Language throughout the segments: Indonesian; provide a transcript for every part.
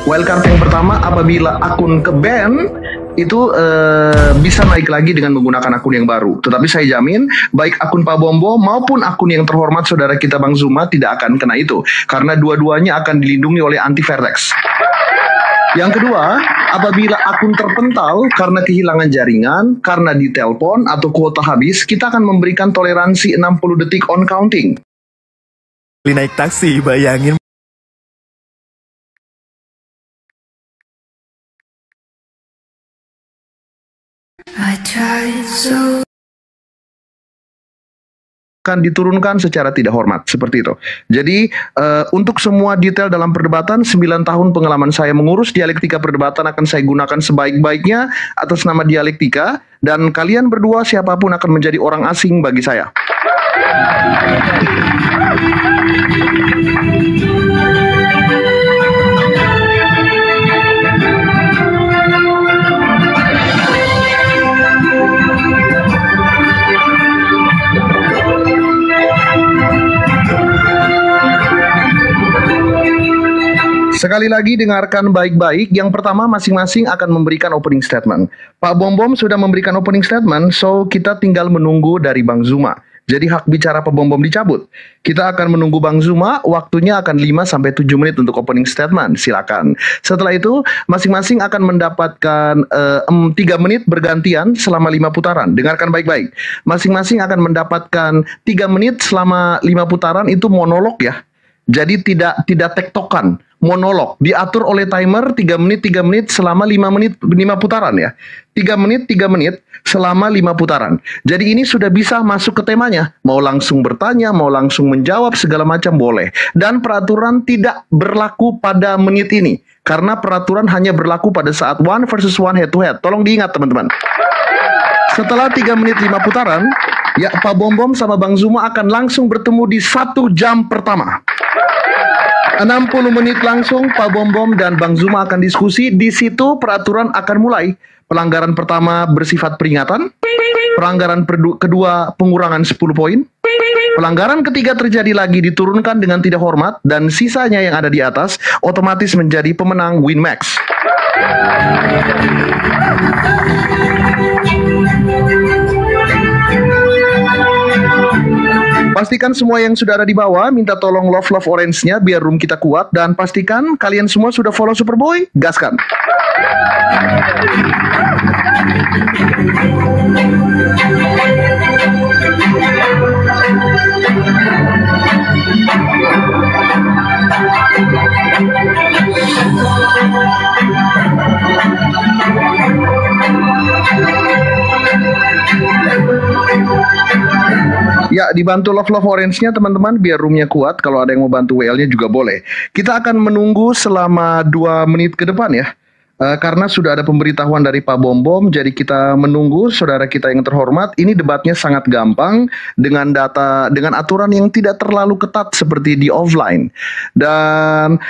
Wildcard yang pertama, apabila akun ke-ban, itu bisa naik lagi dengan menggunakan akun yang baru. Tetapi saya jamin, baik akun Pak Bombo maupun akun yang terhormat saudara kita Bang Zuma tidak akan kena itu. Karena dua-duanya akan dilindungi oleh anti-Vertex. Yang kedua, apabila akun terpental karena kehilangan jaringan, karena ditelepon atau kuota habis, kita akan memberikan toleransi 60 detik on counting. Naik taksi, bayangin. Akan diturunkan secara tidak hormat, seperti itu. Jadi untuk semua detail dalam perdebatan, 9 tahun pengalaman saya mengurus dialektika perdebatan akan saya gunakan sebaik-baiknya atas nama dialektika, dan kalian berdua siapapun akan menjadi orang asing bagi saya. Sekali lagi dengarkan baik-baik. Yang pertama, masing-masing akan memberikan opening statement. Pak Bom sudah memberikan opening statement, so kita tinggal menunggu dari Bang Zuma. Jadi hak bicara Pak Bom dicabut. Kita akan menunggu Bang Zuma, waktunya akan 5-7 menit untuk opening statement. Silakan. Setelah itu, masing-masing akan mendapatkan 3 menit bergantian selama 5 putaran. Dengarkan baik-baik. Masing-masing akan mendapatkan 3 menit selama 5 putaran, itu monolog ya. Jadi tidak tektokan, monolog. Diatur oleh timer 3 menit selama 5 putaran ya. 3 menit selama 5 putaran. Jadi ini sudah bisa masuk ke temanya. Mau langsung bertanya, mau langsung menjawab, segala macam boleh. Dan peraturan tidak berlaku pada menit ini. Karena peraturan hanya berlaku pada saat 1 versus 1 head to head. Tolong diingat teman-teman. Setelah 3 menit 5 putaran, ya Pak Bom sama Bang Zuma akan langsung bertemu di 1 jam pertama. 60 menit langsung Pak Bom dan Bang Zuma akan diskusi. Di situ peraturan akan mulai. Pelanggaran pertama bersifat peringatan. Pelanggaran kedua pengurangan 10 poin. Pelanggaran ketiga terjadi lagi diturunkan dengan tidak hormat. Dan sisanya yang ada di atas otomatis menjadi pemenang win max. Pastikan semua yang sudah ada di bawah, minta tolong love orange-nya biar room kita kuat, dan pastikan kalian semua sudah follow Superboy, gaskan. Ya, dibantu love orange-nya teman-teman biar roomnya kuat. Kalau ada yang mau bantu WL-nya juga boleh. Kita akan menunggu selama 2 menit ke depan ya. Karena sudah ada pemberitahuan dari Pak Bom, jadi kita menunggu saudara kita yang terhormat. Ini debatnya sangat gampang dengan aturan yang tidak terlalu ketat seperti di offline. Dan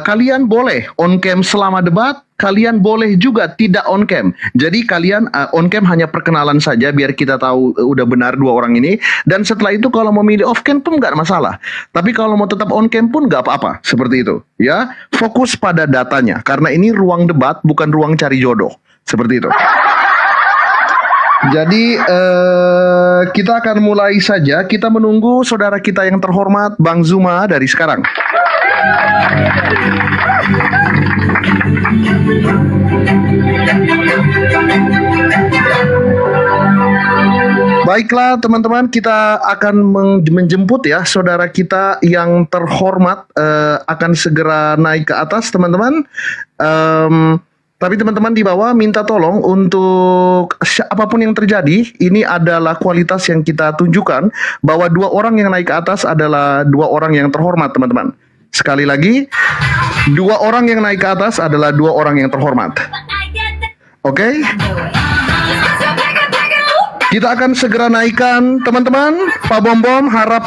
kalian boleh on cam selama debat. Kalian boleh juga tidak on cam. Jadi kalian on cam hanya perkenalan saja biar kita tahu udah benar 2 orang ini. Dan setelah itu kalau mau milih off cam pun nggak masalah. Tapi kalau mau tetap on cam pun nggak apa-apa. Seperti itu. Ya, fokus pada datanya. Karena ini ruang debat bukan ruang cari jodoh. Seperti itu. Jadi kita akan mulai saja. Kita menunggu saudara kita yang terhormat Bang Zuma dari sekarang. Baiklah teman-teman, kita akan menjemput ya saudara kita yang terhormat akan segera naik ke atas teman-teman. Tapi teman-teman di bawah minta tolong untuk apapun yang terjadi, ini adalah kualitas yang kita tunjukkan bahwa 2 orang yang naik ke atas adalah 2 orang yang terhormat teman-teman. Sekali lagi, 2 orang yang naik ke atas adalah 2 orang yang terhormat. Oke? Kita akan segera naikkan teman-teman. Pak Bom harap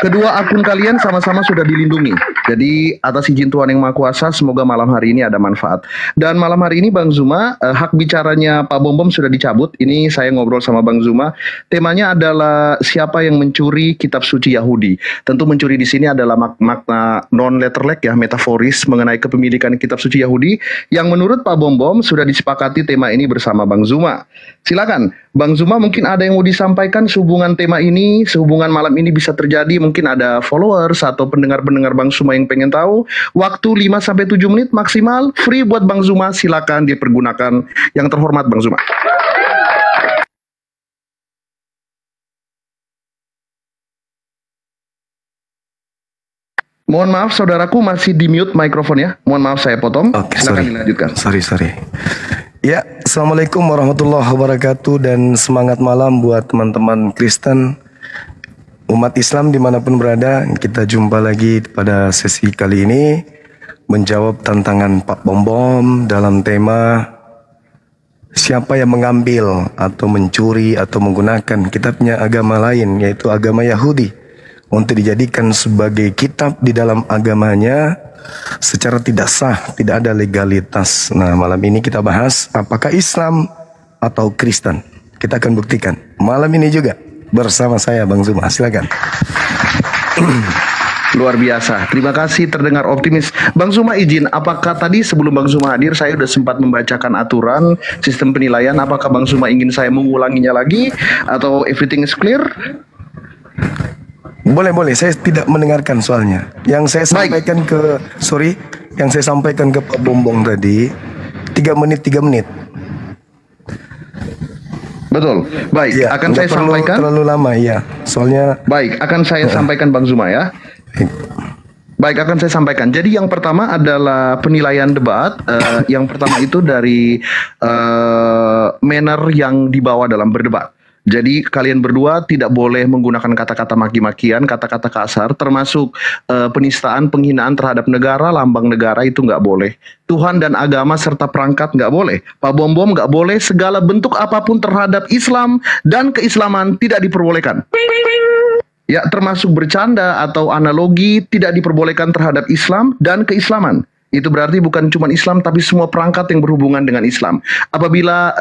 Kedua akun kalian sama-sama sudah dilindungi. Jadi atas izin Tuhan Yang Maha Kuasa, semoga malam hari ini ada manfaat. Dan malam hari ini Bang Zuma, hak bicaranya Pak Bom Bom sudah dicabut. Ini saya ngobrol sama Bang Zuma. Temanya adalah siapa yang mencuri kitab suci Yahudi. Tentu mencuri di sini adalah makna non letterlek ya, metaforis mengenai kepemilikan kitab suci Yahudi yang menurut Pak Bom Bom sudah disepakati tema ini bersama Bang Zuma. Silakan Bang Zuma, mungkin ada yang mau disampaikan sehubungan tema ini, sehubungan malam ini bisa terjadi, mungkin ada followers atau pendengar-pendengar Bang Zuma yang pengen tahu. Waktu 5-7 menit maksimal, free buat Bang Zuma, silakan dipergunakan. Yang terhormat Bang Zuma. Mohon maaf saudaraku, masih di mute mikrofonnya. Mohon maaf saya potong. Oke, silakan sorry. dilanjutkan. Sorry. Ya, Assalamualaikum warahmatullahi wabarakatuh dan semangat malam buat teman-teman Kristen, umat Islam dimanapun berada. Kita jumpa lagi pada sesi kali ini menjawab tantangan Pak Bom Bom dalam tema siapa yang mengambil atau mencuri atau menggunakan kitabnya agama lain, yaitu agama Yahudi, untuk dijadikan sebagai kitab di dalam agamanya secara tidak sah, tidak ada legalitas. Nah, malam ini kita bahas apakah Islam atau Kristen. Kita akan buktikan malam ini juga bersama saya Bang Zuma. Silakan. Luar biasa. Terima kasih, terdengar optimis. Bang Zuma izin, apakah tadi sebelum Bang Zuma hadir saya sudah sempat membacakan aturan sistem penilaian? Apakah Bang Zuma ingin saya mengulanginya lagi atau everything is clear? Boleh. Saya tidak mendengarkan soalnya. Yang saya sampaikan yang saya sampaikan ke Pak Bom Bom tadi 3 menit. Betul. Baik, Ya, akan saya sampaikan. Terlalu lama, ya. Soalnya. Baik, akan saya sampaikan Bang Zuma ya. Baik, akan saya sampaikan. Jadi yang pertama adalah penilaian debat. Yang pertama itu dari manner yang dibawa dalam berdebat. Jadi kalian berdua tidak boleh menggunakan kata-kata maki-makian, kata-kata kasar, termasuk penistaan, penghinaan terhadap negara, lambang negara itu nggak boleh. Tuhan dan agama serta perangkat nggak boleh. Pak Bom Bom nggak boleh, segala bentuk apapun terhadap Islam dan keislaman tidak diperbolehkan. Ya, termasuk bercanda atau analogi tidak diperbolehkan terhadap Islam dan keislaman. Itu berarti bukan cuma Islam, tapi semua perangkat yang berhubungan dengan Islam. Apabila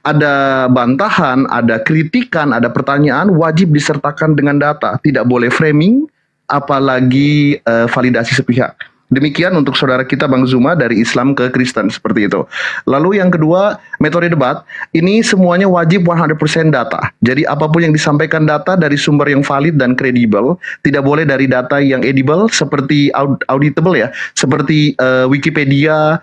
ada bantahan, ada kritikan, ada pertanyaan, wajib disertakan dengan data. Tidak boleh framing, apalagi validasi sepihak. Demikian untuk saudara kita Bang Zuma dari Islam ke Kristen, seperti itu. Lalu yang kedua, metode debat. Ini semuanya wajib 100% data. Jadi apapun yang disampaikan data dari sumber yang valid dan kredibel. Tidak boleh dari data yang edible seperti auditable ya. Seperti Wikipedia,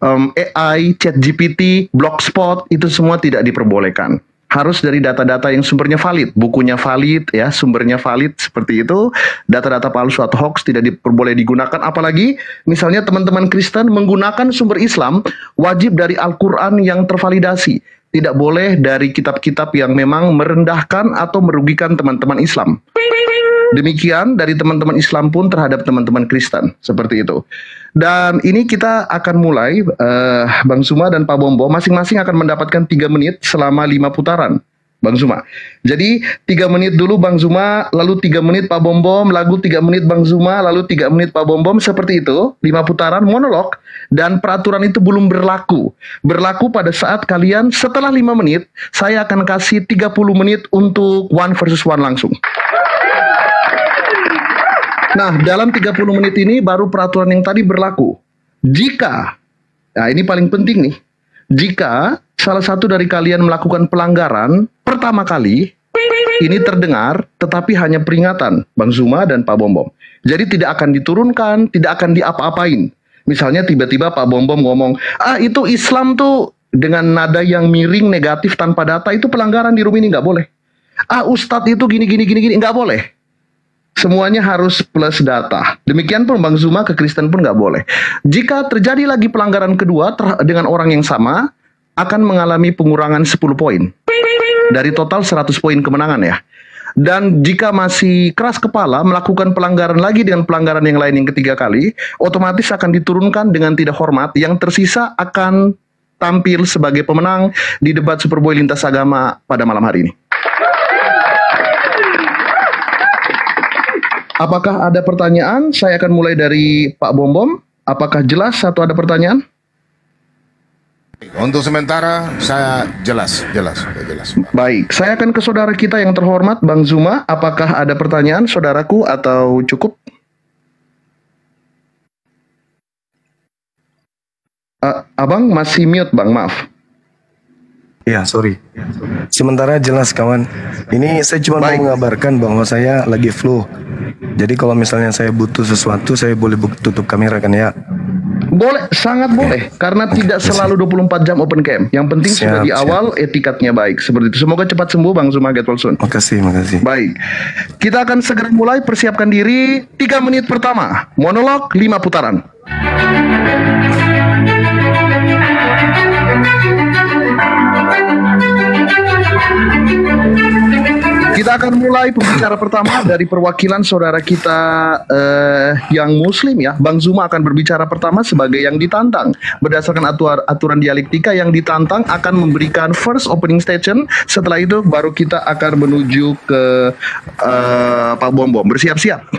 AI, ChatGPT, Blogspot, itu semua tidak diperbolehkan. Harus dari data-data yang sumbernya valid, bukunya valid, ya, sumbernya valid, seperti itu. Data-data palsu atau hoax tidak diperboleh digunakan. Apalagi misalnya teman-teman Kristen menggunakan sumber Islam, wajib dari Al-Quran yang tervalidasi. Tidak boleh dari kitab-kitab yang memang merendahkan atau merugikan teman-teman Islam. Demikian dari teman-teman Islam pun terhadap teman-teman Kristen, seperti itu. Dan ini kita akan mulai, Bang Zuma dan Pak Bom Bom masing-masing akan mendapatkan 3 menit selama 5 putaran, Bang Zuma. Jadi 3 menit dulu Bang Zuma, lalu 3 menit Pak Bom Bom, lalu 3 menit Bang Zuma, lalu 3 menit Pak Bom Bom, seperti itu. 5 putaran monolog, dan peraturan itu belum berlaku. Berlaku pada saat kalian setelah 5 menit, saya akan kasih 30 menit untuk 1 versus 1 langsung. Nah, dalam 30 menit ini baru peraturan yang tadi berlaku. Jika, nah ini paling penting nih, jika salah satu dari kalian melakukan pelanggaran pertama kali, ini terdengar, tetapi hanya peringatan, Bang Zuma dan Pak Bom Bom. Jadi tidak akan diturunkan, tidak akan diapa-apain. Misalnya tiba-tiba Pak Bom Bom ngomong, itu Islam tuh dengan nada yang miring, negatif, tanpa data, itu pelanggaran di room ini, nggak boleh. Ustadz itu gini, nggak boleh. Semuanya harus plus data. Demikian pun Bang Zuma ke Kristen pun nggak boleh. Jika terjadi lagi pelanggaran kedua dengan orang yang sama, akan mengalami pengurangan 10 poin. Dari total 100 poin kemenangan ya. Dan jika masih keras kepala melakukan pelanggaran lagi dengan pelanggaran yang lain yang ketiga kali, otomatis akan diturunkan dengan tidak hormat. Yang tersisa akan tampil sebagai pemenang di debat Superboy Lintas Agama pada malam hari ini. Apakah ada pertanyaan? Saya akan mulai dari Pak Bom. Apakah jelas atau ada pertanyaan? Untuk sementara saya jelas. Baik, saya akan ke saudara kita yang terhormat, Bang Zuma. Apakah ada pertanyaan, saudaraku, atau cukup? Abang masih mute, Bang, maaf. Ya, sorry. Sementara jelas kawan. Ini saya cuma mau mengabarkan bahwa saya lagi flu. Jadi kalau misalnya saya butuh sesuatu, saya boleh tutup kamera kan ya? Boleh, sangat boleh. Karena tidak selalu 24 jam open cam. Yang penting sudah di awal etikatnya baik. Seperti itu. Semoga cepat sembuh Bang Zuma, get well soon. Makasih. Baik. Kita akan segera mulai, persiapkan diri. 3 menit pertama. Monolog 5 putaran. Kita akan mulai pembicara pertama dari perwakilan saudara kita yang muslim ya. Bang Zuma akan berbicara pertama sebagai yang ditantang. Berdasarkan aturan dialektika, yang ditantang akan memberikan first opening statement. Setelah itu baru kita akan menuju ke Pak Bom. Bersiap-siap.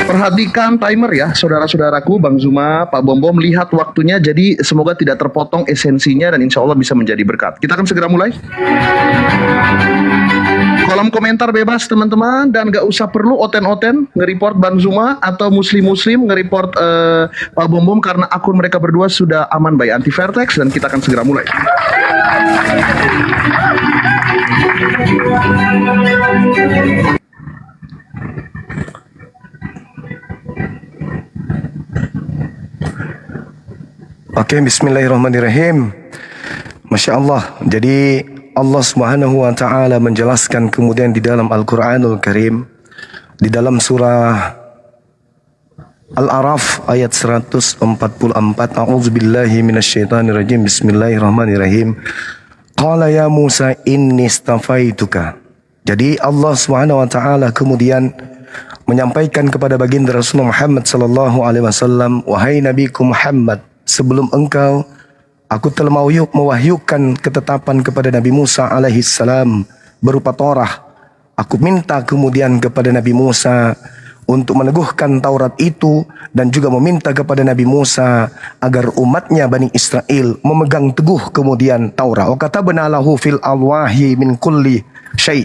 Perhatikan timer ya, saudara-saudaraku, Bang Zuma, Pak Bom, lihat waktunya, jadi semoga tidak terpotong esensinya dan insya Allah bisa menjadi berkat. Kita akan segera mulai. Kolom komentar bebas teman-teman, dan gak usah perlu oten-oten nge-report Bang Zuma atau muslim-muslim nge-report Pak Bom karena akun mereka berdua sudah aman by anti-vertex, dan kita akan segera mulai. Oke, bismillahirrahmanirrahim. Masya Allah. Jadi Allah Subhanahu wa Ta'ala menjelaskan kemudian di dalam Al-Quranul Karim, di dalam surah Al-A'raf ayat 144, A'udzubillahi minasyaitonirrajim, bismillahirrahmanirrahim. Qala ya Musa inni istafaituka. Jadi Allah Subhanahu wa Ta'ala kemudian menyampaikan kepada baginda Rasulullah Muhammad sallallahu alaihi wasallam, wahai Nabiku Muhammad, sebelum engkau, aku telah mewahyukan ketetapan kepada Nabi Musa alaihi salam berupa Torah. Aku minta kemudian kepada Nabi Musa untuk meneguhkan Taurat itu, dan juga meminta kepada Nabi Musa agar umatnya Bani Israel memegang teguh kemudian Taurat. Wa katabna lahu fil alwahi min kulli syai'.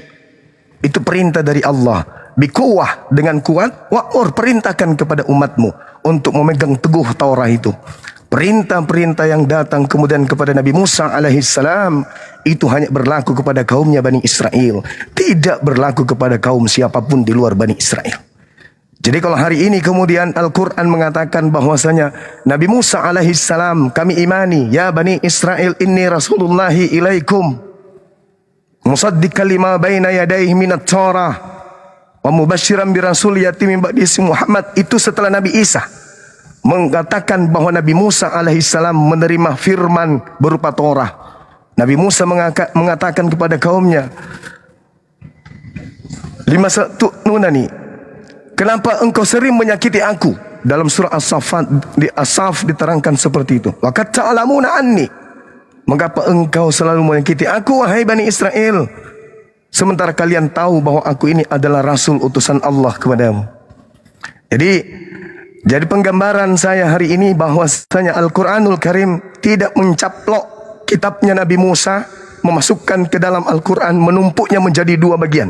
Itu perintah dari Allah. Bikuwah, dengan kuat, wa'ur, perintahkan kepada umatmu untuk memegang teguh Taurat itu. Perintah-perintah yang datang kemudian kepada Nabi Musa alaihissalam itu hanya berlaku kepada kaumnya Bani Israel, tidak berlaku kepada kaum siapapun di luar Bani Israel. Jadi kalau hari ini kemudian Al-Quran mengatakan bahwasanya Nabi Musa alaihissalam kami imani, ya Bani Israel inni rasulullahi ilaikum musaddiqan lima baina yadayhi minat Torah wa mubasyiran bi rasul yati min ba'di Muhammad, itu setelah Nabi Isa mengatakan bahwa Nabi Musa alaihissalam menerima firman berupa Torah. Nabi Musa mengatakan kepada kaumnya, lima satu nunani, kenapa engkau sering menyakiti aku? Dalam surah As-Saff diterangkan seperti itu. Wa qad ta'lamuna anni, mengapa engkau selalu menyakiti aku wahai Bani Israel, sementara kalian tahu bahwa aku ini adalah rasul utusan Allah kepadamu. Jadi penggambaran saya hari ini bahwasanya Al-Quranul Karim tidak mencaplok kitabnya Nabi Musa, memasukkan ke dalam Al-Quran, menumpuknya menjadi dua bagian.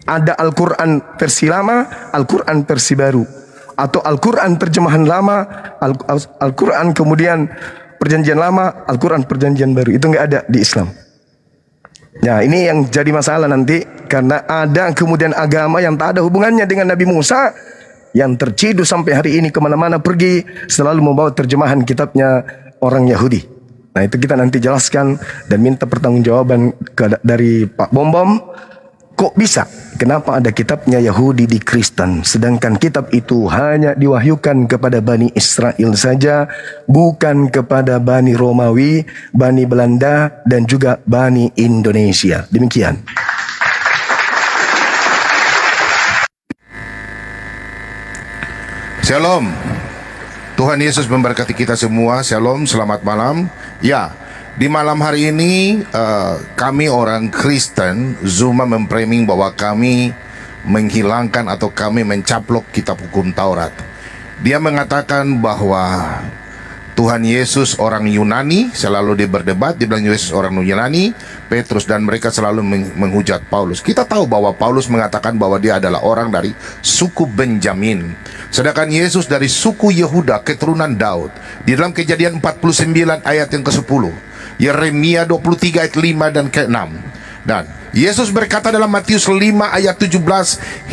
Ada Al-Quran versi lama, Al-Quran versi baru. Atau Al-Quran terjemahan lama, Al-Quran kemudian perjanjian lama, Al-Quran perjanjian baru. Itu nggak ada di Islam. Nah, ini yang jadi masalah nanti, karena ada kemudian agama yang tak ada hubungannya dengan Nabi Musa, yang terciduk sampai hari ini kemana-mana pergi selalu membawa terjemahan kitabnya orang Yahudi. Nah, itu kita nanti jelaskan dan minta pertanggungjawaban dari Pak Bom. Kok bisa? Kenapa ada kitabnya Yahudi di Kristen, sedangkan kitab itu hanya diwahyukan kepada Bani Israel saja, bukan kepada Bani Romawi, Bani Belanda, dan juga Bani Indonesia. Demikian. Shalom. Tuhan Yesus memberkati kita semua. Shalom, selamat malam. Ya, di malam hari ini kami orang Kristen, Zuma memframing bahwa kami menghilangkan atau kami mencaplok kitab hukum Taurat. Dia mengatakan bahwa Tuhan Yesus orang Yunani, selalu dia berdebat, dia bilang Yesus orang Yunani, Petrus dan mereka selalu menghujat Paulus. Kita tahu bahwa Paulus mengatakan bahwa dia adalah orang dari suku Benjamin, sedangkan Yesus dari suku Yehuda, keturunan Daud. Di dalam Kejadian 49 ayat yang ke-10, Yeremia 23 ayat 5 dan ke-6. Dan Yesus berkata dalam Matius 5 ayat 17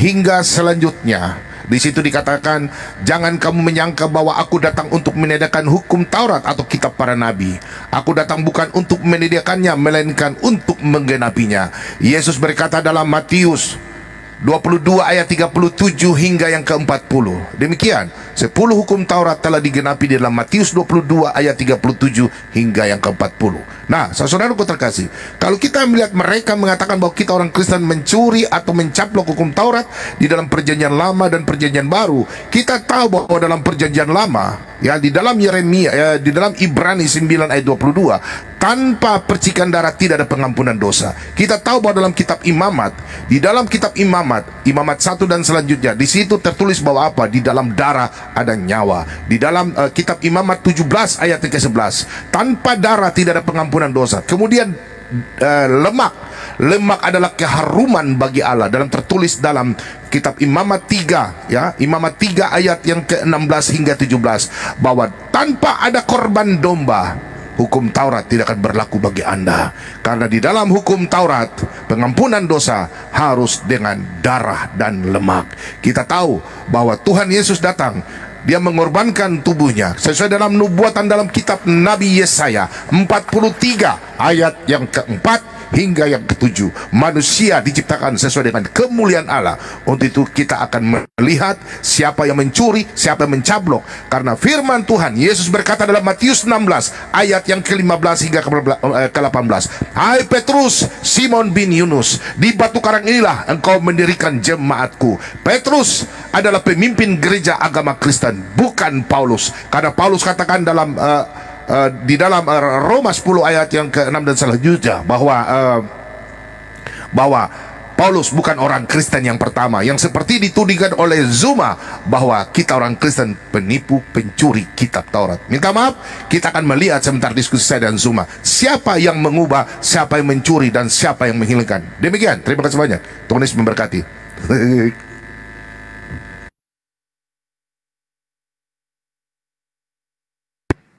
hingga selanjutnya. Di situ dikatakan, jangan kamu menyangka bahwa aku datang untuk menyediakan hukum Taurat atau kitab para nabi. Aku datang bukan untuk menyediakannya, melainkan untuk menggenapinya. Yesus berkata dalam Matius 22 ayat 37 hingga yang ke-40. Demikian, 10 hukum Taurat telah digenapi di dalam Matius 22 ayat 37 hingga yang ke-40. Nah, saudaraku terkasih, kalau kita melihat mereka mengatakan bahwa kita orang Kristen mencuri atau mencaplok hukum Taurat di dalam Perjanjian Lama dan Perjanjian Baru, kita tahu bahwa dalam Perjanjian Lama, ya, di dalam Yeremia, di dalam Ibrani 9 ayat 22, tanpa percikan darah tidak ada pengampunan dosa. Kita tahu bahwa dalam kitab Imamat, di dalam kitab Imamat 1 dan selanjutnya, di situ tertulis bahwa apa? Di dalam darah ada nyawa. Di dalam kitab Imamat 17 ayat ke-11, tanpa darah tidak ada pengampunan dosa. Kemudian lemak adalah keharuman bagi Allah, dalam tertulis dalam kitab Imamat 3, ya, Imamat 3 ayat yang ke-16 hingga 17, bahwa tanpa ada korban domba, hukum Taurat tidak akan berlaku bagi Anda. Karena di dalam hukum Taurat, pengampunan dosa harus dengan darah dan lemak. Kita tahu bahwa Tuhan Yesus datang, dia mengorbankan tubuhnya sesuai dalam nubuatan dalam kitab Nabi Yesaya 43 ayat yang keempat hingga yang ke-7. Manusia diciptakan sesuai dengan kemuliaan Allah. Untuk itu kita akan melihat siapa yang mencuri, siapa yang mencaplok. Karena firman Tuhan, Yesus berkata dalam Matius 16 ayat yang ke-15 hingga ke-18, hai Petrus, Simon bin Yunus, di batu karang inilah engkau mendirikan jemaatku. Petrus adalah pemimpin gereja agama Kristen, bukan Paulus. Karena Paulus katakan dalam di dalam Roma 10 ayat yang ke-6 dan selanjutnya bahwa Paulus bukan orang Kristen yang pertama yang seperti ditudingkan oleh Zuma bahwa kita orang Kristen penipu, pencuri kitab Taurat. Minta maaf, kita akan melihat sebentar diskusi saya dan Zuma, siapa yang mengubah, siapa yang mencuri, dan siapa yang menghilangkan. Demikian, terima kasih banyak. Tuhan Yesus memberkati.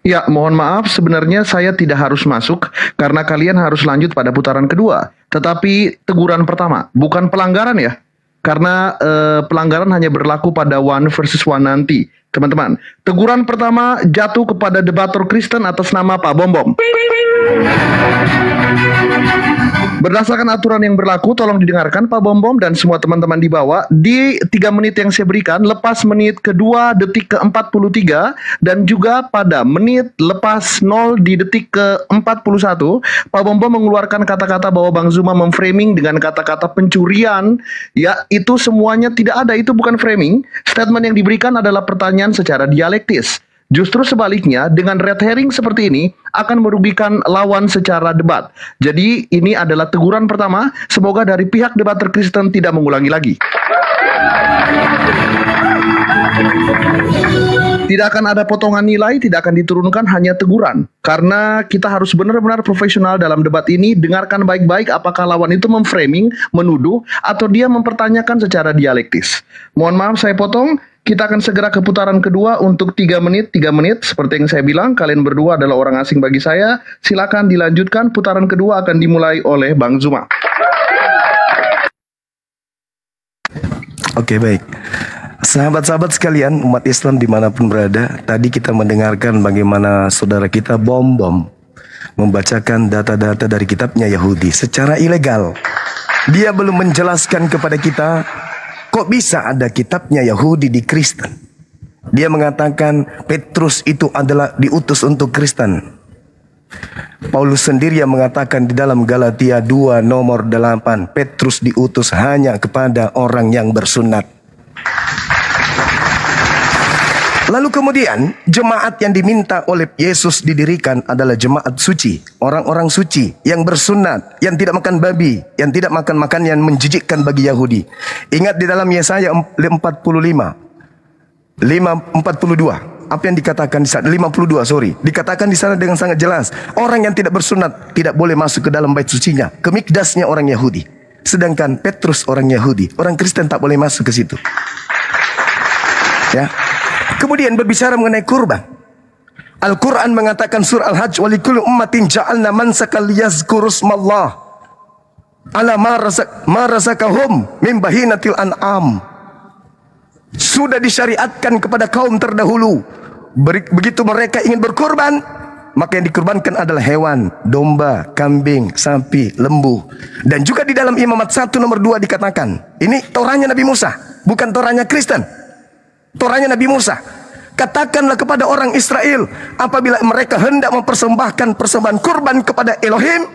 Ya, mohon maaf, sebenarnya saya tidak harus masuk karena kalian harus lanjut pada putaran kedua. Tetapi teguran pertama, bukan pelanggaran ya. Karena pelanggaran hanya berlaku pada 1 versus 1 nanti. Teman-teman, teguran pertama jatuh kepada debator Kristen atas nama Pak Bom-Bom. Berdasarkan aturan yang berlaku, tolong didengarkan Pak Bom-Bom dan semua teman-teman di bawah. Di 3 menit yang saya berikan, lepas menit kedua detik ke-43, dan juga pada menit lepas 0 di detik ke-41, Pak Bom-Bom mengeluarkan kata-kata bahwa Bang Zuma memframing dengan kata-kata pencurian. Ya, itu semuanya tidak ada, itu bukan framing. Statement yang diberikan adalah pertanyaan secara dialektis. Justru sebaliknya, dengan red herring seperti ini akan merugikan lawan secara debat. Jadi ini adalah teguran pertama. Semoga dari pihak debater Kristen tidak mengulangi lagi. Tidak akan ada potongan nilai, tidak akan diturunkan, hanya teguran. Karena kita harus benar-benar profesional dalam debat ini. Dengarkan baik-baik apakah lawan itu memframing, menuduh, atau dia mempertanyakan secara dialektis. Mohon maaf saya potong. Kita akan segera ke putaran kedua untuk 3 menit. Seperti yang saya bilang, kalian berdua adalah orang asing bagi saya. Silakan dilanjutkan, putaran kedua akan dimulai oleh Bang Zuma. Oke, baik. Sahabat-sahabat sekalian, umat Islam dimanapun berada, tadi kita mendengarkan bagaimana saudara kita Bom-Bom membacakan data-data dari kitabnya Yahudi secara ilegal. Dia belum menjelaskan kepada kita kok bisa ada kitabnya Yahudi di Kristen. Dia mengatakan Petrus itu adalah diutus untuk Kristen. Paulus sendiri yang mengatakan di dalam Galatia 2 nomor 8, Petrus diutus hanya kepada orang yang bersunat. Lalu kemudian jemaat yang diminta oleh Yesus didirikan adalah jemaat suci, orang-orang suci yang bersunat, yang tidak makan babi, yang tidak makan makan yang menjijikkan bagi Yahudi. Ingat di dalam Yesaya 42, apa yang dikatakan di sana? 52, sorry. Dikatakan di sana dengan sangat jelas, orang yang tidak bersunat tidak boleh masuk ke dalam bait sucinya, ke mikdasnya orang Yahudi. Sedangkan Petrus orang Yahudi, orang Kristen tak boleh masuk ke situ. Ya. Kemudian berbicara mengenai kurban. Al-Quran mengatakan surah Al-Hajj, walikulli ummatin ja'alna mansakal yazkurusmallah ala ma razaqahum min bahinatil an'am. Sudah disyariatkan kepada kaum terdahulu. Begitu mereka ingin berkurban, maka yang dikurbankan adalah hewan, domba, kambing, sapi, lembu. Dan juga di dalam Imamat 1 nomor 2 dikatakan, ini Torahnya Nabi Musa, bukan Torahnya Kristen. Torahnya Nabi Musa. Katakanlah kepada orang Israel, apabila mereka hendak mempersembahkan persembahan kurban kepada Elohim,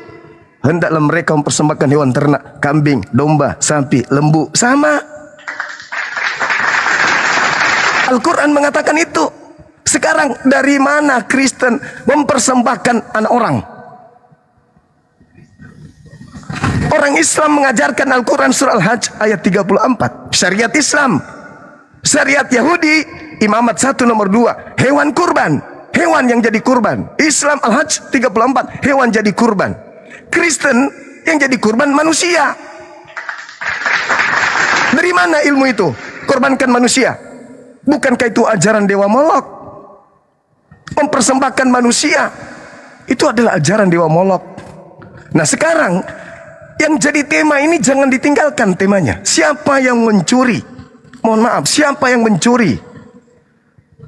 hendaklah mereka mempersembahkan hewan ternak, kambing, domba, sapi, lembu. Sama. Al-Quran mengatakan itu. Sekarang dari mana Kristen mempersembahkan anak orang? Orang Islam mengajarkan Al-Quran surah Al-Hajj ayat 34. Syariat Islam. Syariat Yahudi, Imamat 1 nomor 2, hewan kurban, hewan yang jadi kurban. Islam Al-Hajj 34, hewan jadi kurban. Kristen yang jadi kurban manusia. Dari mana ilmu itu? Korbankan manusia. Bukankah itu ajaran Dewa Molok? Mempersembahkan manusia, itu adalah ajaran Dewa Molok. Nah sekarang yang jadi tema ini jangan ditinggalkan temanya. Siapa yang mencuri? Mohon maaf, siapa yang mencuri?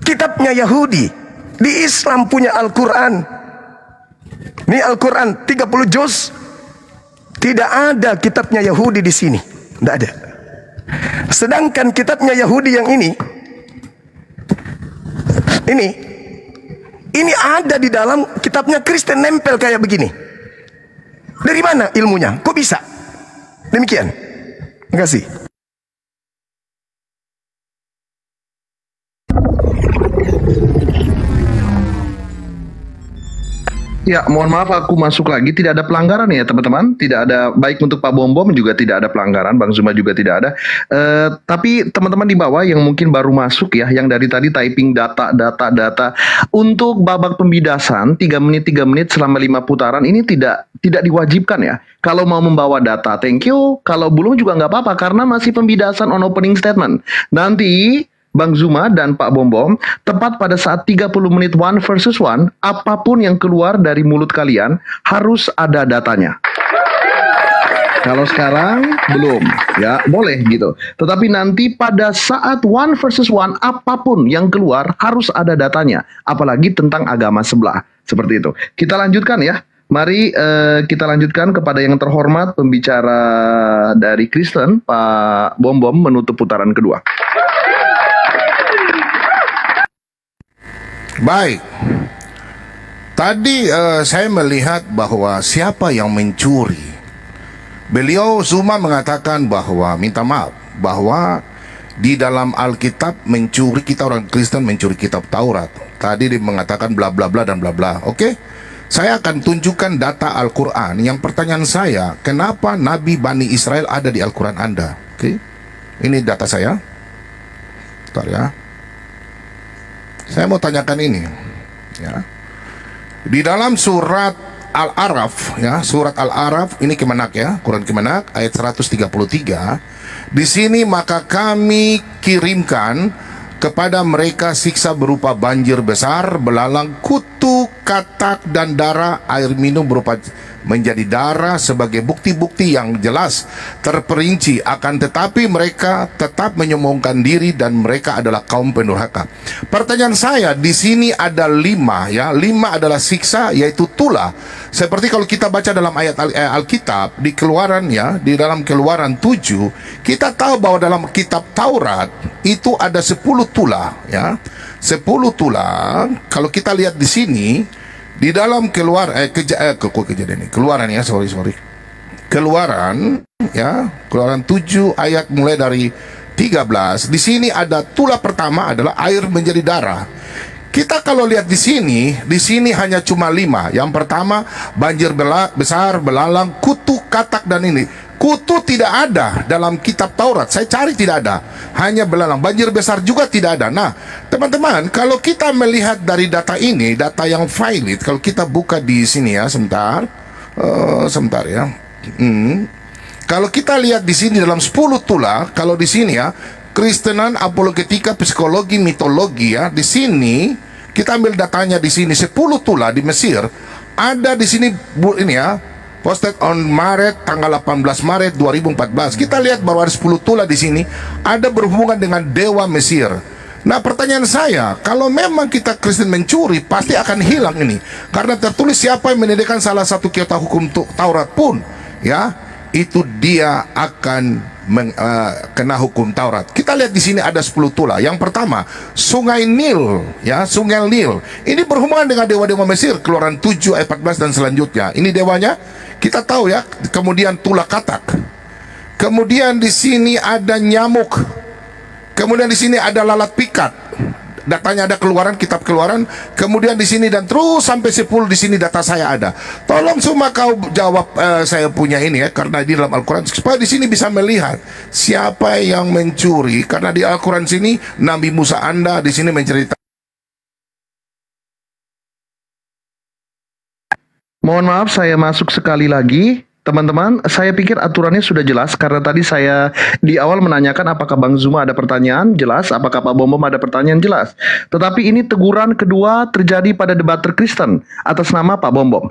Kitabnya Yahudi. Di Islam punya Al-Quran. Ini Al-Quran 30 juz. Tidak ada kitabnya Yahudi di sini. Tidak ada. Sedangkan kitabnya Yahudi yang ini ada di dalam kitabnya Kristen, nempel kayak begini. Dari mana ilmunya? Kok bisa? Demikian. Terima kasih. Ya, mohon maaf aku masuk lagi. Tidak ada pelanggaran ya teman-teman. Tidak ada, baik untuk Pak Bom Bom juga tidak ada pelanggaran. Bang Zuma juga tidak ada. Tapi teman-teman di bawah yang mungkin baru masuk ya, yang dari tadi typing data. Untuk babak pembidasan 3 menit selama 5 putaran ini tidak diwajibkan ya. Kalau mau membawa data, thank you. Kalau belum juga nggak apa-apa karena masih pembidasan on opening statement. Nanti Bang Zuma dan Pak Bom Bom, tepat pada saat 30 menit 1 versus 1, apapun yang keluar dari mulut kalian harus ada datanya. Kalau sekarang belum, ya boleh gitu. Tetapi nanti pada saat 1 versus 1, apapun yang keluar harus ada datanya. Apalagi tentang agama sebelah. Seperti itu. Kita lanjutkan ya. Mari kita lanjutkan kepada yang terhormat pembicara dari Kristen, Pak Bom Bom, menutup putaran kedua. Baik. Tadi saya melihat bahwa siapa yang mencuri. Beliau Zuma mengatakan bahwa, minta maaf, bahwa di dalam Alkitab mencuri, kita orang Kristen mencuri kitab Taurat. Tadi dia mengatakan bla bla bla dan bla bla. Oke? Saya akan tunjukkan data Al-Quran. Yang pertanyaan saya, kenapa Nabi Bani Israel ada di Al-Quran Anda? Oke? Ini data saya. Bentar ya. Saya mau tanyakan ini, ya. Di dalam surat Al-Araf, ya, surat Al-Araf ini Kemenak ya, Quran Kemenak ayat 133. Di sini maka kami kirimkan kepada mereka siksa berupa banjir besar, belalang, kutu, katak dan darah, air minum berupa menjadi darah sebagai bukti-bukti yang jelas terperinci, akan tetapi mereka tetap menyombongkan diri dan mereka adalah kaum pendurhaka. Pertanyaan saya, di sini ada 5 ya, 5 adalah siksa, yaitu tulah. Seperti kalau kita baca dalam ayat Alkitab di Keluaran ya, di dalam Keluaran 7, kita tahu bahwa dalam kitab Taurat itu ada 10 tulah ya. 10 tulah. Kalau kita lihat di sini di dalam kejadian ini, Keluaran ya, sorry. Keluaran ya, Keluaran 7 ayat mulai dari 13, di sini ada tulah pertama adalah air menjadi darah. Kita kalau lihat di sini hanya cuma 5. Yang pertama, banjir besar, belalang, kutu, katak, dan ini. Kutu tidak ada dalam kitab Taurat. Saya cari tidak ada. Hanya belalang. Banjir besar juga tidak ada. Nah, teman-teman, kalau kita melihat dari data ini, data yang valid, kalau kita buka di sini ya, sebentar ya. Kalau kita lihat di sini dalam 10 tulah, kalau di sini ya, Kristenan, apologetika, psikologi, mitologi ya. Di sini kita ambil datanya di sini 10 tulah di Mesir. Ada di sini ini ya, posted on Maret, tanggal 18 Maret 2014. Kita lihat bahwa ada 10 tulah di sini ada berhubungan dengan dewa Mesir. Nah, pertanyaan saya, kalau memang kita Kristen mencuri, pasti akan hilang ini. Karena tertulis siapa yang menediakan salah satu kitab hukum Taurat pun, ya, itu dia akan kena hukum Taurat. Kita lihat di sini ada 10 tulah. Yang pertama, Sungai Nil, ya, Sungai Nil. Ini berhubungan dengan dewa-dewa Mesir, Keluaran 7 ayat 14 dan selanjutnya. Ini dewanya, kita tahu ya. Kemudian tulah katak. Kemudian di sini ada nyamuk. Kemudian di sini ada lalat pikat. Datanya ada Keluaran, kitab Keluaran. Kemudian di sini dan terus sampai 10 di sini data saya ada. Tolong semua kau jawab saya punya ini ya, karena di dalam Al-Quran supaya di sini bisa melihat siapa yang mencuri. Karena di Al-Quran sini Nabi Musa Anda di sini menceritakan. Mohon maaf saya masuk sekali lagi. Teman-teman, saya pikir aturannya sudah jelas karena tadi saya di awal menanyakan apakah Bang Zuma ada pertanyaan, jelas. Apakah Pak Bom Bom ada pertanyaan, jelas. Tetapi ini teguran kedua terjadi pada debater Kristen atas nama Pak Bom Bom.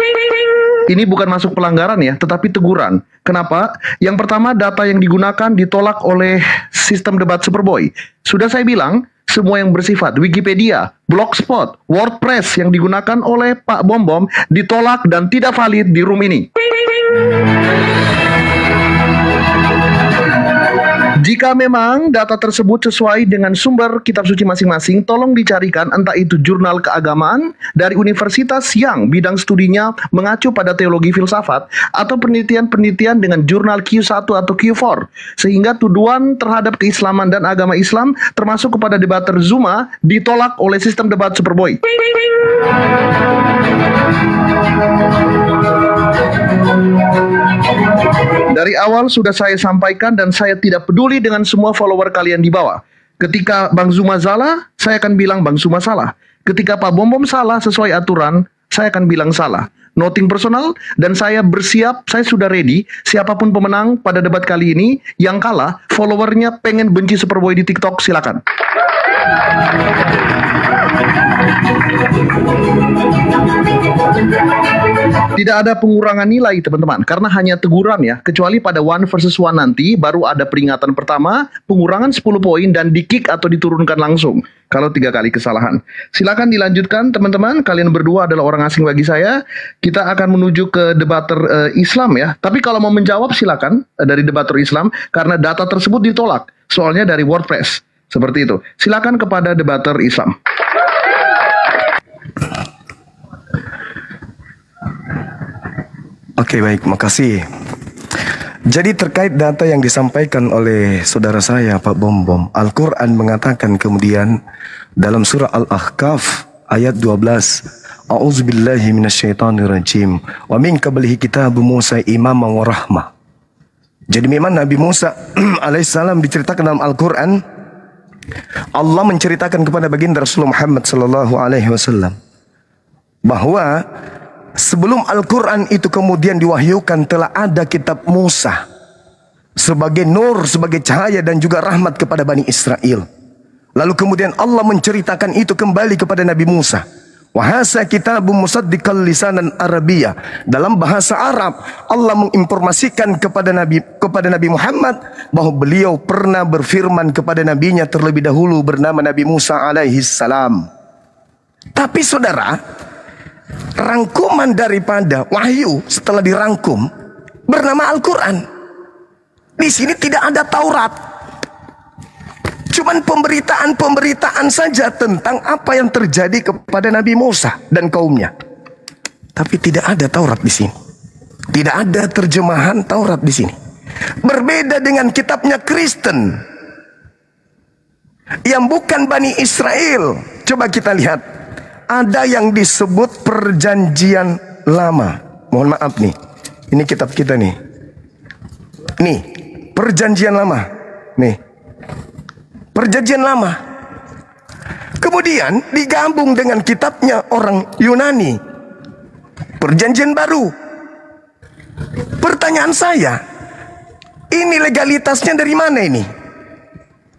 Ini bukan masuk pelanggaran ya, tetapi teguran. Kenapa? Yang pertama, data yang digunakan ditolak oleh sistem debat Superboy. Sudah saya bilang, semua yang bersifat Wikipedia, Blogspot, WordPress yang digunakan oleh Pak Bom Bom ditolak dan tidak valid di room ini. Jika memang data tersebut sesuai dengan sumber kitab suci masing-masing, tolong dicarikan entah itu jurnal keagamaan dari universitas yang bidang studinya mengacu pada teologi filsafat atau penelitian-penelitian dengan jurnal Q1 atau Q4, sehingga tuduhan terhadap keislaman dan agama Islam termasuk kepada debater Zuma ditolak oleh sistem debat Superboy. Dari awal sudah saya sampaikan dan saya tidak peduli dengan semua follower kalian di bawah. Ketika Bang Zuma salah, saya akan bilang Bang Zuma salah. Ketika Pak Bom Bom salah sesuai aturan, saya akan bilang salah. Nothing personal, dan saya bersiap, saya sudah ready. Siapapun pemenang pada debat kali ini, yang kalah, followernya pengen benci Superboy di TikTok, silakan. Tidak ada pengurangan nilai teman-teman, karena hanya teguran ya, kecuali pada 1 versus 1 nanti baru ada peringatan pertama, pengurangan 10 poin dan di-kick atau diturunkan langsung kalau 3 kali kesalahan. Silakan dilanjutkan teman-teman, kalian berdua adalah orang asing bagi saya. Kita akan menuju ke debater Islam ya, tapi kalau mau menjawab silakan dari debater Islam, karena data tersebut ditolak, soalnya dari WordPress, seperti itu. Silakan kepada debater Islam. Oke, baik, makasih. Jadi terkait data yang disampaikan oleh saudara saya Pak Bom Bom, Al-Quran mengatakan kemudian dalam surah Al-Ahqaf ayat 12, A'udzubillahi minasyaitonirrajim, wa min qablihi kitabu Musa imaman wa rahmah. Jadi memang Nabi Musa alaihissalam diceritakan dalam Al-Quran, Allah menceritakan kepada baginda Rasulullah Muhammad sallallahu alaihi wasallam bahwa sebelum Al-Quran itu kemudian diwahyukan telah ada kitab Musa sebagai nur, sebagai cahaya dan juga rahmat kepada Bani Israel. Lalu kemudian Allah menceritakan itu kembali kepada Nabi Musa. Wahasa kitabun musaddiqal lisanan Arabiyah. Dalam bahasa Arab Allah menginformasikan kepada Nabi Muhammad bahwa beliau pernah berfirman kepada nabinya terlebih dahulu bernama Nabi Musa alaihi salam. Tapi saudara, rangkuman daripada wahyu setelah dirangkum bernama Al-Quran. Di sini tidak ada Taurat. Cuman pemberitaan saja tentang apa yang terjadi kepada Nabi Musa dan kaumnya. Tapi tidak ada Taurat di sini. Tidak ada terjemahan Taurat di sini. Berbeda dengan kitabnya Kristen. yang bukan Bani Israel. Coba kita lihat, ada yang disebut perjanjian lama. Mohon maaf nih, ini kitab kita nih. Nih, perjanjian lama. Nih, perjanjian lama. Kemudian digabung dengan kitabnya orang Yunani, perjanjian baru. Pertanyaan saya, ini legalitasnya dari mana ini?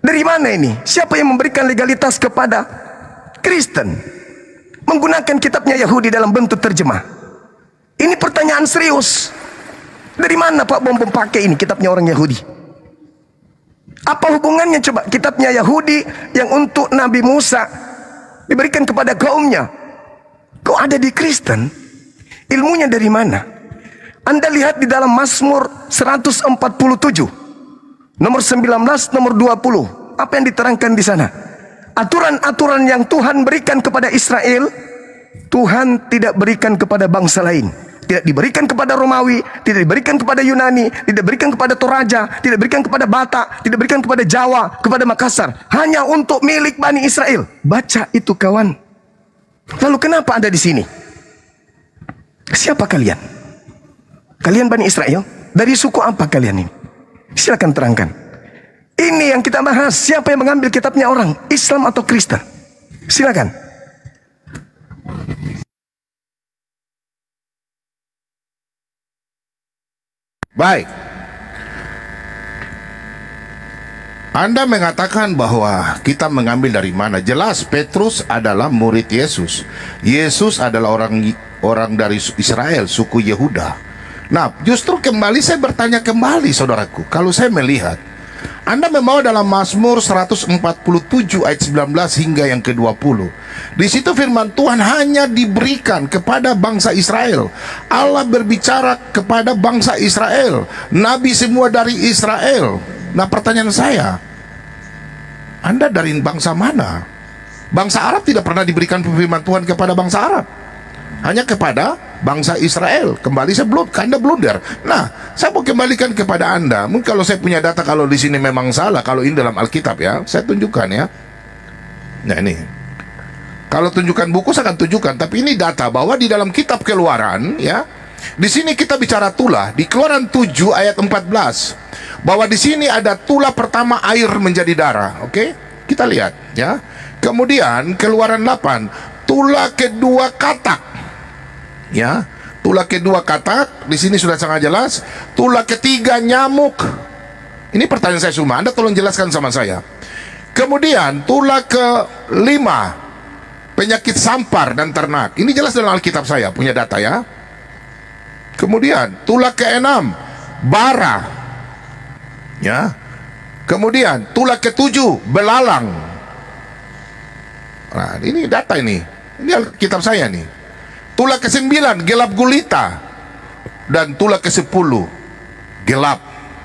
Dari mana ini? Siapa yang memberikan legalitas kepada Kristen menggunakan kitabnya Yahudi dalam bentuk terjemah? Ini pertanyaan serius. Dari mana Pak Bom pakai ini kitabnya orang Yahudi? Apa hubungannya coba kitabnya Yahudi yang untuk Nabi Musa diberikan kepada kaumnya, kok ada di Kristen? Ilmunya dari mana? Anda lihat di dalam Mazmur 147 nomor 19, nomor 20. Apa yang diterangkan di sana? Aturan-aturan yang Tuhan berikan kepada Israel, Tuhan tidak berikan kepada bangsa lain. Tidak diberikan kepada Romawi, tidak diberikan kepada Yunani, tidak diberikan kepada Toraja, tidak diberikan kepada Batak, tidak diberikan kepada Jawa, kepada Makassar. Hanya untuk milik Bani Israel. Baca itu kawan. Lalu kenapa ada di sini? Siapa kalian? Kalian Bani Israel? Dari suku apa kalian ini? Silakan terangkan. Ini yang kita bahas. Siapa yang mengambil kitabnya orang? Islam atau Kristen? Silakan. Baik. Anda mengatakan bahwa kita mengambil dari mana? Jelas Petrus adalah murid Yesus. Yesus adalah orang dari Israel, suku Yehuda. Nah, justru kembali saya bertanya kembali saudaraku, kalau saya melihat Anda membawa dalam Mazmur 147 ayat 19 hingga yang ke-20. Di situ firman Tuhan hanya diberikan kepada bangsa Israel. Allah berbicara kepada bangsa Israel. Nabi semua dari Israel. Nah, pertanyaan saya, Anda dari bangsa mana? Bangsa Arab tidak pernah diberikan firman Tuhan kepada bangsa Arab. Hanya kepada bangsa Israel. Kembali saya Anda blunder. Nah, saya mau kembalikan kepada Anda. Mungkin kalau saya punya data, kalau di sini memang salah, kalau ini dalam Alkitab ya, saya tunjukkan ya. Nah ini, kalau tunjukkan buku saya akan tunjukkan. Tapi ini data bahwa di dalam kitab Keluaran ya, di sini kita bicara tulah. Di Keluaran 7 ayat 14, bahwa di sini ada tulah pertama air menjadi darah. Oke, kita lihat ya. Kemudian Keluaran 8, tulah kedua katak. Ya, tulah kedua katak, di sini sudah sangat jelas. Tulah ketiga nyamuk. Ini pertanyaan saya semua, Anda tolong jelaskan sama saya. Kemudian tulah kelima, penyakit sampar dan ternak. Ini jelas dalam Alkitab saya, punya data ya. Kemudian tulah keenam, bara. Ya. Kemudian tulah ketujuh, belalang. Nah, ini data ini. Ini Alkitab saya nih. Tulah ke-9 gelap gulita, dan tulah ke-10 gelap.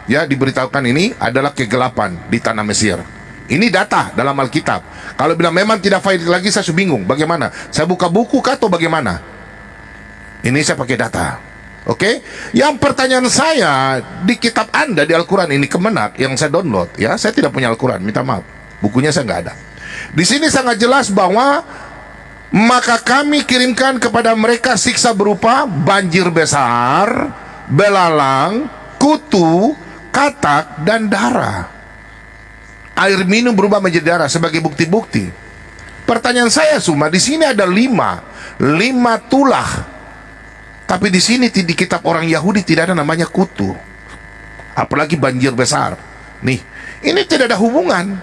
Ya, diberitahukan ini adalah kegelapan di tanah Mesir. Ini data dalam Alkitab. Kalau bilang memang tidak valid lagi, saya bingung. Bagaimana? Saya buka buku kah atau bagaimana? Ini saya pakai data. Oke? Yang pertanyaan saya, di kitab Anda di Al-Quran ini Kemenak yang saya download, ya, saya tidak punya Al-Quran, minta maaf. Bukunya saya nggak ada. Di sini sangat jelas bahwa maka kami kirimkan kepada mereka siksa berupa banjir besar, belalang, kutu, katak, dan darah. Air minum berubah menjadi darah sebagai bukti-bukti. Pertanyaan saya cuma di sini ada lima tulah. Tapi di sini di kitab orang Yahudi tidak ada namanya kutu. Apalagi banjir besar. Nih, ini tidak ada hubungan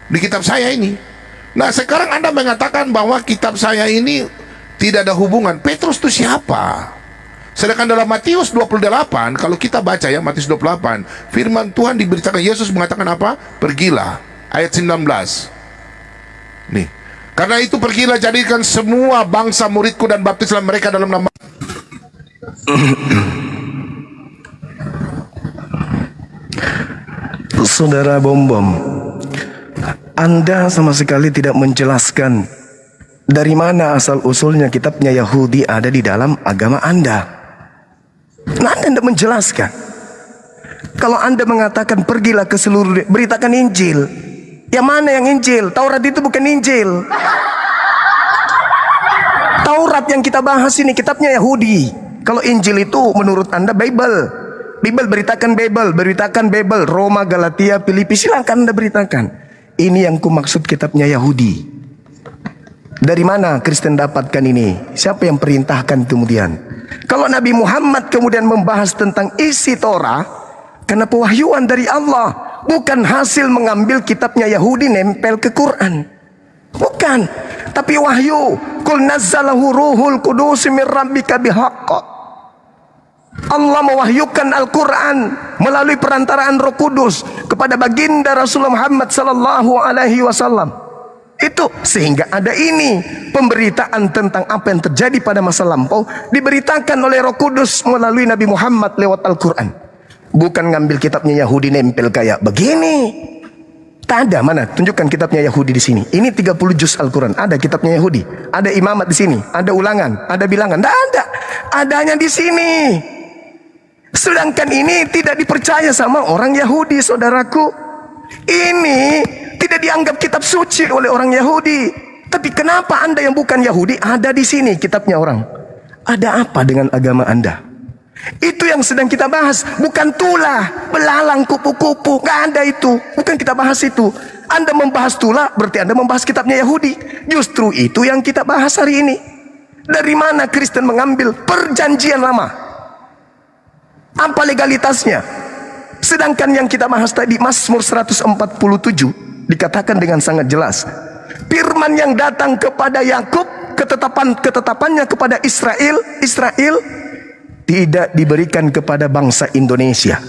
di kitab saya ini. Nah, sekarang Anda mengatakan bahwa kitab saya ini tidak ada hubungan. Petrus itu siapa? Sedangkan dalam Matius 28, kalau kita baca ya Matius 28, firman Tuhan diberitakan, Yesus mengatakan apa? Pergilah, ayat 19. Nih, karena itu pergilah, jadikan semua bangsa muridku dan baptislah mereka dalam nama. Saudara Bom, Anda sama sekali tidak menjelaskan dari mana asal-usulnya kitabnya Yahudi ada di dalam agama Anda. Nah, Anda tidak menjelaskan. Kalau Anda mengatakan pergilah ke seluruh, beritakan Injil. Yang mana yang Injil? Taurat itu bukan Injil. Taurat yang kita bahas ini kitabnya Yahudi. Kalau Injil itu menurut Anda Bible. Bible beritakan Bible, beritakan Bible, Roma, Galatia, Filipi, silakan Anda beritakan. Ini yang kumaksud kitabnya Yahudi. Dari mana Kristen dapatkan ini? Siapa yang perintahkan kemudian? Kalau Nabi Muhammad kemudian membahas tentang isi Torah, karena pewahyuan dari Allah, bukan hasil mengambil kitabnya Yahudi nempel ke Quran. Bukan, tapi wahyu. Qul nazzalahu ruhul qudus min rabbika bihaqq. Allah mewahyukan Al-Quran melalui perantaraan Roh Kudus kepada baginda Rasulullah Muhammad sallallahu alaihi wasallam. Itu sehingga ada ini pemberitaan tentang apa yang terjadi pada masa lampau diberitakan oleh Roh Kudus melalui Nabi Muhammad lewat Al-Quran. Bukan ngambil kitabnya Yahudi nempel kayak begini. Tak ada, mana? Tunjukkan kitabnya Yahudi di sini. Ini 30 juz Al-Quran. Ada kitabnya Yahudi. Ada imamat di sini. Ada ulangan. Ada bilangan. Tak ada. Adanya di sini. Sedangkan ini tidak dipercaya sama orang Yahudi, saudaraku. Ini tidak dianggap kitab suci oleh orang Yahudi. Tapi kenapa Anda yang bukan Yahudi ada di sini kitabnya orang? Ada apa dengan agama Anda? Itu yang sedang kita bahas. Bukan tulah, belalang, kupu-kupu. Gak ada itu. Bukan kita bahas itu. Anda membahas tulah berarti Anda membahas kitabnya Yahudi. Justru itu yang kita bahas hari ini. Dari mana Kristen mengambil perjanjian lama? Apa legalitasnya? Sedangkan yang kita bahas tadi Mazmur 147 dikatakan dengan sangat jelas, firman yang datang kepada Yakub, ketetapannya kepada Israel tidak diberikan kepada bangsa Indonesia,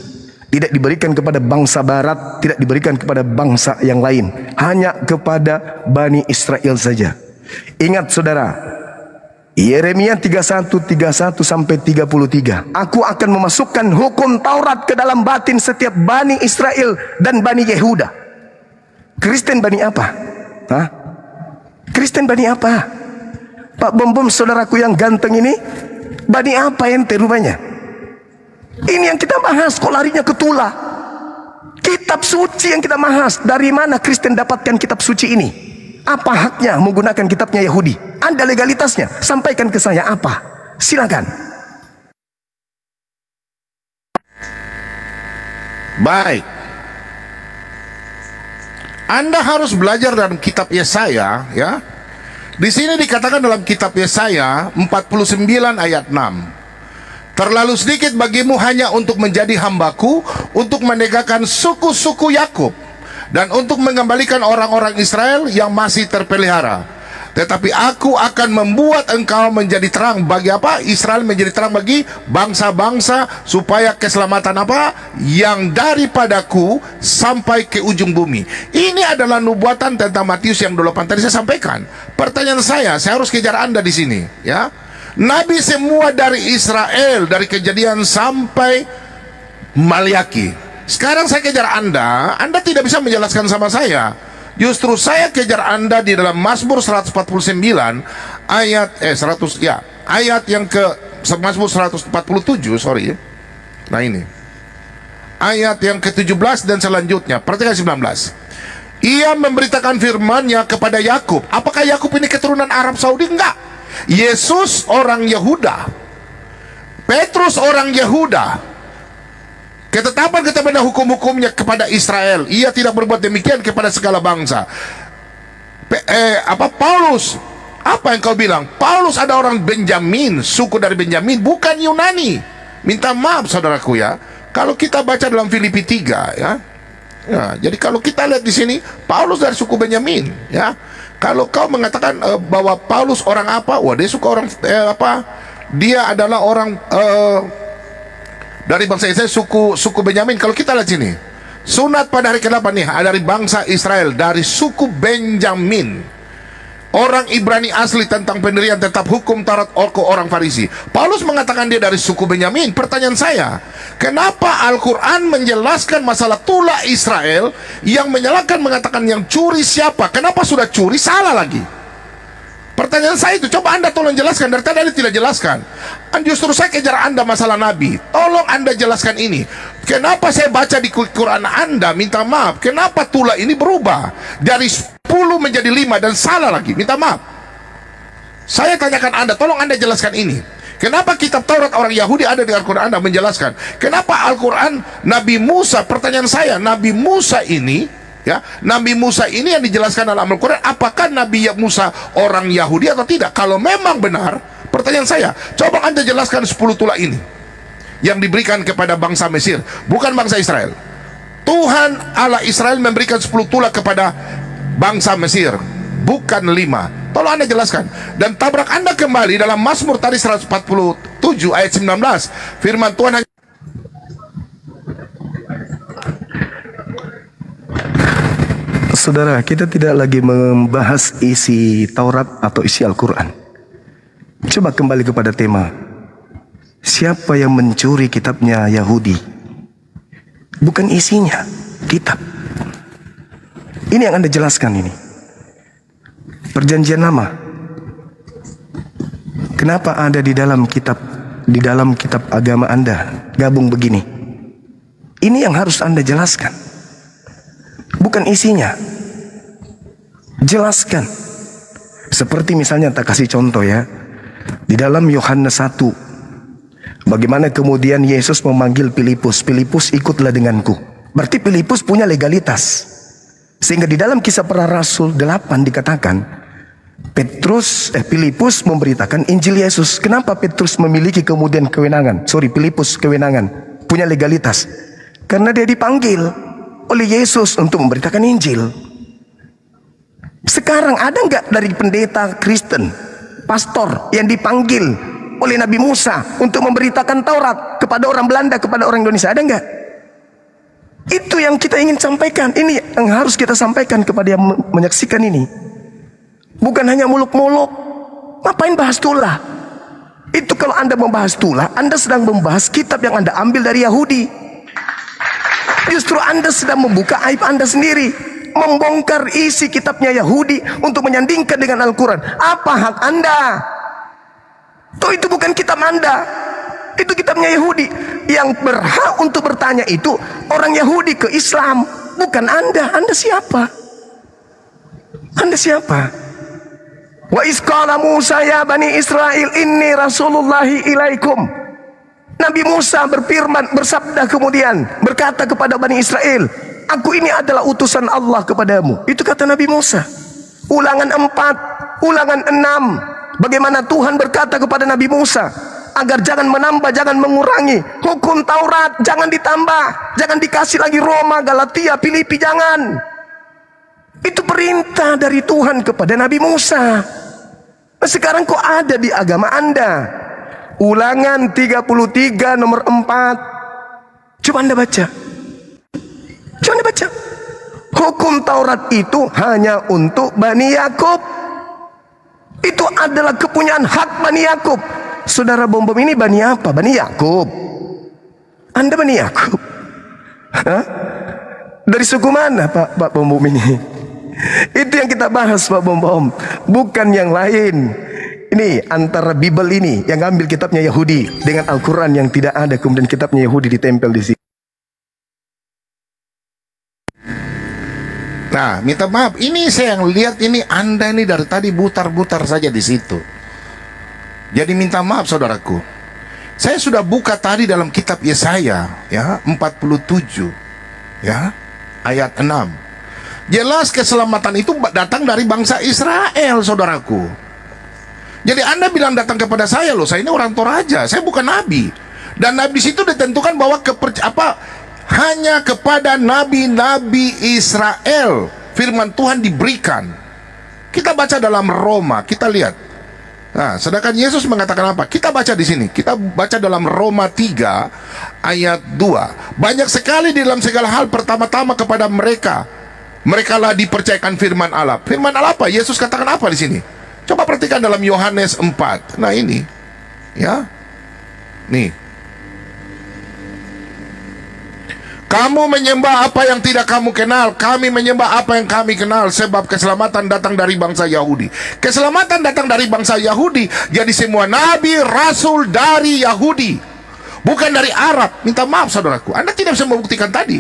tidak diberikan kepada bangsa Barat, tidak diberikan kepada bangsa yang lain, hanya kepada Bani Israel saja. Ingat saudara, Yeremia 31 sampai 33. Aku akan memasukkan hukum Taurat ke dalam batin setiap Bani Israel dan Bani Yehuda. Kristen Bani apa? Hah? Kristen Bani apa? Pak Bom saudaraku yang ganteng ini, Bani apa ente rupanya? Ini yang kita bahas, kok larinya ke tulah. Kitab suci yang kita bahas. Dari mana Kristen dapatkan kitab suci ini? Apa haknya menggunakan kitabnya Yahudi? Ada legalitasnya. Sampaikan ke saya apa? Silakan. Baik. Anda harus belajar dalam kitab Yesaya, ya. Di sini dikatakan dalam kitab Yesaya 49 ayat 6. Terlalu sedikit bagimu hanya untuk menjadi hambaku, untuk menegakkan suku-suku Yakub, dan untuk mengembalikan orang-orang Israel yang masih terpelihara. Tetapi aku akan membuat engkau menjadi terang bagi apa? Israel menjadi terang bagi bangsa-bangsa, supaya keselamatan apa? Yang daripadaku sampai ke ujung bumi. Ini adalah nubuatan tentang Matius yang 28 tadi saya sampaikan. Pertanyaan saya harus kejar Anda di sini, ya. Nabi semua dari Israel, dari Kejadian sampai Maliaki. Sekarang saya kejar Anda tidak bisa menjelaskan sama saya. Justru saya kejar Anda di dalam Mazmur 149 ayat ayat yang ke Mazmur 147, sorry. Nah ini. Ayat yang ke-17 dan selanjutnya. Perhatikan 19. Ia memberitakan firman-Nya kepada Yakub. Apakah Yakub ini keturunan Arab Saudi? Enggak. Yesus orang Yehuda. Petrus orang Yehuda. Ketetapan hukum-hukumnya kepada Israel. Ia tidak berbuat demikian kepada segala bangsa. Paulus, apa yang kau bilang? Paulus ada orang Benjamin, suku dari Benjamin, bukan Yunani. Minta maaf saudaraku ya. Kalau kita baca dalam Filipi 3 ya. Jadi kalau kita lihat di sini, Paulus dari suku Benjamin ya. Kalau kau mengatakan bahwa Paulus orang apa? Wah, dia suka orang Dia adalah orang dari bangsa Israel, suku Benyamin. Kalau kita lihat sini, sunat pada hari ke-8 nih, dari bangsa Israel, dari suku Benjamin. Orang Ibrani asli tentang pendirian tetap hukum Taurat orang Farisi. Paulus mengatakan dia dari suku Benyamin. Pertanyaan saya, kenapa Al-Quran menjelaskan masalah tulah Israel, yang menyalahkan mengatakan yang curi siapa? Kenapa sudah curi salah lagi? Pertanyaan saya itu, coba Anda tolong jelaskan. Dari tadi Anda tidak jelaskan. Justru saya kejar Anda masalah Nabi. Tolong Anda jelaskan ini. Kenapa saya baca di Quran Anda, minta maaf, kenapa tulah ini berubah dari 10 menjadi 5 dan salah lagi? Minta maaf. Saya tanyakan Anda, tolong Anda jelaskan ini. Kenapa kitab Taurat orang Yahudi ada di Al-Quran? Anda menjelaskan. Kenapa Al-Quran Nabi Musa, pertanyaan saya, Nabi Musa ini, ya, Nabi Musa ini yang dijelaskan dalam Al-Quran, apakah Nabi Musa orang Yahudi atau tidak? Kalau memang benar, pertanyaan saya, coba Anda jelaskan 10 tulah ini yang diberikan kepada bangsa Mesir, bukan bangsa Israel. Tuhan Allah Israel memberikan 10 tulah kepada bangsa Mesir, bukan 5. Tolong Anda jelaskan. Dan tabrak Anda kembali dalam Mazmur tadi 147 ayat 19. Firman Tuhan hanya... Saudara, kita tidak lagi membahas isi Taurat atau isi Al-Quran. Coba kembali kepada tema. Siapa yang mencuri kitabnya Yahudi? Bukan isinya, kitab. Ini yang Anda jelaskan ini. Perjanjian Lama. Kenapa ada di dalam kitab agama Anda gabung begini? Ini yang harus Anda jelaskan. Bukan isinya. Jelaskan. Seperti misalnya, tak kasih contoh ya. Di dalam Yohanes 1, bagaimana kemudian Yesus memanggil Filipus, Filipus ikutlah denganku. Berarti Filipus punya legalitas. Sehingga di dalam Kisah Para Rasul 8 dikatakan Filipus memberitakan Injil Yesus. Kenapa Petrus memiliki kemudian kewenangan? Filipus kewenangan, punya legalitas. Karena dia dipanggil oleh Yesus untuk memberitakan Injil. Sekarang ada nggak dari pendeta Kristen, pastor yang dipanggil oleh Nabi Musa untuk memberitakan Taurat kepada orang Belanda, kepada orang Indonesia? Ada nggak? Itu yang kita ingin sampaikan. Ini yang harus kita sampaikan kepada yang menyaksikan ini. Bukan hanya muluk-muluk. Ngapain bahas tulah? Itu kalau Anda membahas tulah, Anda sedang membahas kitab yang Anda ambil dari Yahudi. Justru Anda sedang membuka aib Anda sendiri, membongkar isi kitabnya Yahudi untuk menyandingkan dengan Al-Quran. Apa hak Anda? Itu bukan kitab Anda, itu kitabnya Yahudi. Yang berhak untuk bertanya itu orang Yahudi ke Islam, bukan Anda. Anda siapa? Anda siapa? Wa isqala Musa ya Bani Israel inni Rasulullahi ilaikum. Nabi Musa berfirman, bersabda kemudian, berkata kepada Bani Israel, aku ini adalah utusan Allah kepadamu. Itu kata Nabi Musa. Ulangan 4, ulangan 6. Bagaimana Tuhan berkata kepada Nabi Musa agar jangan menambah, jangan mengurangi hukum Taurat, jangan ditambah, jangan dikasih lagi Roma, Galatia, Filipi, jangan. Itu perintah dari Tuhan kepada Nabi Musa. Nah, sekarang kok ada di agama Anda? Ulangan 33 nomor 4. Coba Anda baca. Coba Anda baca. Hukum Taurat itu hanya untuk Bani Yakub. Itu adalah kepunyaan hak Bani Yakub. Saudara Bom-Bom ini Bani apa? Bani Yakub. Anda Bani Yakub? Hah? Dari suku mana Pak Bom-Bom ini? Itu yang kita bahas Pak Bom-Bom, bukan yang lain. Ini antara Bible ini yang ambil kitabnya Yahudi dengan Al-Quran yang tidak ada, kemudian kitabnya Yahudi ditempel di sini. Nah, minta maaf, ini saya yang lihat ini Anda ini dari tadi butar-butar saja di situ. Jadi minta maaf saudaraku. Saya sudah buka tadi dalam kitab Yesaya ya 47 ya ayat 6. Jelas keselamatan itu datang dari bangsa Israel, saudaraku. Jadi Anda bilang datang kepada saya, loh, saya ini orang Toraja, saya bukan nabi. Dan nabi situ ditentukan bahwa hanya kepada nabi-nabi Israel firman Tuhan diberikan. Kita baca dalam Roma, kita lihat. Nah, sedangkan Yesus mengatakan apa? Kita baca di sini. Kita baca dalam Roma 3 ayat 2. Banyak sekali di dalam segala hal pertama-tama kepada mereka lah dipercayakan firman Allah. Firman Allah apa? Yesus katakan apa di sini? Coba perhatikan dalam Yohanes 4. Nah ini, ya, nih. Kamu menyembah apa yang tidak kamu kenal, kami menyembah apa yang kami kenal, sebab keselamatan datang dari bangsa Yahudi. Keselamatan datang dari bangsa Yahudi, jadi semua nabi, rasul dari Yahudi. bukan dari Arab. Minta maaf saudaraku, Anda tidak bisa membuktikan tadi.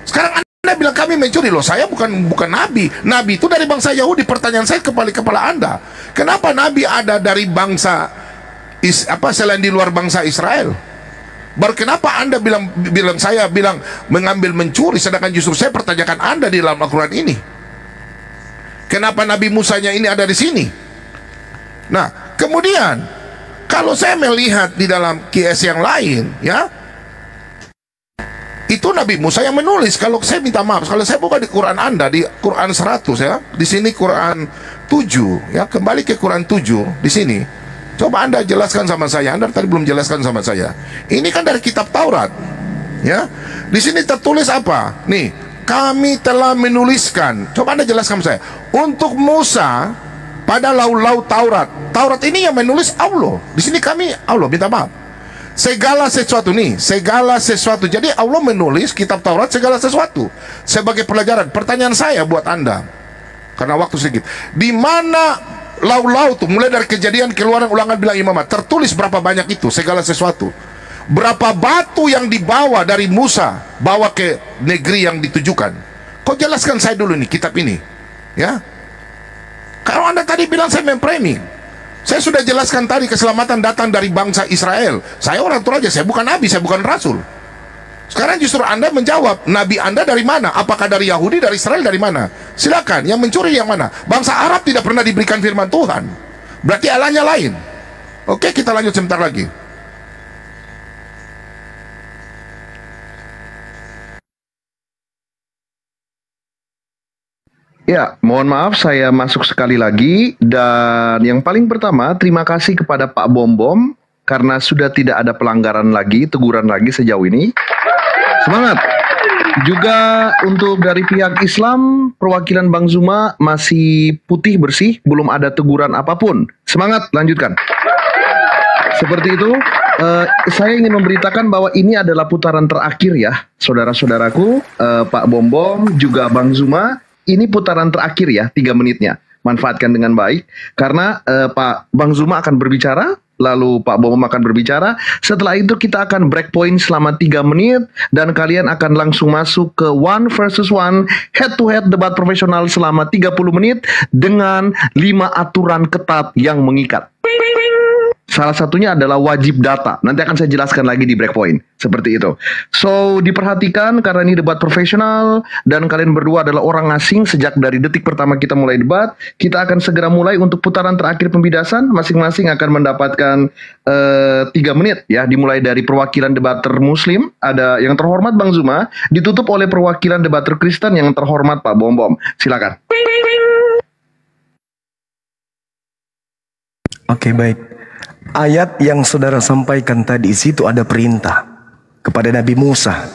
Sekarang Anda bilang kami mencuri. Loh, saya bukan nabi. Nabi itu dari bangsa Yahudi. Pertanyaan saya kepala Anda, kenapa nabi ada dari bangsa selain di luar bangsa Israel? Baru kenapa Anda saya bilang mengambil mencuri, sedangkan justru saya pertanyakan Anda di dalam Al-Quran ini. Kenapa Nabi Musanya ini ada di sini? Nah, kemudian kalau saya melihat di dalam QS yang lain, ya, itu Nabi Musa yang menulis. Kalau saya minta maaf, kalau saya buka di Quran Anda, di Quran 100 ya, di sini Quran 7 ya, kembali ke Quran 7 di sini. Coba Anda jelaskan sama saya. Anda tadi belum jelaskan sama saya. Ini kan dari kitab Taurat. Ya. Di sini tertulis apa? Nih, kami telah menuliskan. Coba Anda jelaskan sama saya. Untuk Musa pada lau-lau Taurat. Taurat ini yang menulis Allah. Di sini kami Allah, minta maaf. Segala sesuatu nih, segala sesuatu. Jadi Allah menulis kitab Taurat segala sesuatu sebagai pelajaran. Pertanyaan saya buat Anda, karena waktu sedikit, di mana lau-lau tuh, mulai dari Kejadian, Keluaran, Ulangan, Bilang, Imamat, tertulis berapa banyak itu segala sesuatu? Berapa batu yang dibawa dari Musa bawa ke negeri yang ditujukan? Kau jelaskan saya dulu nih kitab ini, ya. Kalau Anda tadi bilang saya memframing, saya sudah jelaskan tadi keselamatan datang dari bangsa Israel. Saya orang Toraja, saya bukan nabi, saya bukan rasul. Sekarang justru Anda menjawab, nabi Anda dari mana? Apakah dari Yahudi, dari Israel, dari mana? Silakan, yang mencuri yang mana? Bangsa Arab tidak pernah diberikan firman Tuhan. Berarti Allahnya lain. Oke, kita lanjut sebentar lagi. Ya, mohon maaf saya masuk sekali lagi. Dan yang paling pertama, terima kasih kepada Pak Bom Bom karena sudah tidak ada pelanggaran lagi, teguran lagi sejauh ini. Semangat. Juga untuk dari pihak Islam, perwakilan Bang Zuma masih putih bersih, belum ada teguran apapun. Semangat, lanjutkan. Seperti itu, saya ingin memberitakan bahwa ini adalah putaran terakhir ya, saudara-saudaraku, Pak Bom Bom, juga Bang Zuma. Ini putaran terakhir ya, 3 menitnya. Manfaatkan dengan baik, karena Pak Bang Zuma akan berbicara, lalu Pak Bom akan berbicara. Setelah itu kita akan break point selama 3 menit, dan kalian akan langsung masuk ke 1 versus 1 head-to-head debat profesional selama 30 menit dengan 5 aturan ketat yang mengikat. Salah satunya adalah wajib data. Nanti akan saya jelaskan lagi di breakpoint. Seperti itu. So, diperhatikan karena ini debat profesional dan kalian berdua adalah orang asing sejak dari detik pertama kita mulai debat. Kita akan segera mulai untuk putaran terakhir pembidasan. Masing-masing akan mendapatkan 3 menit ya. Dimulai dari perwakilan debater Muslim, ada yang terhormat Bang Zuma, ditutup oleh perwakilan debater Kristen yang terhormat Pak Bom Bom. Silakan. Oke, baik. Ayat yang saudara sampaikan tadi, situ ada perintah kepada Nabi Musa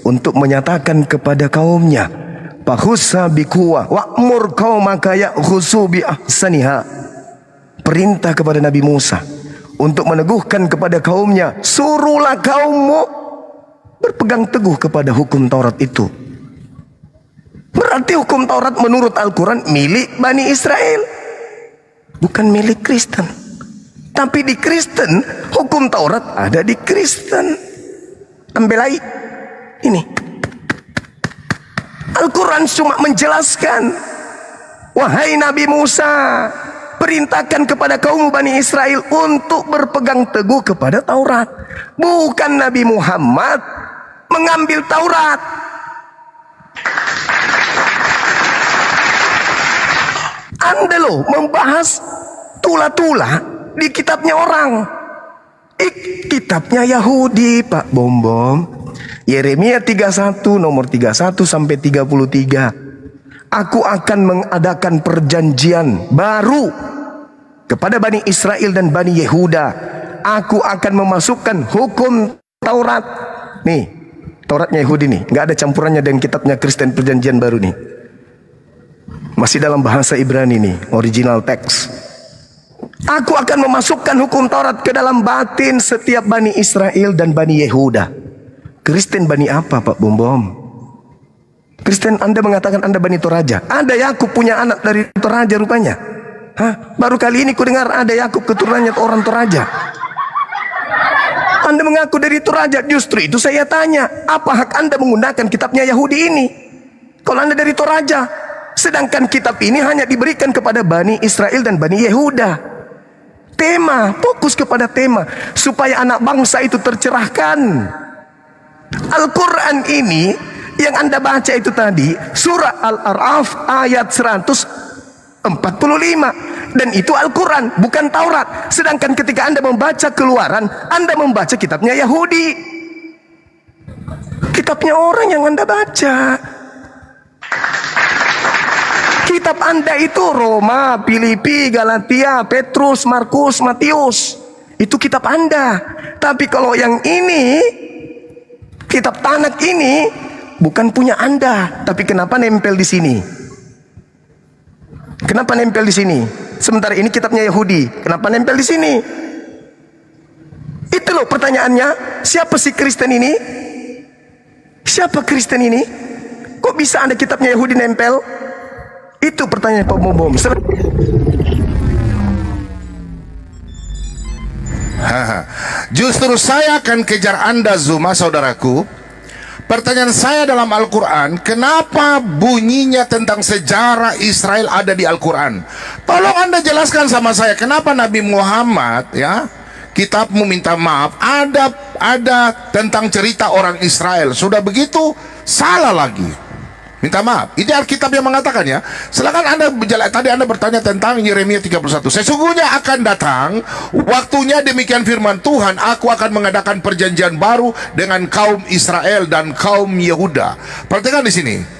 untuk menyatakan kepada kaumnya, "Fakhussa biquwwah wa'mur qaumaka ya'khusu bi ahsaniha." Perintah kepada Nabi Musa untuk meneguhkan kepada kaumnya, suruhlah kaummu berpegang teguh kepada hukum Taurat itu. Berarti hukum Taurat menurut Al-Quran milik Bani Israel, bukan milik Kristen. Tapi di Kristen, hukum Taurat ada di Kristen. Ambelai. Ini. Al-Quran cuma menjelaskan, wahai Nabi Musa, perintahkan kepada kaum Bani Israel untuk berpegang teguh kepada Taurat. Bukan Nabi Muhammad mengambil Taurat. Anda loh membahas tula-tula di kitabnya orang. Kitabnya Yahudi, Pak Bom Bom. Yeremia 31 nomor 31 sampai 33. Aku akan mengadakan perjanjian baru kepada Bani Israel dan Bani Yehuda. Aku akan memasukkan hukum Taurat. Nih, Tauratnya Yahudi nih, nggak ada campurannya dengan kitabnya Kristen perjanjian baru nih. Masih dalam bahasa Ibrani nih, original text. Aku akan memasukkan hukum Taurat ke dalam batin setiap Bani Israel dan Bani Yehuda. Kristen Bani apa, Pak Bom Bom? Kristen Anda mengatakan Anda Bani Toraja. Ada Yakub punya anak dari Toraja rupanya. Hah? Baru kali ini ku dengar ada Yakub keturunannya orang Toraja. Anda mengaku dari Toraja. Justru itu saya tanya, apa hak Anda menggunakan kitabnya Yahudi ini? Kalau Anda dari Toraja, sedangkan kitab ini hanya diberikan kepada Bani Israel dan Bani Yehuda. Tema, fokus kepada tema, supaya anak bangsa itu tercerahkan. Al-Quran ini yang Anda baca itu tadi, surah Al-A'raf ayat 145. Dan itu Al-Quran, bukan Taurat. Sedangkan ketika Anda membaca Keluaran, Anda membaca kitabnya Yahudi. Kitabnya orang yang Anda baca. Kitab Anda itu Roma, Filipi, Galatia, Petrus, Markus, Matius. Itu kitab Anda. Tapi kalau yang ini, kitab Tanak ini bukan punya Anda. Tapi kenapa nempel di sini? Kenapa nempel di sini? Sementara ini kitabnya Yahudi. Kenapa nempel di sini? Itu loh pertanyaannya. Siapa si Kristen ini? Siapa Kristen ini? Kok bisa ada kitabnya Yahudi nempel? Itu pertanyaan Pak Bom. Justru saya akan kejar Anda, Zuma, saudaraku. Pertanyaan saya dalam Al-Quran, kenapa bunyinya tentang sejarah Israel ada di Al-Quran? Tolong Anda jelaskan sama saya, kenapa Nabi Muhammad, ya, kitabmu minta maaf, ada tentang cerita orang Israel. Sudah begitu, salah lagi. Minta maaf. Ini Alkitab yang mengatakan, ya. Silakan Anda tadi Anda bertanya tentang Yeremia 31. Sesungguhnya akan datang waktunya, demikian firman Tuhan, aku akan mengadakan perjanjian baru dengan kaum Israel dan kaum Yehuda. Perhatikan di sini.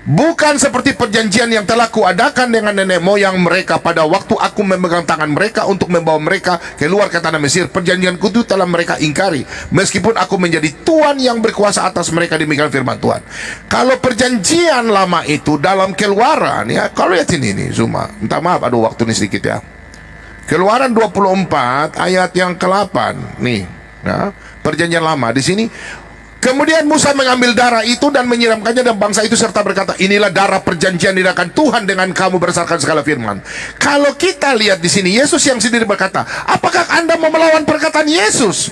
Bukan seperti perjanjian yang telah kuadakan dengan nenek moyang mereka pada waktu aku memegang tangan mereka untuk membawa mereka keluar ke tanah Mesir. Perjanjianku itu telah mereka ingkari, meskipun aku menjadi Tuhan yang berkuasa atas mereka, demikian firman Tuhan. Kalau perjanjian lama itu dalam Keluaran, ya, kalau lihat ini Zuma, minta maaf, aduh waktu ini sedikit, ya. Keluaran 24 ayat yang ke-8 nih, ya, perjanjian lama di sini. Kemudian Musa mengambil darah itu dan menyiramkannya dan bangsa itu serta berkata, inilah darah perjanjian diadakan Tuhan dengan kamu berdasarkan segala firman. Kalau kita lihat di sini, Yesus yang sendiri berkata, apakah Anda mau melawan perkataan Yesus?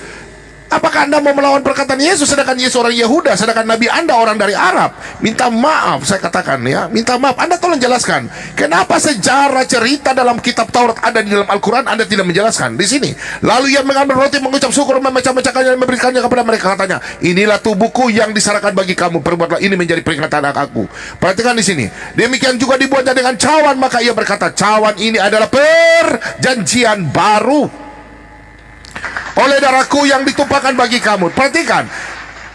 Apakah Anda mau melawan perkataan Yesus, sedangkan Yesus orang Yehuda, sedangkan Nabi Anda orang dari Arab? Minta maaf, saya katakan, ya, minta maaf. Anda tolong jelaskan, kenapa sejarah cerita dalam kitab Taurat ada di dalam Al-Quran, Anda tidak menjelaskan di sini. Lalu ia mengambil roti, mengucap syukur, memecah-mecahkannya dan memberikannya kepada mereka, katanya, inilah tubuhku yang diserahkan bagi kamu, perbuatlah ini menjadi peringatan aku. Perhatikan di sini. Demikian juga dibuatnya dengan cawan, maka ia berkata, cawan ini adalah perjanjian baru oleh darahku yang ditumpahkan bagi kamu. Perhatikan,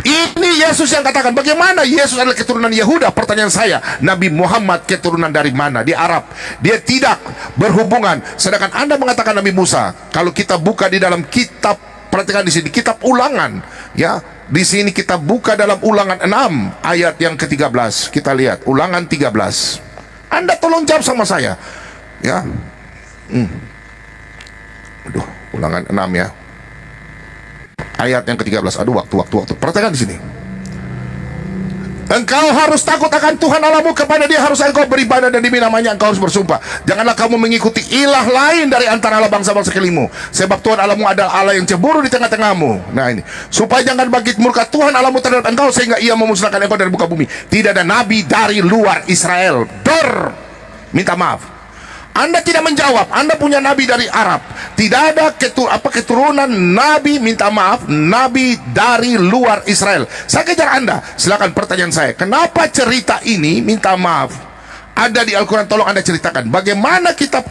ini Yesus yang katakan. Bagaimana Yesus adalah keturunan Yehuda? Pertanyaan saya, Nabi Muhammad keturunan dari mana? Di Arab. Dia tidak berhubungan. Sedangkan Anda mengatakan Nabi Musa. Kalau kita buka di dalam kitab, perhatikan di sini, kitab Ulangan, ya. Di sini kita buka dalam Ulangan 6 ayat yang ke-13. Kita lihat Ulangan 13. Anda tolong jawab sama saya, ya. Aduh, Ulangan 6, ya. Ayat yang ke-13. Aduh, waktu. Perhatikan di sini. Engkau harus takut akan Tuhan Allahmu, kepada Dia harus engkau beribadah, dan demi namanya engkau harus bersumpah. Janganlah kamu mengikuti ilah lain dari antara Allah bangsa-bangsa sekelimu, sebab Tuhan Allahmu adalah Allah yang cemburu di tengah-tengahmu. Nah ini, supaya jangan bangkit murka Tuhan Allahmu terhadap engkau, sehingga Ia memusnahkan engkau dari muka bumi. Tidak ada nabi dari luar Israel. Minta maaf, Anda tidak menjawab. Anda punya nabi dari Arab. Tidak ada keturunan nabi, minta maaf, nabi dari luar Israel. Saya kejar Anda. Silakan pertanyaan saya, kenapa cerita ini, minta maaf, ada di Al-Quran? Tolong Anda ceritakan bagaimana kitab.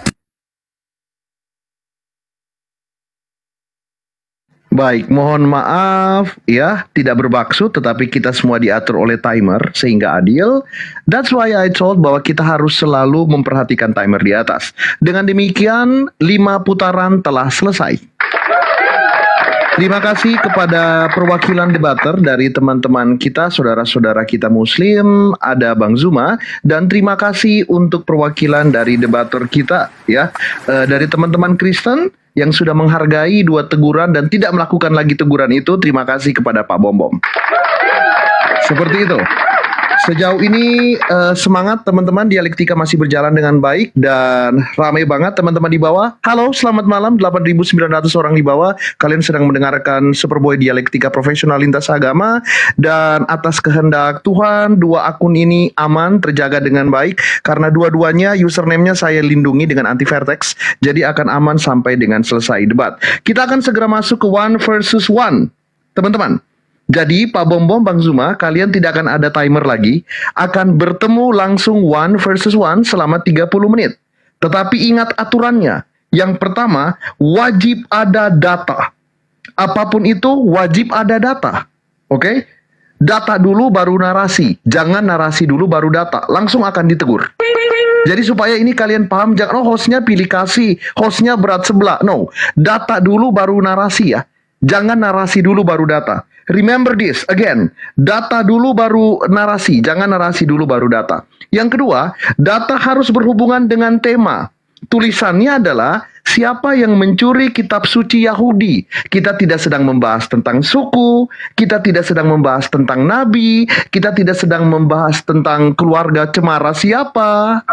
Baik, mohon maaf ya, tidak bermaksud, tetapi kita semua diatur oleh timer sehingga adil. That's why I told bahwa kita harus selalu memperhatikan timer di atas. Dengan demikian, 5 putaran telah selesai. Terima kasih kepada perwakilan debater dari teman-teman kita, saudara-saudara kita Muslim, ada Bang Zuma, dan terima kasih untuk perwakilan dari debater kita, ya, dari teman-teman Kristen yang sudah menghargai 2 teguran dan tidak melakukan lagi teguran itu. Terima kasih kepada Pak Bom. Seperti itu. Sejauh ini semangat teman-teman, dialektika masih berjalan dengan baik dan ramai banget teman-teman di bawah. Halo, selamat malam 8.900 orang di bawah. Kalian sedang mendengarkan Superboy Dialektika Profesional Lintas Agama, dan atas kehendak Tuhan dua akun ini aman, terjaga dengan baik karena dua-duanya username-nya saya lindungi dengan anti vertex. Jadi akan aman sampai dengan selesai debat. Kita akan segera masuk ke one versus one. Teman-teman, jadi Pak Bom Bom, Bang Zuma, kalian tidak akan ada timer lagi, akan bertemu langsung one versus one selama 30 menit. Tetapi ingat aturannya. Yang pertama, wajib ada data. Apapun itu wajib ada data. Oke? Data dulu baru narasi. Jangan narasi dulu baru data. Langsung akan ditegur. Jadi supaya ini kalian paham, jangan hostnya pilih kasih, hostnya berat sebelah. No, data dulu baru narasi ya. Jangan narasi dulu baru data. Remember this, again, data dulu baru narasi, jangan narasi dulu baru data. Yang kedua, data harus berhubungan dengan tema. Tulisannya adalah siapa yang mencuri kitab suci Yahudi. Kita tidak sedang membahas tentang suku, kita tidak sedang membahas tentang nabi, kita tidak sedang membahas tentang keluarga cemara siapa.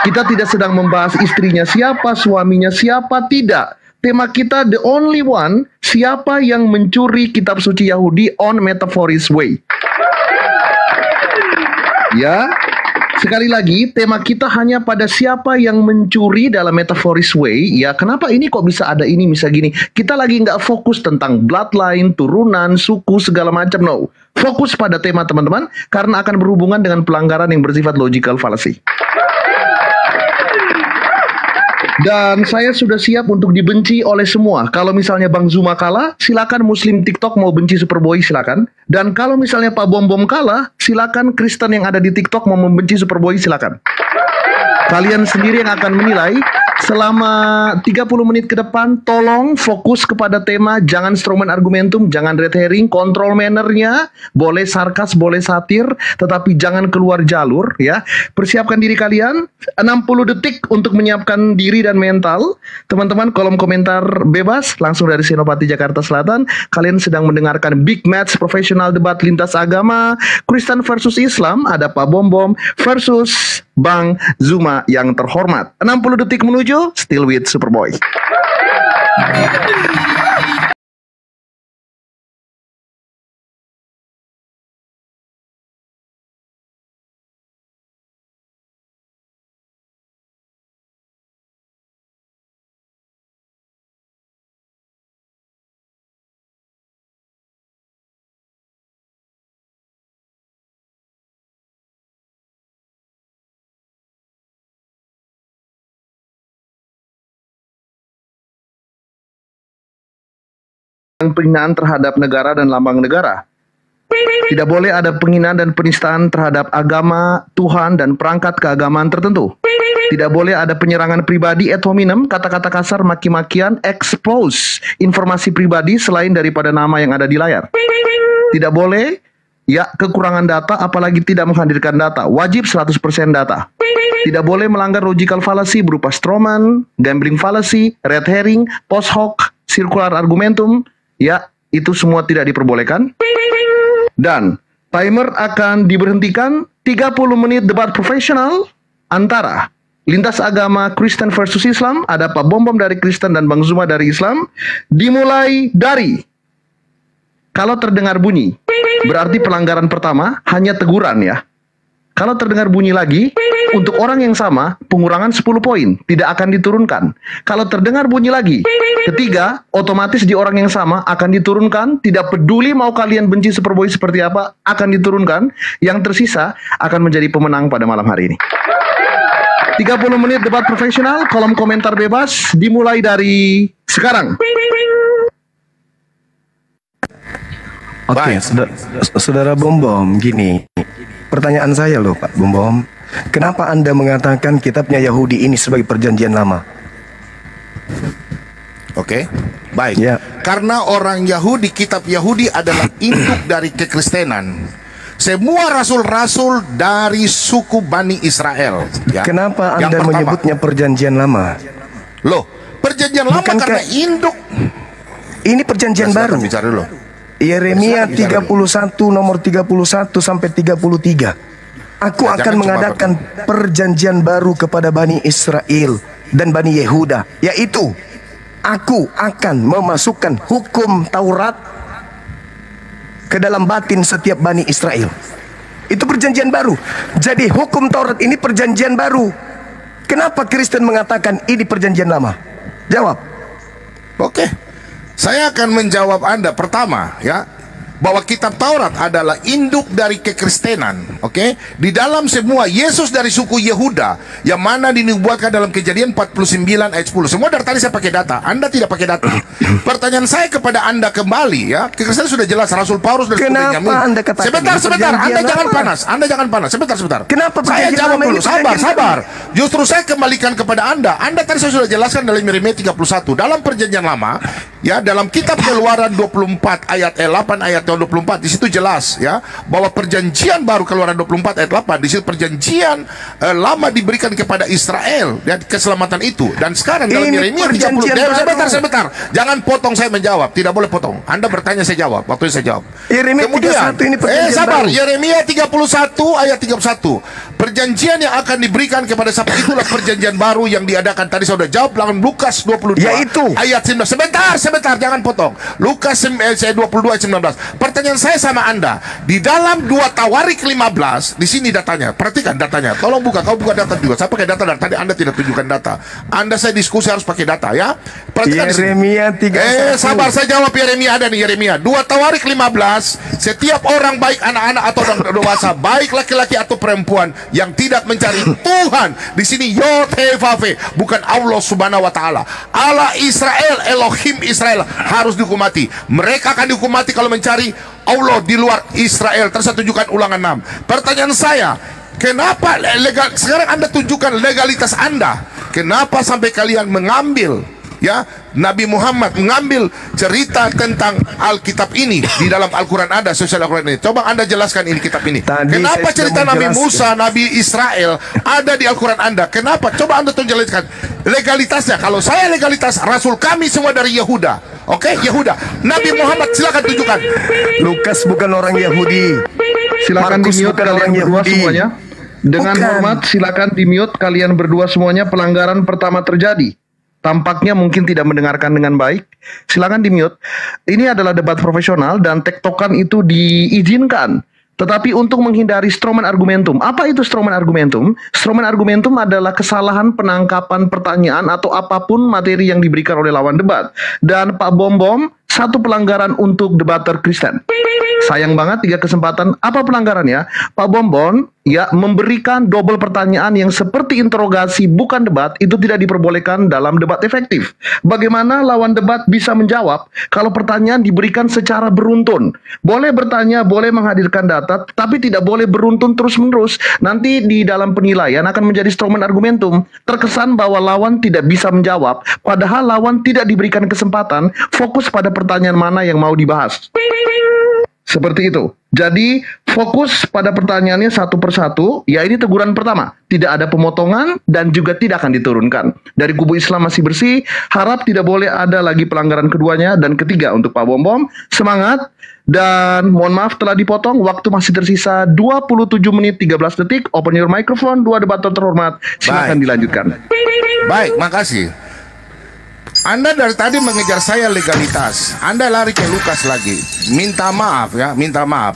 Kita tidak sedang membahas istrinya siapa, suaminya siapa, tidak. Tema kita the only one, siapa yang mencuri kitab suci Yahudi on metaphoric way. Ya, sekali lagi tema kita hanya pada siapa yang mencuri dalam metaphoric way. Ya, kenapa ini kok bisa ada ini, bisa gini. Kita lagi nggak fokus tentang bloodline, turunan, suku, segala macam, no. Fokus pada tema teman-teman, karena akan berhubungan dengan pelanggaran yang bersifat logical fallacy. Dan saya sudah siap untuk dibenci oleh semua. Kalau misalnya Bang Zuma kalah, silakan Muslim TikTok mau benci Superboy, silakan. Dan kalau misalnya Pak Bom Bom kalah, silakan Kristen yang ada di TikTok mau membenci Superboy, silakan. Kalian sendiri yang akan menilai. Selama 30 menit ke depan, tolong fokus kepada tema, jangan strawman argumentum, jangan red herring, kontrol mannernya, boleh sarkas, boleh satir, tetapi jangan keluar jalur, ya. Persiapkan diri kalian, 60 detik untuk menyiapkan diri dan mental. Teman-teman, kolom komentar bebas, langsung dari Senopati Jakarta Selatan. Kalian sedang mendengarkan Big Match Profesional Debat Lintas Agama, Kristen versus Islam, ada Pak Bom Bom versus Bang Zuma yang terhormat. 60 detik menuju, still with Superboy. Penghinaan terhadap negara dan lambang negara. Tidak boleh ada penghinaan dan penistaan terhadap agama, Tuhan, dan perangkat keagamaan tertentu. Tidak boleh ada penyerangan pribadi ad hominem, kata-kata kasar, maki-makian, expose informasi pribadi selain daripada nama yang ada di layar. Tidak boleh ya kekurangan data, apalagi tidak menghadirkan data. Wajib 100% data. Tidak boleh melanggar logical fallacy berupa strawman, gambling fallacy, red herring, post hoc, circular argumentum. Ya, itu semua tidak diperbolehkan. Dan timer akan diberhentikan 30 menit debat profesional antara lintas agama Kristen versus Islam. Ada Pak Bom Bom dari Kristen dan Bang Zuma dari Islam. Dimulai dari, kalau terdengar bunyi, berarti pelanggaran pertama hanya teguran ya. Kalau terdengar bunyi lagi, untuk orang yang sama, pengurangan 10 poin, tidak akan diturunkan. Kalau terdengar bunyi lagi, ketiga, otomatis di orang yang sama akan diturunkan, tidak peduli mau kalian benci Superboy seperti apa, akan diturunkan. Yang tersisa akan menjadi pemenang pada malam hari ini. 30 menit debat profesional, kolom komentar bebas, dimulai dari sekarang. Oke, saudara Bom Bom, gini. Pertanyaan saya loh Pak Bom Bom, kenapa Anda mengatakan kitabnya Yahudi ini sebagai perjanjian lama? Oke, baik. Ya. Karena orang Yahudi, kitab Yahudi adalah induk dari kekristenan. Semua rasul-rasul dari suku Bani Israel. Ya. Kenapa Anda menyebutnya perjanjian lama? Loh, perjanjian lama karena induk. Ini perjanjian baru. Bicara dulu. Yeremia 31 nomor 31 sampai 33. Aku Ya, akan jangan cuma mengadakan perjanjian baru kepada Bani Israel dan Bani Yehuda, yaitu aku akan memasukkan hukum Taurat ke dalam batin setiap Bani Israel. Itu perjanjian baru. Jadi hukum Taurat ini perjanjian baru. Kenapa Kristen mengatakan ini perjanjian lama? Jawab. Oke. Saya akan menjawab Anda pertama, ya, bahwa kitab Taurat adalah induk dari kekristenan. Oke, di dalam semua Yesus dari suku Yehuda yang mana dinubuatkan dalam Kejadian 49 ayat 10. Semua dari tadi saya pakai data, Anda tidak pakai data. Pertanyaan saya kepada Anda kembali, ya, kekristenan sudah jelas. Rasul Paulus dan Kenapa Anda katakan sebentar, perjanjian Anda jangan lama? panas, Anda jangan panas, sebentar. Kenapa Saya perjanjian jawab lama dulu, ini perjanjian sabar. Justru saya kembalikan kepada Anda. Anda tadi saya sudah jelaskan dalam Yeremia 31. Dalam perjanjian lama, ya, dalam kitab Keluaran 24 ayat 8 ayat 24, di situ jelas, ya, bahwa perjanjian baru, Keluaran 24 ayat 8, di situ perjanjian lama diberikan kepada Israel dan keselamatan itu. Dan sekarang dalam Ini Yeremia 30, perjanjian baru. sebentar. Jangan potong saya menjawab. Tidak boleh potong. Anda bertanya saya jawab. Waktu saya jawab. Yeremia 31 ini perjanjian sabar. baru. Yeremia 31 ayat 31. Perjanjian yang akan diberikan kepada siapa, itulah perjanjian baru yang diadakan. Tadi saya sudah jawab dalam Lukas 22 Yaitu ayat 19. Sebentar, jangan potong. Lukas 22 ayat 19. Pertanyaan saya sama Anda, di dalam 2 Tawarik 15, di sini datanya. Perhatikan datanya. Tolong buka, kau buka data juga. Saya pakai data dari tadi, Anda tidak tunjukkan data. Anda saya diskusi harus pakai data, ya. Perhatikan di sini. Yeremia 31. Sabar, saya jawab. Yeremia ada nih, Yeremia 2 Tawarik 15. Setiap orang, baik anak-anak atau orang dewasa, baik laki-laki atau perempuan yang tidak mencari Tuhan, di sini Yod-Heh-Vav-He, bukan Allah Subhanahu wa taala. Allah Israel, Elohim Israel harus dihukumati. Mereka akan dihukumati kalau mencari Allah di luar Israel. Terus saya tunjukkan Ulangan 6. Pertanyaan saya, kenapa legal? Sekarang Anda tunjukkan legalitas Anda. Kenapa sampai kalian mengambil, ya, Nabi Muhammad mengambil cerita tentang Alkitab ini di dalam Al-Quran ada, sosial Al-Quran ini. Coba Anda jelaskan ini kitab ini. Tadi Kenapa saya cerita sudah Nabi menjelaskan. Musa, Nabi Israel ada di Al-Quran Anda? Kenapa? Coba Anda jelaskan legalitasnya. Kalau saya legalitas, Rasul kami semua dari Yehuda. Oke, Yehuda. Nabi Muhammad silakan tunjukkan. Lukas bukan orang Yahudi. Silakan Markus di-mute bukan kalian orang berdua Yahudi. semuanya. Dengan Bukan. hormat, silakan di-mute kalian berdua semuanya. Pelanggaran pertama terjadi. Tampaknya mungkin tidak mendengarkan dengan baik. Silakan di-mute. Ini adalah debat profesional dan tektokan itu diizinkan. Tetapi untuk menghindari strawman argumentum. Apa itu strawman argumentum? Strawman argumentum adalah kesalahan penangkapan pertanyaan atau apapun materi yang diberikan oleh lawan debat. Dan Pak Bom, satu pelanggaran untuk debater Kristen. Sayang banget 3 kesempatan. Apa pelanggarannya? Pak Bom, ya, memberikan double pertanyaan yang seperti interogasi bukan debat, itu tidak diperbolehkan dalam debat efektif. Bagaimana lawan debat bisa menjawab kalau pertanyaan diberikan secara beruntun? Boleh bertanya, boleh menghadirkan data, tapi tidak boleh beruntun terus-menerus. Nanti di dalam penilaian akan menjadi strawman argumentum. Terkesan bahwa lawan tidak bisa menjawab, padahal lawan tidak diberikan kesempatan fokus pada pertanyaan mana yang mau dibahas. Seperti itu. Jadi fokus pada pertanyaannya satu persatu. Ya, ini teguran pertama. Tidak ada pemotongan dan juga tidak akan diturunkan. Dari kubu Islam masih bersih. Harap tidak boleh ada lagi pelanggaran keduanya. Dan ketiga untuk Pak Bom, semangat. Dan mohon maaf telah dipotong. Waktu masih tersisa 27 menit 13 detik. Open your microphone. 2 debater terhormat. Silakan dilanjutkan. Baik, makasih. Anda dari tadi mengejar saya legalitas. Anda lari ke Lukas lagi. Minta maaf, ya, minta maaf.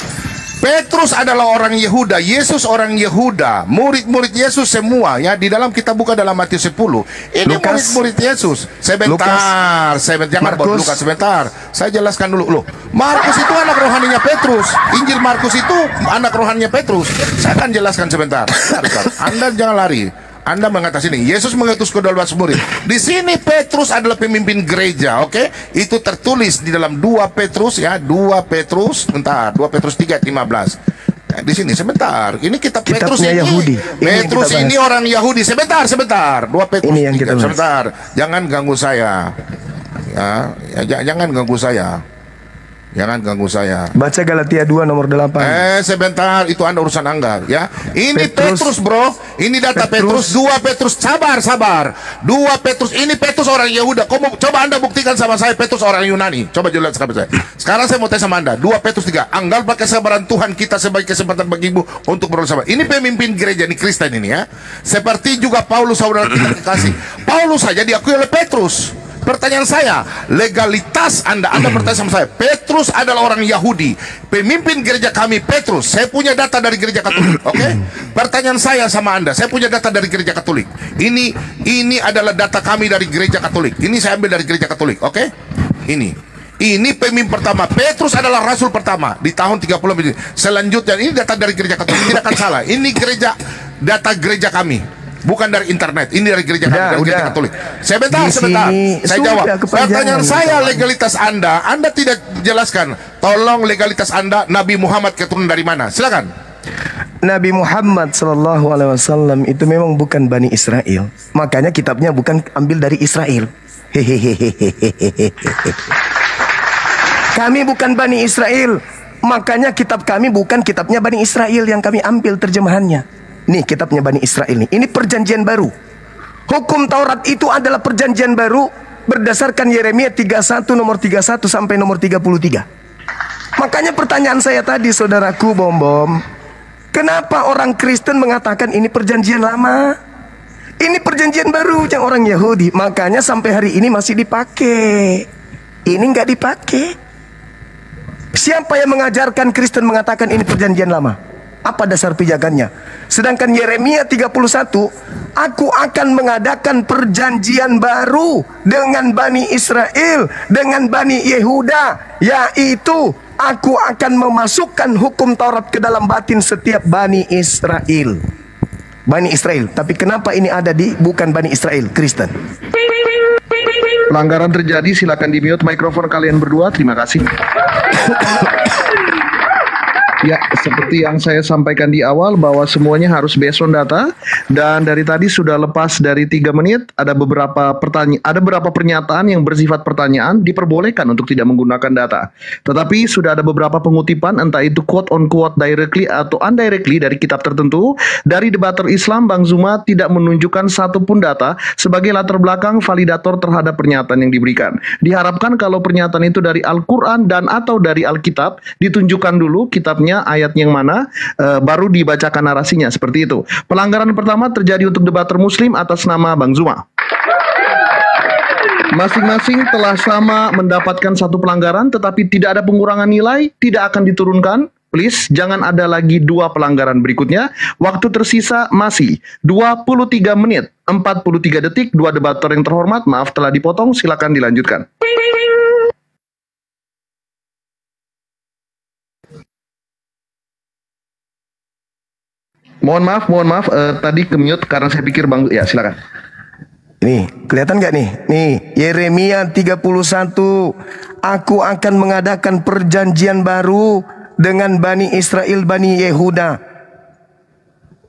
Petrus adalah orang Yehuda, Yesus orang Yehuda, murid-murid Yesus semua, ya, di dalam kita buka dalam Matius 10. Ini Lukas. murid-murid Yesus. Sebentar, jangan buat Lukas sebentar. Saya jelaskan dulu. Loh, Markus itu anak rohaninya Petrus. Injil Markus itu anak rohaninya Petrus. Saya akan jelaskan sebentar. Bentar. Anda jangan lari. Anda mengatas ini, Yesus mengutus ke-12 murid. Di sini Petrus adalah pemimpin gereja, oke? Itu tertulis di dalam 2 Petrus, ya, 2 Petrus 3 ayat 15. Nah, di sini sebentar. Ini kitab Petrus Kitabnya ini. Yahudi. Petrus ini orang Yahudi. Sebentar. 2 Petrus. Ini yang kita bahas. Sebentar. Jangan ganggu saya. Ya, jangan ganggu saya. Jangan ganggu saya. Baca Galatia 2 nomor 8. Sebentar, itu Anda urusan Anda ya. Ini Petrus, bro. Ini data Petrus. 2 Petrus, sabar. 2 Petrus, ini Petrus orang Yehuda. Coba Anda buktikan sama saya Petrus orang Yunani. Coba jelaskan sama saya. Sekarang saya mau tanya sama Anda. 2 Petrus 3. Anggaplah kesabaran Tuhan kita sebagai kesempatan bagimu untuk bersabar. Ini pemimpin gereja ini Kristen ini ya. Seperti juga Paulus saudara kita kekasih. Paulus saja diakui oleh Petrus. Pertanyaan saya, legalitas Anda bertanya sama saya, Petrus adalah orang Yahudi, pemimpin gereja kami Petrus, saya punya data dari gereja Katolik, oke? Pertanyaan saya sama Anda, saya punya data dari gereja Katolik. Ini adalah data kami dari gereja Katolik. Ini saya ambil dari gereja Katolik, oke? Ini pemimpin pertama, Petrus adalah rasul pertama di tahun 30. Selanjutnya ini data dari gereja Katolik, tidak akan salah. Ini data gereja kami. Bukan dari internet, ini dari gereja gereja Katolik. Sebentar. Saya jawab. Pertanyaan saya, legalitas Anda tidak jelaskan. Tolong legalitas Anda, Nabi Muhammad keturunan dari mana? Silakan. Nabi Muhammad SAW itu memang bukan Bani Israel. Makanya kitabnya bukan ambil dari Israel. Kami bukan Bani Israel. Makanya kitab kami bukan kitabnya Bani Israel yang kami ambil terjemahannya. Nih kitabnya Bani Israel nih. Ini perjanjian baru. Hukum Taurat itu adalah perjanjian baru berdasarkan Yeremia 31 nomor 31 sampai nomor 33. Makanya pertanyaan saya tadi saudaraku Bom, kenapa orang Kristen mengatakan ini perjanjian lama? Ini perjanjian baru yang orang Yahudi. Makanya sampai hari ini masih dipakai. Ini nggak dipakai. Siapa yang mengajarkan Kristen mengatakan ini perjanjian lama? Apa dasar pijakannya? Sedangkan Yeremia 31, aku akan mengadakan perjanjian baru dengan Bani Israel, dengan Bani Yehuda, yaitu aku akan memasukkan hukum Taurat ke dalam batin setiap Bani Israel. Bani Israel, tapi kenapa ini ada di bukan Bani Israel, Kristen? Pelanggaran terjadi, silakan di-mute mikrofon kalian berdua. Terima kasih. Ya, seperti yang saya sampaikan di awal bahwa semuanya harus based on data, dan dari tadi sudah lepas dari 3 menit ada beberapa pernyataan yang bersifat pertanyaan diperbolehkan untuk tidak menggunakan data. Tetapi sudah ada beberapa pengutipan entah itu quote on quote directly atau indirectly dari kitab tertentu. Dari debater Islam, Bang Zuma tidak menunjukkan satupun data sebagai latar belakang validator terhadap pernyataan yang diberikan. Diharapkan kalau pernyataan itu dari Al-Quran dan atau dari Alkitab, ditunjukkan dulu kitabnya ayat yang mana, baru dibacakan narasinya, seperti itu. Pelanggaran pertama terjadi untuk debater Muslim atas nama Bang Zuma. Masing-masing telah sama mendapatkan satu pelanggaran, tetapi tidak ada pengurangan nilai, tidak akan diturunkan. Please, jangan ada lagi 2 pelanggaran berikutnya. Waktu tersisa masih 23 menit 43 detik. 2 debater yang terhormat, maaf telah dipotong, silakan dilanjutkan. Mohon maaf, tadi ke-mute karena saya pikir Bang, ya silakan. Nih, kelihatan nggak nih? Nih, Yeremia 31, aku akan mengadakan perjanjian baru dengan Bani Israel, Bani Yehuda,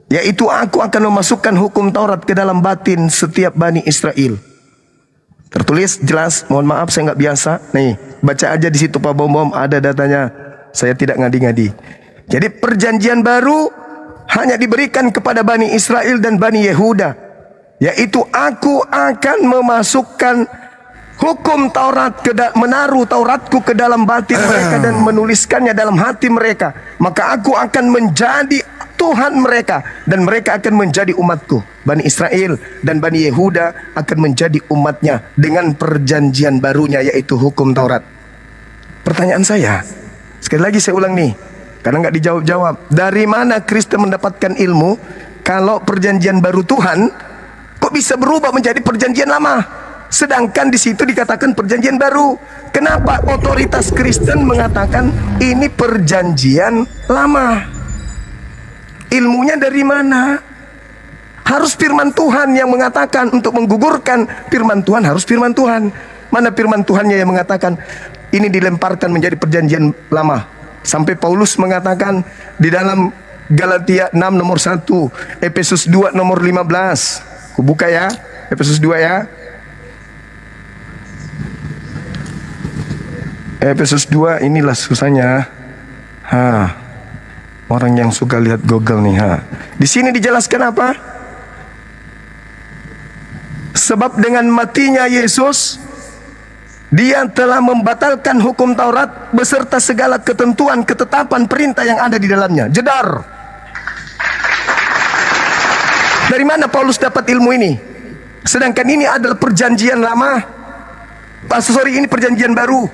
yaitu aku akan memasukkan hukum Taurat ke dalam batin setiap Bani Israel. Tertulis jelas, mohon maaf saya nggak biasa. Nih, baca aja di situ Pak Bom, ada datanya. Saya tidak ngadi-ngadi. Jadi perjanjian baru hanya diberikan kepada Bani Israel dan Bani Yehuda, yaitu aku akan memasukkan hukum Taurat, menaruh Tauratku ke dalam batin mereka dan menuliskannya dalam hati mereka. Maka aku akan menjadi Tuhan mereka dan mereka akan menjadi umatku. Bani Israel dan Bani Yehuda akan menjadi umatnya dengan perjanjian barunya, yaitu hukum Taurat. Pertanyaan saya, sekali lagi saya ulang nih, karena nggak dijawab-jawab. Dari mana Kristen mendapatkan ilmu kalau perjanjian baru Tuhan kok bisa berubah menjadi perjanjian lama? Sedangkan di situ dikatakan perjanjian baru. Kenapa otoritas Kristen mengatakan ini perjanjian lama? Ilmunya dari mana? Harus firman Tuhan yang mengatakan. Untuk menggugurkan firman Tuhan harus firman Tuhan. Mana firman Tuhannya yang mengatakan ini dilemparkan menjadi perjanjian lama? Sampai Paulus mengatakan di dalam Galatia 6 nomor 1, Efesus 2 nomor 15. Aku buka ya, Efesus 2 ya. Efesus 2, inilah susahnya. Orang yang suka lihat Google nih. Di sini dijelaskan apa? Sebab dengan matinya Yesus, Dia telah membatalkan hukum Taurat beserta segala ketentuan, ketetapan, perintah yang ada di dalamnya. Jedar. Dari mana Paulus dapat ilmu ini? Sedangkan ini adalah perjanjian lama. Ini perjanjian baru,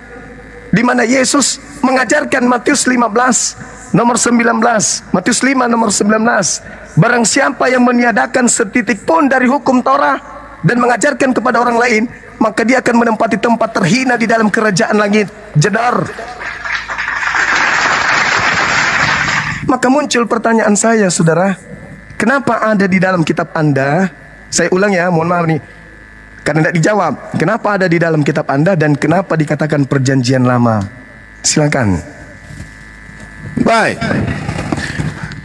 di mana Yesus mengajarkan Matius 15 nomor 19. Matius 5 nomor 19. Barang siapa yang meniadakan setitik pun dari hukum Taurat dan mengajarkan kepada orang lain, maka dia akan menempati tempat terhina di dalam kerajaan langit. Jedar. Maka muncul pertanyaan saya, saudara, kenapa ada di dalam kitab Anda? Saya ulang ya, mohon maaf nih, karena tidak dijawab. Kenapa ada di dalam kitab Anda dan kenapa dikatakan perjanjian lama? Silakan. Baik.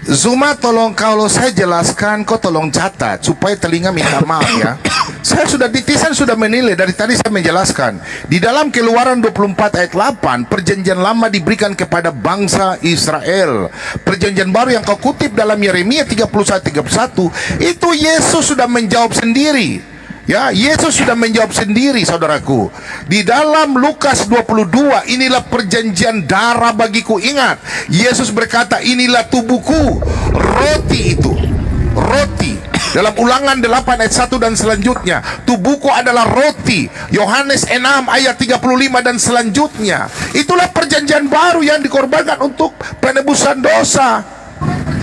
Zuma, tolong kalau saya jelaskan, kau tolong catat supaya telinga minta maaf ya. Saya sudah titisan sudah menilai dari tadi saya menjelaskan. Di dalam Keluaran 24 ayat 8, perjanjian lama diberikan kepada bangsa Israel. Perjanjian baru yang kau kutip dalam Yeremia 31 itu Yesus sudah menjawab sendiri. Ya, Yesus sudah menjawab sendiri, saudaraku. Di dalam Lukas 22, inilah perjanjian darah bagiku. Ingat, Yesus berkata, inilah tubuhku. Roti itu, roti. Dalam Ulangan 8 ayat 1 dan selanjutnya, tubuhku adalah roti. Yohanes 6 ayat 35 dan selanjutnya. Itulah perjanjian baru yang dikorbankan untuk penebusan dosa.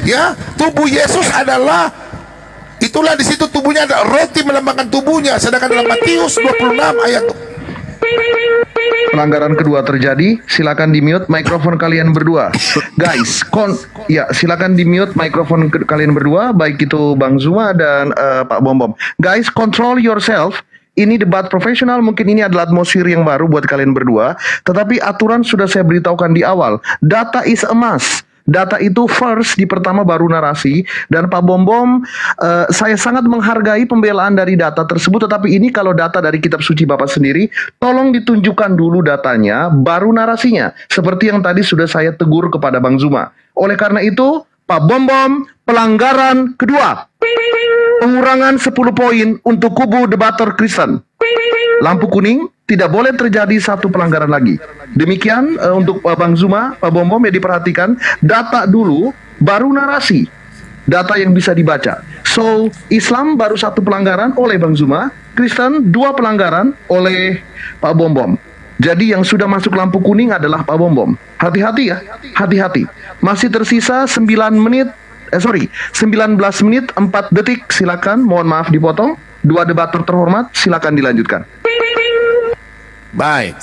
Ya, tubuh Yesus adalah, itulah di situ tubuhnya ada roti melambangkan tubuhnya. Sedangkan dalam Matius 26 ayat, pelanggaran kedua terjadi. Silakan di-mute mikrofon kalian berdua. Guys, silakan di-mute mikrofon kalian berdua, baik itu Bang Zuma dan Pak Bom. Guys, control yourself. Ini debat profesional, mungkin ini adalah atmosfer yang baru buat kalian berdua, tetapi aturan sudah saya beritahukan di awal. Data is a must. Data itu first, di pertama baru narasi. Dan Pak Bom, saya sangat menghargai pembelaan dari data tersebut, tetapi ini kalau data dari kitab suci Bapak sendiri, tolong ditunjukkan dulu datanya, baru narasinya. Seperti yang tadi sudah saya tegur kepada Bang Zuma. Oleh karena itu, Pak Bom, pelanggaran kedua. Pengurangan 10 poin untuk kubu debater Kristen. Lampu kuning, tidak boleh terjadi satu pelanggaran lagi. Demikian untuk Bang Zuma, Pak Bom ya, diperhatikan. Data dulu, baru narasi. Data yang bisa dibaca. So, Islam baru satu pelanggaran oleh Bang Zuma, Kristen 2 pelanggaran oleh Pak Bom. Jadi yang sudah masuk lampu kuning adalah Pak Bom. Hati-hati ya, hati-hati. Masih tersisa 19 menit 4 detik, silakan, mohon maaf dipotong. 2 debater terhormat, silakan dilanjutkan. baik.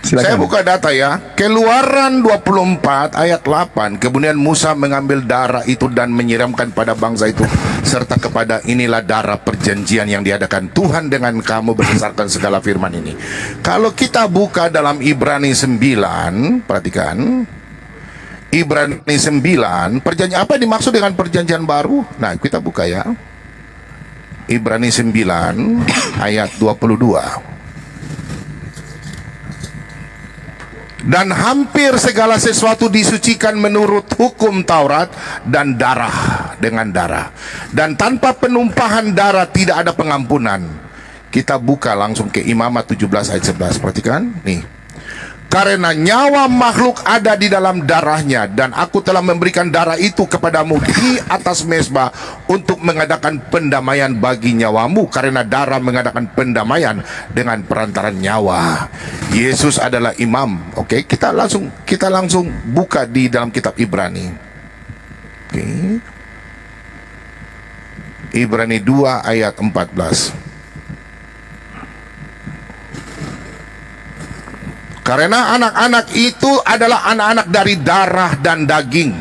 Silakan. Saya buka data ya. Keluaran 24 ayat 8. Kemudian Musa mengambil darah itu dan menyiramkan pada bangsa itu, serta kepada inilah darah perjanjian yang diadakan Tuhan dengan kamu berdasarkan segala firman ini. Kalau kita buka dalam Ibrani 9, perhatikan. Ibrani 9, perjanjian apa dimaksud dengan perjanjian baru? Nah, kita buka ya. Ibrani 9 ayat 22. Dan hampir segala sesuatu disucikan menurut hukum Taurat dan darah dengan darah. Dan tanpa penumpahan darah tidak ada pengampunan. Kita buka langsung ke Imamat 17 ayat 11. Perhatikan nih. Karena nyawa makhluk ada di dalam darahnya, dan aku telah memberikan darah itu kepadamu di atas mezbah untuk mengadakan pendamaian bagi nyawamu, karena darah mengadakan pendamaian dengan perantaran nyawa. Yesus adalah imam. Oke, kita langsung buka di dalam kitab Ibrani. Oke. Ibrani 2 ayat 14. Karena anak-anak itu adalah anak-anak dari darah dan daging,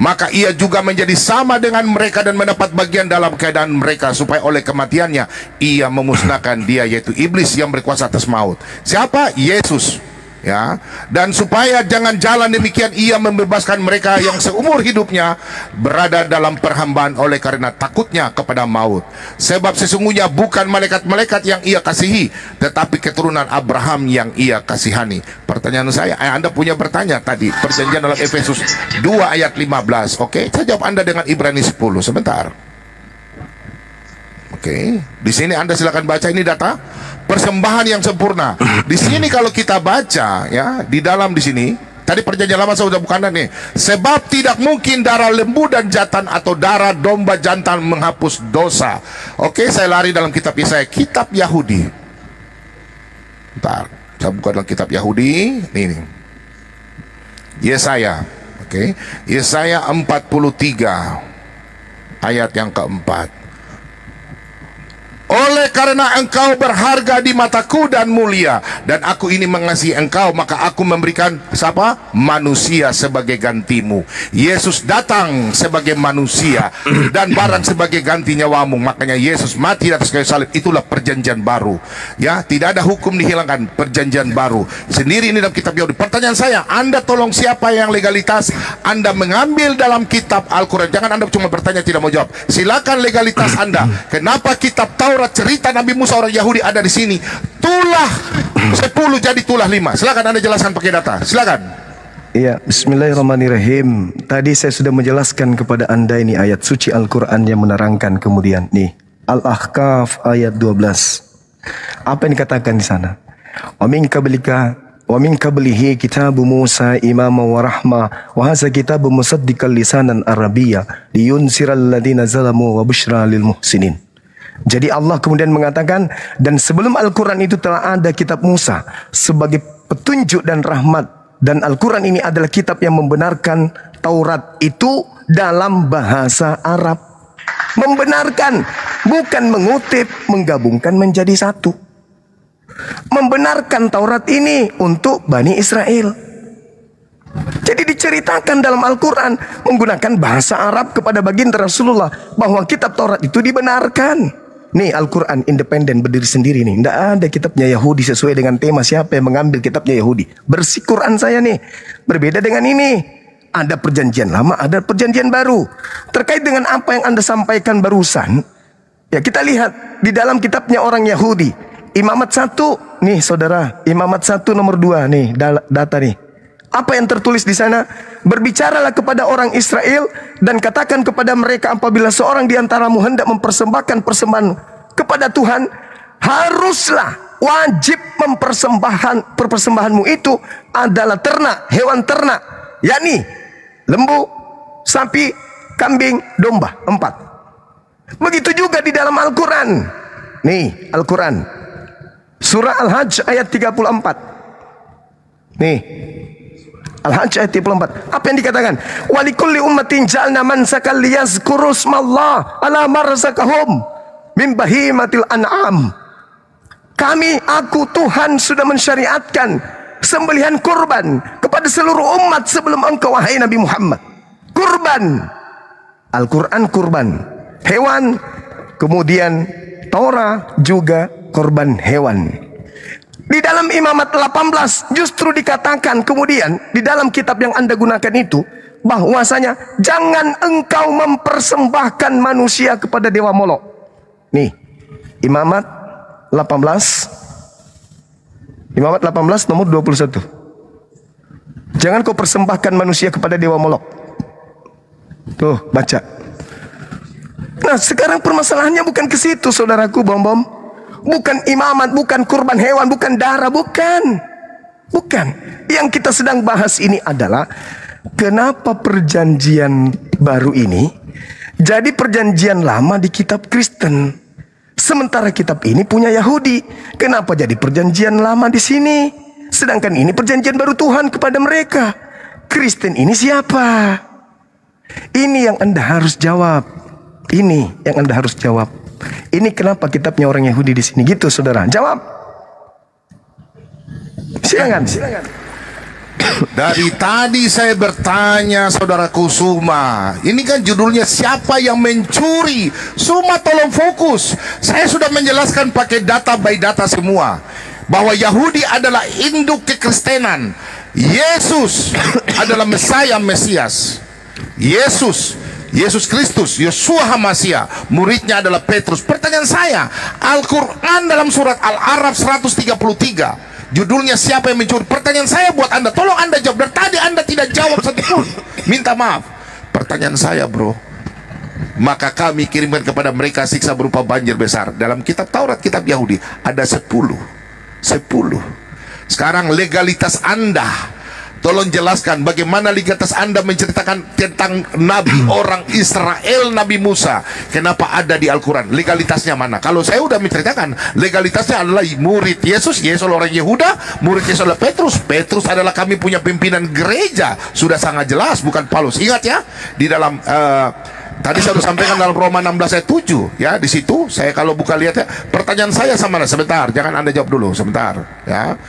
maka ia juga menjadi sama dengan mereka dan mendapat bagian dalam keadaan mereka, supaya oleh kematiannya ia memusnahkan dia, yaitu iblis yang berkuasa atas maut. Siapa? Yesus. ya, dan supaya jangan jalan demikian, ia membebaskan mereka yang seumur hidupnya berada dalam perhambaan oleh karena takutnya kepada maut. Sebab sesungguhnya bukan malaikat-malaikat yang ia kasihi, tetapi keturunan Abraham yang ia kasihani. Pertanyaan saya, Anda punya bertanya tadi, perjanjian dalam Efesus 2 ayat 15. Oke, saya jawab Anda dengan Ibrani 10 sebentar. Oke, di sini Anda silakan baca, ini data persembahan yang sempurna. Di sini kalau kita baca ya, di dalam di sini tadi perjanjian lama saya sudah bukan nih. Sebab tidak mungkin darah lembu dan jantan atau darah domba jantan menghapus dosa. Oke, saya lari dalam kitab Yesaya, kitab Yahudi. Bentar, saya buka dalam kitab Yahudi. Ini Yesaya. Oke, Yesaya 43 ayat yang keempat. Oleh karena engkau berharga di mataku dan mulia, dan aku ini mengasihi engkau, maka aku memberikan siapa? Manusia sebagai gantimu. Yesus datang sebagai manusia dan barang sebagai ganti nyawamu. Makanya Yesus mati di atas kayu salib. Itulah perjanjian baru. Ya, tidak ada hukum dihilangkan, perjanjian baru. Sendiri ini dalam kitab Yahudi. Pertanyaan saya, Anda tolong siapa yang legalitas Anda mengambil dalam kitab Al-Quran? Jangan Anda cuma bertanya tidak mau jawab. Silakan legalitas Anda. Kenapa kitab Taurat cerita Nabi Musa orang Yahudi ada di sini? Tulah 10 jadi tulah 5. Silakan Anda jelaskan pakai data. Silakan. Iya, bismillahirrahmanirrahim. Tadi saya sudah menjelaskan kepada Anda ini ayat suci Al-Quran yang menerangkan kemudian. Nih, Al-Ahqaf ayat 12. Apa yang dikatakan di sana? Wa min qablihi kitabu Musa imama wa rahma wa hadza kitabu musaddiqan lisanan arabiyya liyunziral ladzina zalamu wa busyra lil muhsinin. Jadi Allah kemudian mengatakan, dan sebelum Al-Quran itu telah ada kitab Musa sebagai petunjuk dan rahmat. Dan Al-Quran ini adalah kitab yang membenarkan Taurat itu dalam bahasa Arab. Membenarkan, bukan mengutip, menggabungkan menjadi satu. Membenarkan Taurat ini untuk Bani Israel. Jadi diceritakan dalam Al-Quran menggunakan bahasa Arab kepada baginda Rasulullah bahwa kitab Taurat itu dibenarkan. Nih Al-Quran independen berdiri sendiri nih. Tidak ada kitabnya Yahudi sesuai dengan tema siapa yang mengambil kitabnya Yahudi. Bersih Quran saya nih. Berbeda dengan ini. Ada perjanjian lama, ada perjanjian baru. Terkait dengan apa yang Anda sampaikan barusan. Ya kita lihat di dalam kitabnya orang Yahudi. Imamat 1. Nih saudara. Imamat 1 nomor 2. Nih data nih. Apa yang tertulis di sana? Berbicaralah kepada orang Israel dan katakan kepada mereka, apabila seorang di antaramu hendak mempersembahkan persembahan kepada Tuhan, haruslah wajib persembahanmu itu adalah ternak, hewan ternak, yakni lembu, sapi, kambing, domba. 4. Begitu juga di dalam Al-Quran. Nih Al-Quran surah Al-Hajj ayat 34. Nih Al-Hajj ayat 34. Apa yang dikatakan? Walikulli ummatin ja'alna mansakan liyazkuru smallah ala marzaqahum min bahimatil an'am. Aku Tuhan sudah mensyariatkan sembelihan kurban kepada seluruh umat sebelum engkau wahai Nabi Muhammad. Kurban. Al-Quran kurban hewan, kemudian Torah juga kurban hewan. Di dalam Imamat 18 justru dikatakan kemudian di dalam kitab yang Anda gunakan itu bahwasanya jangan engkau mempersembahkan manusia kepada dewa Molok. Nih, Imamat 18 nomor 21. Jangan kau persembahkan manusia kepada dewa Molok. Tuh, baca. Nah, sekarang permasalahannya bukan ke situ, saudaraku bom-bom. Bukan imamat, bukan kurban hewan, bukan darah, bukan. Yang kita sedang bahas ini adalah kenapa perjanjian baru ini jadi perjanjian lama di kitab Kristen. Sementara kitab ini punya Yahudi. Kenapa jadi perjanjian lama di sini? Sedangkan ini perjanjian baru Tuhan kepada mereka. Kristen ini siapa? Ini yang Anda harus jawab. Ini yang Anda harus jawab. Ini kenapa kitabnya orang Yahudi di sini gitu, saudara? Jawab. Silakan. Dari tadi saya bertanya saudaraku Suma. Ini kan judulnya siapa yang mencuri? Suma tolong fokus. Saya sudah menjelaskan pakai data by data semua. bahwa Yahudi adalah induk kekristenan, Yesus adalah Mesias. Yesus Kristus, Yeshua HaMashiach, muridnya adalah Petrus. Pertanyaan saya, Al-Quran dalam surat Al-A'raf 133, judulnya siapa yang mencuri? Pertanyaan saya buat Anda, tolong Anda jawab. Dari tadi Anda tidak jawab satupun. Minta maaf. Pertanyaan saya, bro, maka kami kirimkan kepada mereka siksa berupa banjir besar. Dalam kitab Taurat, kitab Yahudi ada 10. Sekarang legalitas Anda, tolong jelaskan bagaimana legalitas Anda menceritakan tentang Nabi orang Israel, Nabi Musa. Kenapa ada di Al-Quran? Legalitasnya mana? Kalau saya sudah menceritakan, legalitasnya adalah murid Yesus orang Yehuda, murid Yesus adalah Petrus. Petrus adalah kami punya pimpinan gereja. Sudah sangat jelas, bukan Paulus. Ingat ya, di dalam tadi saya sudah sampaikan dalam Roma 16 ayat 7 ya, di situ saya kalau buka lihat ya, pertanyaan saya sama Anda. Sebentar, jangan Anda jawab dulu, sebentar ya.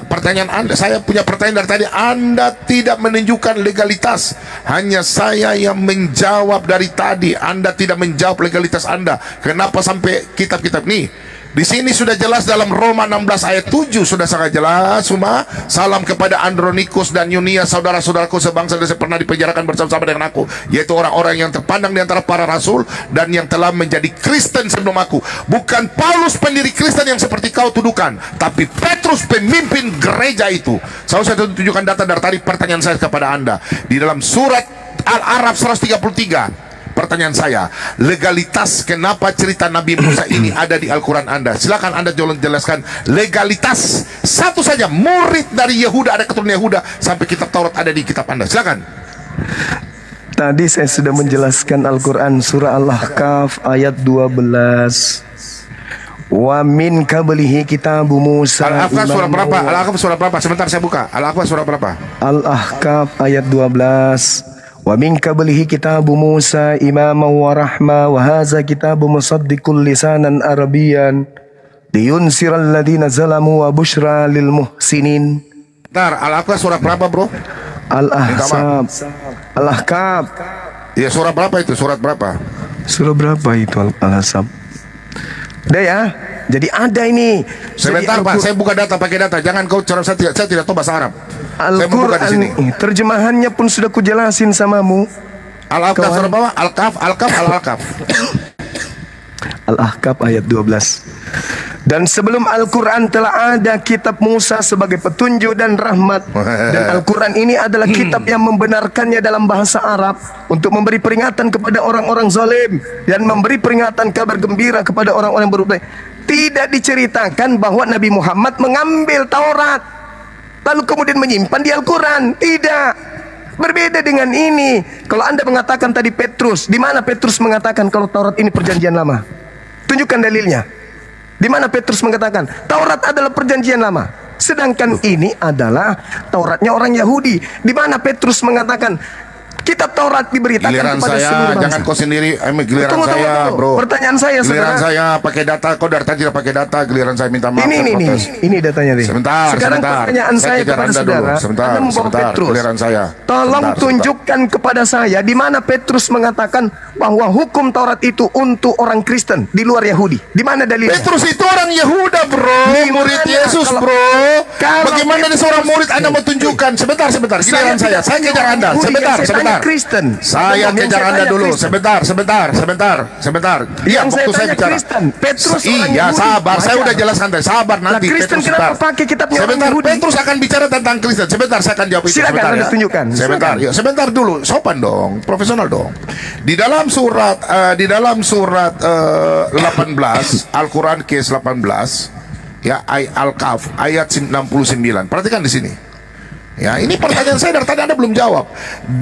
Pertanyaan Anda, saya punya pertanyaan dari tadi. Anda tidak menunjukkan legalitas, hanya saya yang menjawab dari tadi. Anda tidak menjawab legalitas Anda. Kenapa sampai kitab-kitab nih? Di sini sudah jelas dalam Roma 16 ayat 7 sudah sangat jelas semua. Salam kepada Andronikus dan Yunia, saudara-saudaraku sebangsa dan pernah dipenjarakan bersama-sama dengan aku, yaitu orang-orang yang terpandang di antara para rasul dan yang telah menjadi Kristen sebelum aku. Bukan Paulus pendiri Kristen yang seperti kau tuduhkan, tapi Petrus pemimpin gereja itu. Saya tunjukkan data dari tadi. Pertanyaan saya kepada Anda, di dalam surat Al-A'raf 133, pertanyaan saya, legalitas kenapa cerita Nabi Musa ini ada di Al-Quran Anda? Silakan Anda jelaskan legalitas. Satu saja, murid dari Yehuda, ada keturunan Yehuda, sampai kitab Taurat ada di kitab Anda. Silakan. Tadi saya sudah menjelaskan Al-Quran surah Al-Ahqaf ayat 12. Wa min qablihi kitabu Musa. Al-Ahqaf surah berapa? Al-Ahqaf surah berapa? Sebentar saya buka. Al-Ahqaf surah berapa? Al-Ahqaf ayat 12. Wa min qablihi kitabu Musa imaman wa rahma wa hadza kitabu musaddiqul lisanan arabiyyan liyunsiral ladzina zalamu wa busyra lil muhsinin. Bentar, Al-Ahqaf surah berapa, bro? Al-Ahqaf. Al-Ahqaf. Ya, surah berapa itu? Surat berapa? Surah berapa itu Al-Ahqaf? Udah ya. Jadi ada ini. Sebentar Pak, saya buka data, pakai data. Jangan kau cara saya tidak tahu bahasa Arab. Al-Quran terjemahannya pun sudah kujelasin samamu. Al-Ahqaf surah berapa? Al-Ahqaf. Al-Ahqaf ayat 12. Dan sebelum Al-Quran telah ada kitab Musa sebagai petunjuk dan rahmat. Dan Al-Quran ini adalah kitab yang membenarkannya dalam bahasa Arab untuk memberi peringatan kepada orang-orang zalim dan memberi peringatan kabar gembira kepada orang-orang yang berbuat baik. Tidak diceritakan bahwa Nabi Muhammad mengambil Taurat lalu kemudian menyimpan di Al-Quran. Tidak. Berbeda dengan ini. Kalau Anda mengatakan tadi Petrus, di mana Petrus mengatakan kalau Taurat ini perjanjian lama? Tunjukkan dalilnya. Di mana Petrus mengatakan Taurat adalah perjanjian lama, sedangkan ini adalah Tauratnya orang Yahudi. Di mana Petrus mengatakan kitab Taurat diberitakan giliran kepada saya, seluruh bangsa. jangan kau sendiri, giliran saya, bro. Pertanyaan saya, giliran saudara. saya pakai data, kau dari tadi tidak pakai data, giliran saya minta maaf. Ini datanya nih. Sebentar. Pertanyaan saya kepada saudara. Sebentar, Petrus. Giliran saya. Tolong tunjukkan kepada saya di mana Petrus mengatakan bahwa hukum Taurat itu untuk orang Kristen di luar Yahudi. Di mana dalilnya? Petrus itu orang Yehuda, bro. Murid Yesus, bro. Bagaimana ada seorang murid Anda mau tunjukkan? Sebentar. Giliran saya kejar Anda. Sebentar. Kristen. Saya kejar Anda dulu. Sebentar. Iya, waktu saya bicara. Petrus iya, sabar. Saya udah jelaskan tadi. Sabar nanti. Kristen kenapa pakai kitabnya orang Sebentar, Yahudi? Petrus akan bicara tentang Kristen. Sebentar, saya akan jawab itu. Silakan Anda tunjukkan. Sebentar dulu. Sopan dong, profesional dong. Di dalam surat 18 Al-Quran kes 18 ya, Al-Kahf ayat 69. Perhatikan di sini. Ya, ini pertanyaan saya dari tadi Anda belum jawab.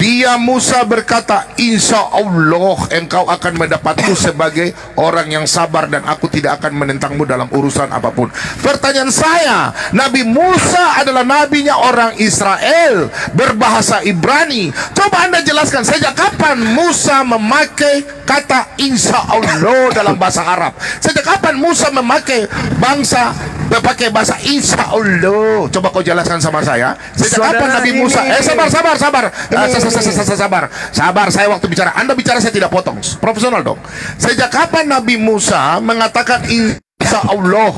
Dia Musa berkata, insya Allah engkau akan mendapatku sebagai orang yang sabar dan aku tidak akan menentangmu dalam urusan apapun. Pertanyaan saya, Nabi Musa adalah nabinya orang Israel berbahasa Ibrani. Coba Anda jelaskan, sejak kapan Musa memakai kata insya Allah dalam bahasa Arab? Sejak kapan Musa memakai bahasa insya Allah? Coba kau jelaskan sama saya. Sejak kapan Nabi Musa? Sabar, saya waktu bicara. Anda bicara saya tidak potong. Profesional dong. Sejak kapan Nabi Musa mengatakan insya bangsa Allah.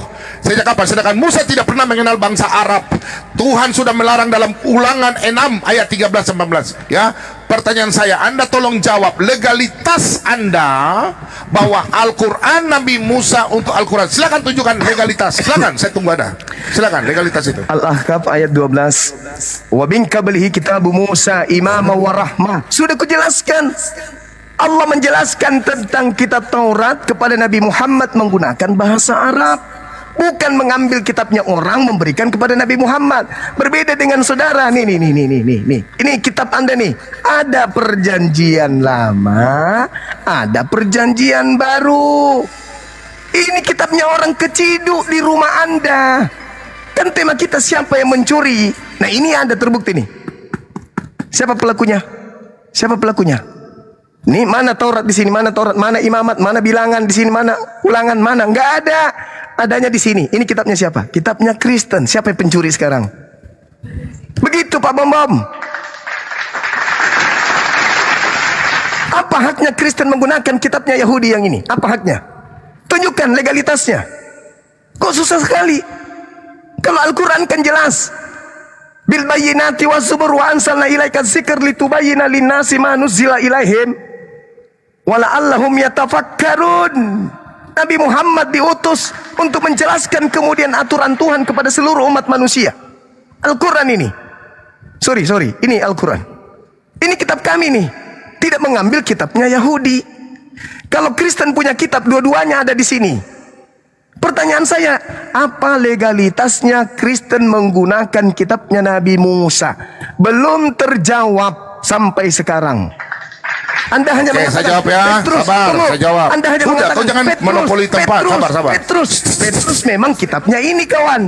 Sejak kapan? Sedangkan Musa tidak pernah mengenal bangsa Arab. Tuhan sudah melarang dalam Ulangan 6 ayat 13-14. Ya, pertanyaan saya, Anda tolong jawab legalitas Anda bahwa Al-Quran Nabi Musa untuk Al-Quran. Silakan tunjukkan legalitas. Silakan, saya tunggu Anda. Silakan legalitas itu. Al-Ahqaf ayat 12. Wa min qablihi kitabu Musa imama wa rahmah. Sudah kujelaskan. Allah menjelaskan tentang kitab Taurat kepada Nabi Muhammad menggunakan bahasa Arab. Bukan mengambil kitabnya orang memberikan kepada Nabi Muhammad. Berbeda dengan saudara. Nih. Ini kitab Anda nih. Ada perjanjian lama, ada perjanjian baru. Ini kitabnya orang keciduk di rumah Anda. Kan tema kita siapa yang mencuri. Nah ini ada terbukti nih. Siapa pelakunya? Siapa pelakunya? Nih mana Taurat di sini, mana Taurat, mana imamat, mana bilangan di sini, mana ulangan, mana? Nggak ada. Adanya di sini. Ini kitabnya siapa? Kitabnya Kristen. Siapa yang pencuri sekarang? Begitu Pak Bom Bom. Apa haknya Kristen menggunakan kitabnya Yahudi yang ini? Apa haknya? Tunjukkan legalitasnya. Kok susah sekali? Kalau Al-Quran kan jelas. Bil bayyinati was zubur wa anzalna ilaika dzikra litubayyana lin-nasi ma nuzila ilaihim wa la'allahum yatafakkarun. Nabi Muhammad diutus untuk menjelaskan kemudian aturan Tuhan kepada seluruh umat manusia. Al-Quran ini. Sorry, ini Al-Quran. Ini kitab kami nih. Tidak mengambil kitabnya Yahudi. Kalau Kristen punya kitab, dua-duanya ada di sini. Pertanyaan saya, apa legalitasnya Kristen menggunakan kitabnya Nabi Musa? Belum terjawab sampai sekarang. Anda hanya mengatakan, saya jawab ya. Petrus, sabar, tunggu. saya jawab. Anda hanya Sudah, mengatakan, kau jangan monopoli tempat. Sabar. Petrus memang kitabnya ini kawan.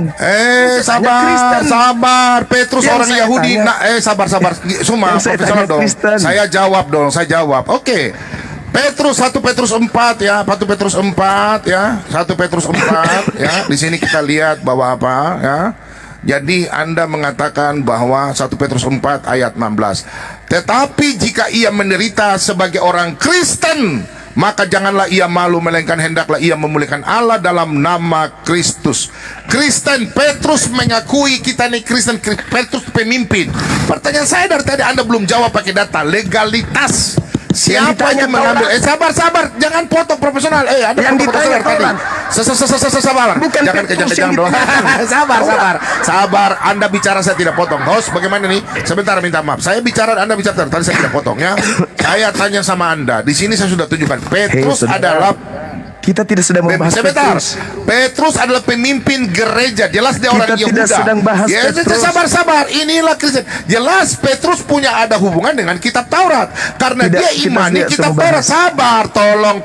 Sabar. Petrus Yang orang saya Yahudi. tanya- Sabar. Semua Yang saya profesional tanya dong. Kristen. Saya jawab. Oke. Petrus 1 Petrus 4 ya. 1 Petrus 4 ya. 1 Petrus 4 ya. Di sini kita lihat bahwa apa ya. Jadi Anda mengatakan bahwa 1 Petrus 4 ayat 16. Tetapi jika ia menderita sebagai orang Kristen, maka janganlah ia malu, melainkan hendaklah ia memuliakan Allah dalam nama Kristus. Kristen, Petrus mengakui kita nih Kristen, Petrus pemimpin. Pertanyaan saya dari tadi Anda belum jawab pakai data legalitas. Siapa yang mengambil? Sabar, jangan potong profesional. Ada yang ditanya tadi. Sabar. Bukan Jangan Petrus kejang-kejang yang dong. Sabar. Anda bicara saya tidak potong. Host, bagaimana nih? Sebentar, minta maaf. Saya bicara, Anda bicara. Tadi saya tidak potong ya. Saya tanya sama Anda. Di sini saya sudah tunjukkan. Petrus adalah. Kita tidak sedang membahas Sebentar. Petrus. Petrus adalah pemimpin gereja. Jelas dia orang Kita Yehuda. tidak sedang bahas Petrus. Sabar. Inilah Kristen. Jelas Petrus punya ada hubungan dengan kitab Taurat. Karena Tidak, dia kita imani tidak kitab semua Taurat. bahas. Sabar.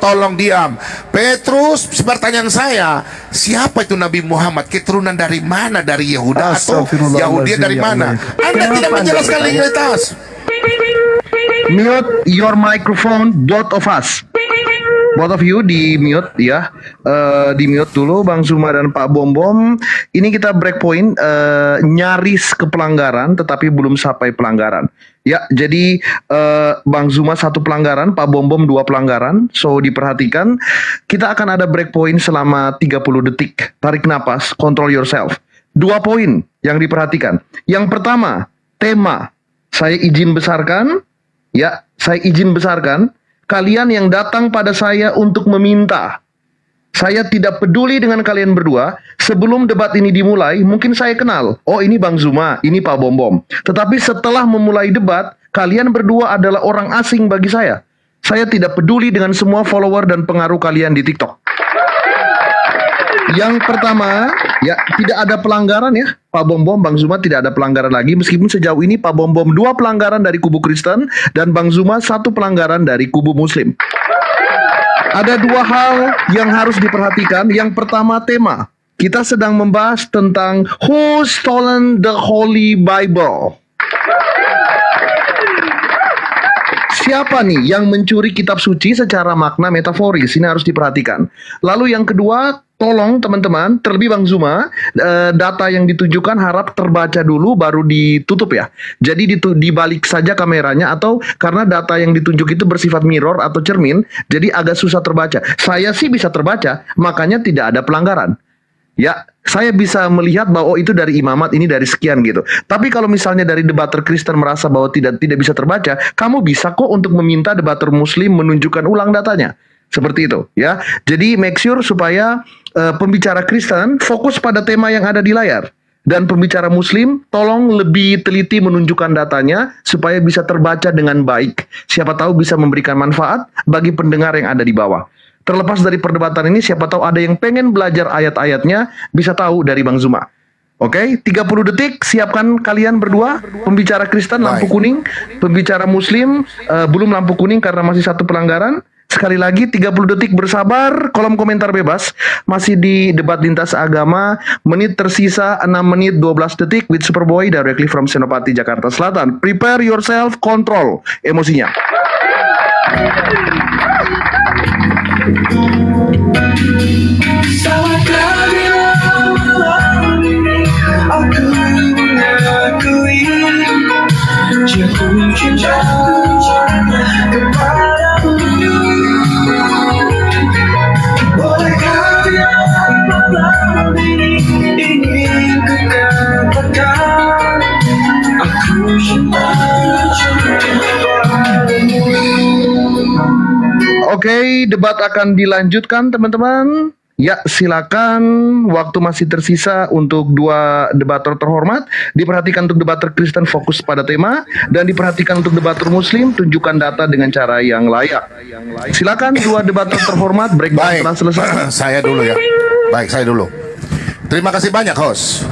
Tolong diam. Petrus, pertanyaan saya, siapa itu Nabi Muhammad? Keturunan dari mana? Dari Yehuda atau Yahudi dari mana? Anda tidak menjelaskan legalitas. Mute your microphone, both of us. Both of you di mute ya, di mute dulu Bang Zuma dan Pak Bom Bom. Ini kita break point, nyaris ke pelanggaran tetapi belum sampai pelanggaran. Ya, jadi Bang Zuma 1 pelanggaran, Pak Bom Bom 2 pelanggaran. So diperhatikan, kita akan ada break point selama 30 detik. Tarik napas, control yourself. 2 poin yang diperhatikan. Yang pertama, tema. Saya izin besarkan. Ya, saya izin besarkan. Kalian yang datang pada saya untuk meminta. Saya tidak peduli dengan kalian berdua. Sebelum debat ini dimulai, mungkin saya kenal. Oh, ini Bang Zuma, ini Pak Bom Bom. Tetapi setelah memulai debat, kalian berdua adalah orang asing bagi saya. Saya tidak peduli dengan semua follower dan pengaruh kalian di TikTok. Yang pertama, ya tidak ada pelanggaran ya. Pak Bom Bom, Bang Zuma tidak ada pelanggaran lagi. Meskipun sejauh ini Pak Bom Bom 2 pelanggaran dari kubu Kristen dan Bang Zuma 1 pelanggaran dari kubu Muslim. Ada 2 hal yang harus diperhatikan. Yang pertama, tema. Kita sedang membahas tentang who stolen the Holy Bible. Siapa nih yang mencuri kitab suci secara makna metaforis? Ini harus diperhatikan. Lalu yang kedua, tolong teman-teman, terlebih Bang Zuma, data yang ditujukan harap terbaca dulu baru ditutup ya. Jadi dibalik saja kameranya, atau karena data yang ditunjuk itu bersifat mirror atau cermin, jadi agak susah terbaca. Saya sih bisa terbaca, makanya tidak ada pelanggaran. Ya, saya bisa melihat bahwa itu dari imamat, ini dari sekian gitu. Tapi kalau misalnya dari debater Kristen merasa bahwa tidak bisa terbaca, kamu bisa kok untuk meminta debater Muslim menunjukkan ulang datanya. Seperti itu ya. Jadi make sure supaya pembicara Kristen fokus pada tema yang ada di layar. Dan pembicara Muslim tolong lebih teliti menunjukkan datanya supaya bisa terbaca dengan baik. Siapa tahu bisa memberikan manfaat bagi pendengar yang ada di bawah. Terlepas dari perdebatan ini, siapa tahu ada yang pengen belajar ayat-ayatnya, bisa tahu dari Bang Zuma. Oke, 30 detik, siapkan kalian berdua. Pembicara Kristen lampu kuning, pembicara Muslim belum lampu kuning karena masih satu pelanggaran. Sekali lagi 30 detik bersabar, kolom komentar bebas. Masih di debat lintas agama, menit tersisa 6 menit 12 detik with Superboy directly from Senopati, Jakarta Selatan. Prepare yourself, kontrol emosinya. Salahkah bila malam ini aku mengakui jatuh cinta kepadamu? Bolehkah bila malam ini ingin ku katakan aku cinta padamu? Oke, debat akan dilanjutkan teman-teman. Ya, silakan. Waktu masih tersisa untuk dua debater terhormat. Diperhatikan untuk debater Kristen fokus pada tema, dan diperhatikan untuk debater Muslim tunjukkan data dengan cara yang layak. Silakan dua debater terhormat, breakdown telah selesai. Saya dulu ya. Baik, saya dulu. Terima kasih banyak, host.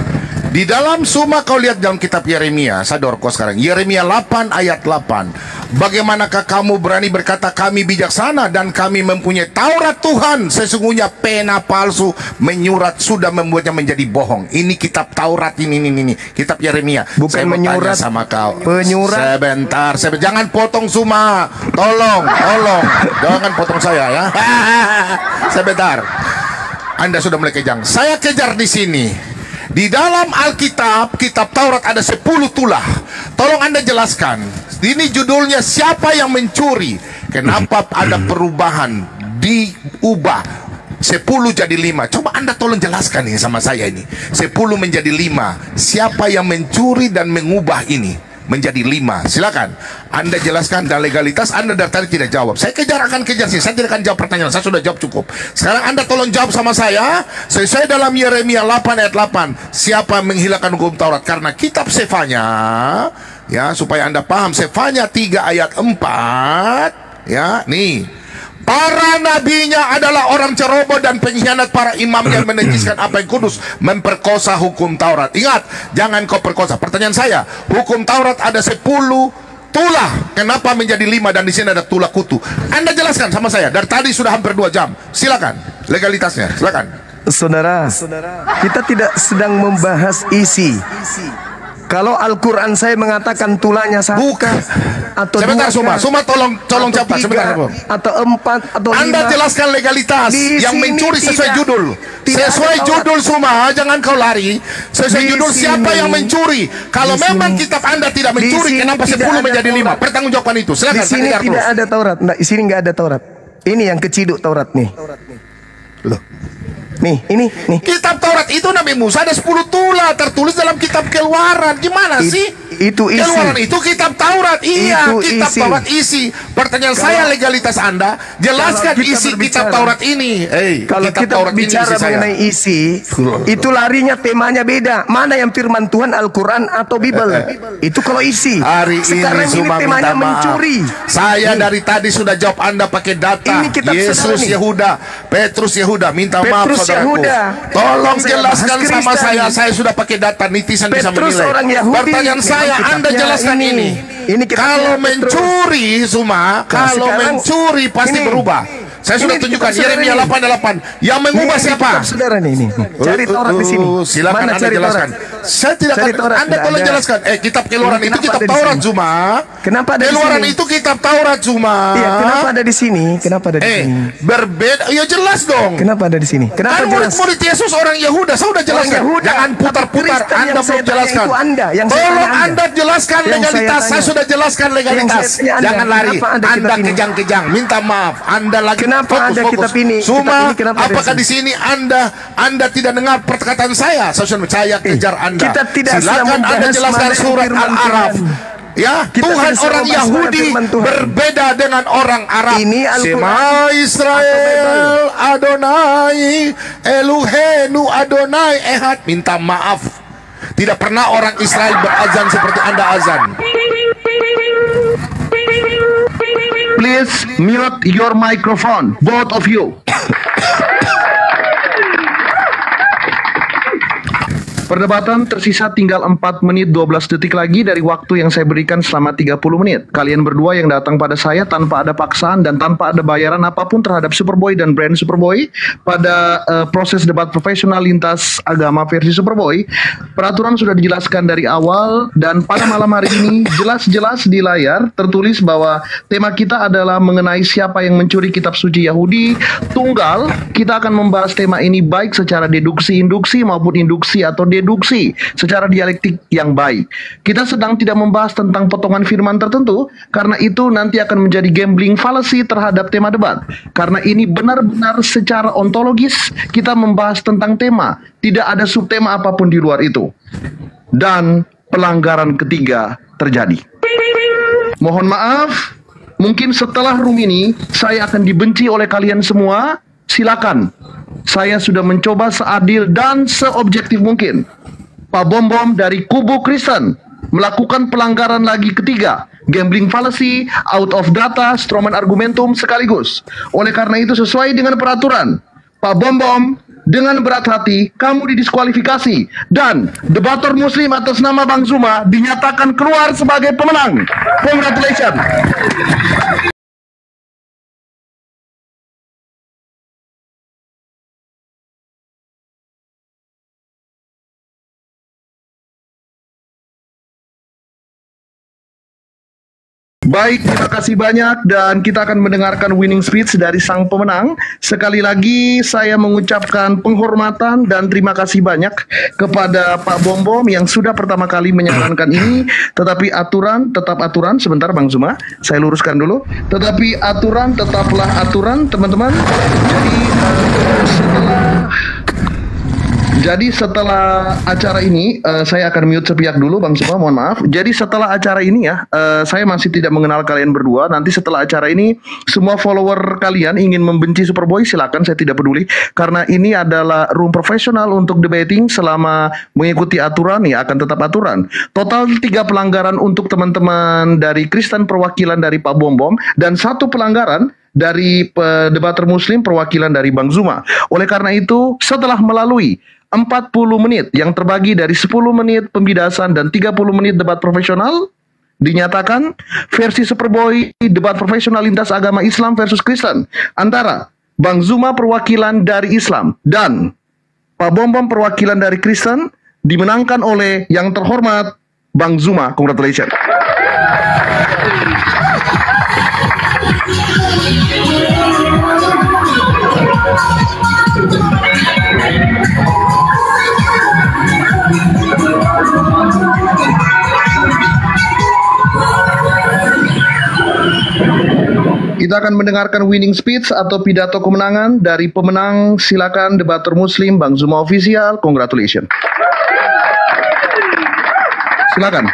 Di dalam Suma kau lihat dalam kitab Yeremia, saya dorko sekarang, Yeremia 8 ayat 8. Bagaimanakah kamu berani berkata kami bijaksana dan kami mempunyai Taurat Tuhan, sesungguhnya pena palsu menyurat sudah membuatnya menjadi bohong. Ini kitab Taurat ini kitab Yeremia. Bukan saya menyurat sama kau. penyurat. Sebentar, jangan potong Suma. Tolong, jangan potong saya ya. Sebentar. Anda sudah mulai kejang. Saya kejar di sini. Di dalam Alkitab, kitab Taurat ada 10 tulah. Tolong Anda jelaskan. Ini judulnya siapa yang mencuri? Kenapa ada perubahan? Diubah 10 jadi 5. Coba Anda tolong jelaskan ini sama saya ini. 10 menjadi 5. Siapa yang mencuri dan mengubah ini menjadi 5? Silakan Anda jelaskan. Dan legalitas Anda dari tadi tidak jawab. Saya akan kejar sih. Saya tidak akan jawab pertanyaan. Saya sudah jawab cukup. Sekarang Anda tolong jawab sama saya. Sesuai dalam Yeremia 8 ayat 8. Siapa menghilangkan hukum Taurat? Karena kitab Sefanya, ya, supaya Anda paham, Sefanya 3 ayat 4, ya, nih. Para nabinya adalah orang ceroboh dan pengkhianat. Para imamnya menajiskan apa yang kudus, memperkosa hukum Taurat. Ingat, jangan kau perkosa. Pertanyaan saya, hukum Taurat ada 10 tulah. Kenapa menjadi 5 dan di sini ada tulah kutu? Anda jelaskan sama saya. Dari tadi sudah hampir 2 jam. Silakan, legalitasnya. Silakan. Saudara, kita tidak sedang membahas isi. Kalau Al-Quran saya mengatakan tulahnya 1 Bukan. atau sebentar, 2, Suma tolong cepat. Sebentar, atau 4 atau 5. Anda jelaskan legalitas. Di yang mencuri sesuai judul. Sesuai judul Suma, jangan kau lari. Sesuai judul siapa yang mencuri. Kalau memang kitab Anda tidak mencuri, kenapa 10 menjadi 5? Pertanggungjawabkan itu. Silakan. Di sini tidak ada Taurat. Nah, di sini nggak ada Taurat. Ini yang keciduk Taurat nih. Loh. Nih, ini nih. Kitab Taurat itu Nabi Musa ada 10 tulah tertulis dalam kitab Keluaran. Gimana sih? Itu isi. Keluaran itu kitab Taurat. Iya, Itu kitab isi. Taurat isi. Pertanyaan saya, legalitas Anda, jelaskan isi kitab Taurat ini. Kalau kita bicara mengenai isi, itu larinya temanya beda. Mana yang firman Tuhan, Al-Quran atau Bible? Itu kalau isi. Hari sekarang ini ini temanya mencuri. Saya dari tadi sudah jawab Anda pakai data. Ini kitab Yesus Yehuda, Petrus Yehuda, minta maaf saudaraku. Tolong jelaskan sama saya sudah pakai data, netizen bisa menilai. Pertanyaan saya, Anda jelaskan ini. Kalau mencuri, Suma, kalau mencuri pasti berubah. Saya sudah Ini tunjukkan kitab saudara Yeremia ini. 8:8. Yang mengubah Ini siapa? kitab saudara nih ini. Cari Taurat di sini. Silakan Mana Anda cari jelaskan. Taurat? Saya tidak Cari akan. Taurat, Anda tidak tolong ada. jelaskan. Kitab Keluaran itu Kenapa kitab ada di Taurat sini? Zuma. Kenapa ada di Keluaran sini? itu kitab Taurat Zuma. Iya, kenapa ada di sini? Kenapa ada di sini? Berbeda. Ya jelas dong. Kenapa ada di sini? Kenapa Kan jelas? murid-murid Yesus orang Yahuda. Saya sudah jelaskan. Yahuda. Jangan putar-putar. Kristen Anda yang saya belum tanya jelaskan. itu Anda. Yang saya Tolong tanya Anda jelaskan Yang legalitas. saya Saya tanya. sudah jelaskan legalitas. Yang saya tanya Anda. Jangan lari. Kenapa ada Anda kitab ini? kejang-kejang. Minta maaf. Anda lagi Kenapa fokus, ada fokus. kitab ini? Suma, Kitab ini kenapa ada di apakah sini? di sini Anda tidak dengar perkataan saya? Saya kejar Anda. kita tidak sedang Silakan Anda membahas jelaskan mana surat firman Al-Araf. Tuhan. Ya, Kita Tuhan tidak sedang orang membahas mana Yahudi firman Tuhan. berbeda dengan orang Arab. Ini Al-Quran Shema Israel Adonai Elohenu Adonai Ehad. Minta maaf. Tidak pernah orang Israel berazan seperti Anda azan. Please mute your microphone, both of you. Perdebatan tersisa tinggal 4 menit 12 detik lagi dari waktu yang saya berikan selama 30 menit. Kalian berdua yang datang pada saya tanpa ada paksaan dan tanpa ada bayaran apapun terhadap Superboy dan brand Superboy pada proses debat profesional lintas agama versi Superboy. Peraturan sudah dijelaskan dari awal dan pada malam hari ini jelas-jelas di layar tertulis bahwa tema kita adalah mengenai siapa yang mencuri kitab suci Yahudi tunggal. Kita akan membahas tema ini baik secara deduksi induksi maupun induksi atau deduksi secara dialektik yang baik. Kita sedang tidak membahas tentang potongan firman tertentu karena itu nanti akan menjadi gambling fallacy terhadap tema debat. Karena ini benar-benar secara ontologis kita membahas tentang tema, tidak ada subtema apapun di luar itu. Dan pelanggaran ketiga terjadi. Mohon maaf, mungkin setelah room ini saya akan dibenci oleh kalian semua. Silakan. Saya sudah mencoba seadil dan seobjektif mungkin. Pak Bom Bom dari kubu Kristen melakukan pelanggaran lagi ketiga, gambling fallacy, out of data, strawman argumentum sekaligus. Oleh karena itu sesuai dengan peraturan, Pak Bom Bom dengan berat hati kamu didiskualifikasi dan debator muslim atas nama Bang Zuma dinyatakan keluar sebagai pemenang. Congratulations. Baik, terima kasih banyak dan kita akan mendengarkan winning speech dari sang pemenang. Sekali lagi saya mengucapkan penghormatan dan terima kasih banyak kepada Pak Bom Bom yang sudah pertama kali menyarankan ini. Tetapi aturan tetap aturan. Sebentar Bang Zuma, saya luruskan dulu. Tetapi aturan tetaplah aturan, teman-teman. Jadi setelah acara ini, saya akan mute sepihak dulu Bang Zuma, mohon maaf. Jadi setelah acara ini ya, saya masih tidak mengenal kalian berdua. Nanti setelah acara ini, semua follower kalian ingin membenci Superboy, silakan, saya tidak peduli. Karena ini adalah room profesional untuk debating selama mengikuti aturan, ya akan tetap aturan. Total 3 pelanggaran untuk teman-teman dari Kristen perwakilan dari Pak Bom Bom, dan 1 pelanggaran dari debater muslim perwakilan dari Bang Zuma. Oleh karena itu, setelah melalui 40 menit yang terbagi dari 10 menit pembidasan dan 30 menit debat profesional, dinyatakan versi Superboy debat profesional lintas agama Islam versus Kristen antara Bang Zuma perwakilan dari Islam dan Pak Bom Bom perwakilan dari Kristen dimenangkan oleh yang terhormat Bang Zuma. Congratulations. Kita akan mendengarkan winning speech atau pidato kemenangan dari pemenang. Silakan debater muslim Bang Zuma Official. Congratulations. Silakan.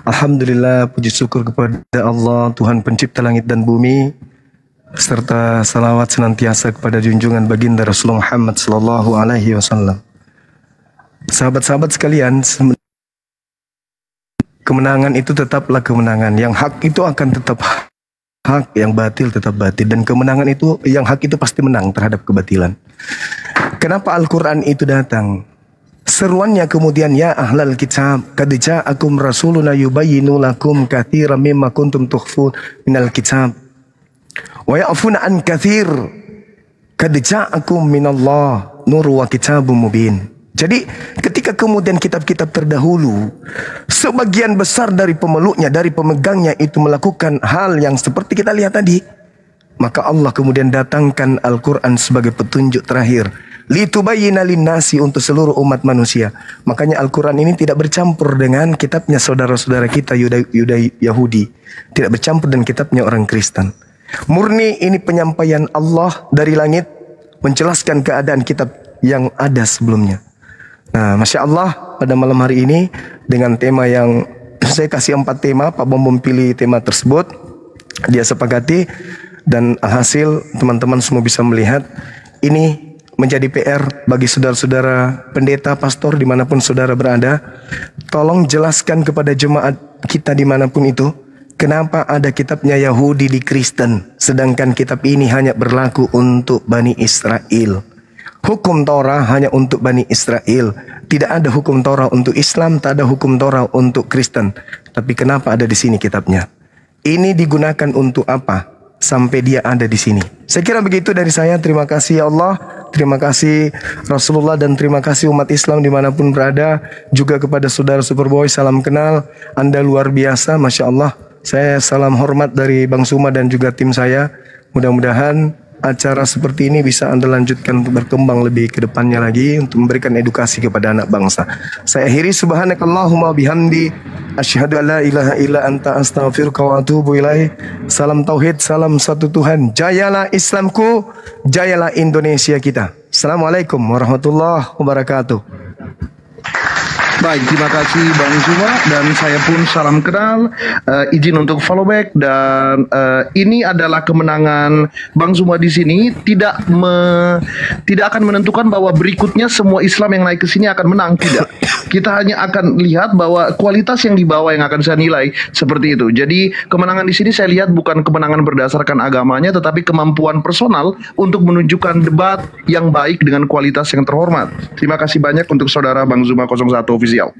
Alhamdulillah, puji syukur kepada Allah, Tuhan pencipta langit dan bumi, serta salawat senantiasa kepada junjungan baginda Rasulullah Muhammad sallallahu alaihi wasallam. Sahabat-sahabat sekalian, kemenangan itu tetaplah kemenangan. Yang hak itu akan tetap hak, yang batil tetap batil. Dan kemenangan itu, yang hak itu pasti menang terhadap kebatilan. Kenapa Al-Quran itu datang? Seruannya kemudian, ya ahlal kitab, qad ja'akum rasuluna yubayyinu lakum katsiran mimma kuntum tukhfun minal kitab. Wa ya'funa an katsir. Qad ja'akum minallah nur wa kitabum mubin. Jadi ketika kemudian kitab-kitab terdahulu, sebagian besar dari pemeluknya, dari pemegangnya itu melakukan hal yang seperti kita lihat tadi, maka Allah kemudian datangkan Al-Quran sebagai petunjuk terakhir. Litubayyina linnasi, untuk seluruh umat manusia. Makanya Al-Quran ini tidak bercampur dengan kitabnya saudara-saudara kita Yahudi. Tidak bercampur dengan kitabnya orang Kristen. Murni ini penyampaian Allah dari langit, menjelaskan keadaan kitab yang ada sebelumnya. Nah, Masya Allah, pada malam hari ini dengan tema yang saya kasih 4 tema, Pak Bom pilih tema tersebut, dia sepakati, dan alhasil teman-teman semua bisa melihat ini menjadi PR bagi saudara-saudara pendeta, pastor dimanapun saudara berada. Tolong jelaskan kepada jemaat kita dimanapun itu, kenapa ada kitabnya Yahudi di Kristen, sedangkan kitab ini hanya berlaku untuk Bani Israel. Hukum Torah hanya untuk Bani Israel. Tidak ada hukum Torah untuk Islam, tak ada hukum Torah untuk Kristen. Tapi kenapa ada di sini kitabnya? Ini digunakan untuk apa? Sampai dia ada di sini. Saya kira begitu dari saya. Terima kasih ya Allah, terima kasih Rasulullah, dan terima kasih umat Islam dimanapun berada. Juga kepada saudara Superboy, salam kenal. Anda luar biasa, Masya Allah. Saya salam hormat dari Bang Suma dan juga tim saya. Mudah-mudahan acara seperti ini bisa Anda lanjutkan untuk berkembang lebih ke depannya lagi, untuk memberikan edukasi kepada anak bangsa. Saya akhiri, subhanakallahumma bihamdi, asyhadu an la ilaha illa anta, astaghfiruka wa atubu ilaih. Salam tauhid, salam satu Tuhan. Jayalah Islamku, jayalah Indonesia kita. Assalamualaikum warahmatullahi wabarakatuh. Baik, terima kasih Bang Zuma, dan saya pun salam kenal. Izin untuk follow back, dan ini adalah kemenangan Bang Zuma di sini. Tidak akan menentukan bahwa berikutnya semua Islam yang naik ke sini akan menang, tidak. Kita hanya akan lihat bahwa kualitas yang dibawa yang akan saya nilai seperti itu. Jadi kemenangan di sini saya lihat bukan kemenangan berdasarkan agamanya, tetapi kemampuan personal untuk menunjukkan debat yang baik dengan kualitas yang terhormat. Terima kasih banyak untuk saudara Bang Zuma 01 official.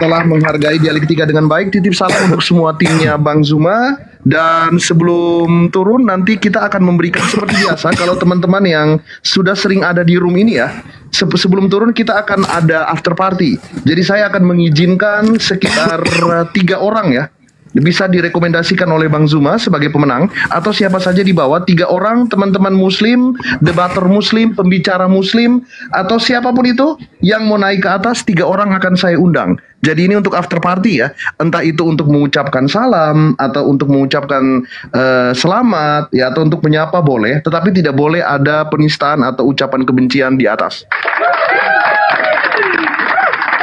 Telah menghargai dialektika dengan baik, titip salam untuk semua timnya Bang Zuma. Dan sebelum turun nanti kita akan memberikan seperti biasa, kalau teman-teman yang sudah sering ada di room ini ya, sebelum turun kita akan ada after party. Jadi saya akan mengizinkan sekitar 3 orang ya, bisa direkomendasikan oleh Bang Zuma sebagai pemenang, atau siapa saja di bawah 3 orang, teman-teman muslim, debater muslim, pembicara muslim, atau siapapun itu yang mau naik ke atas, 3 orang akan saya undang. Jadi ini untuk after party ya, entah itu untuk mengucapkan salam atau untuk mengucapkan selamat ya, atau untuk menyapa boleh, tetapi tidak boleh ada penistaan atau ucapan kebencian di atas.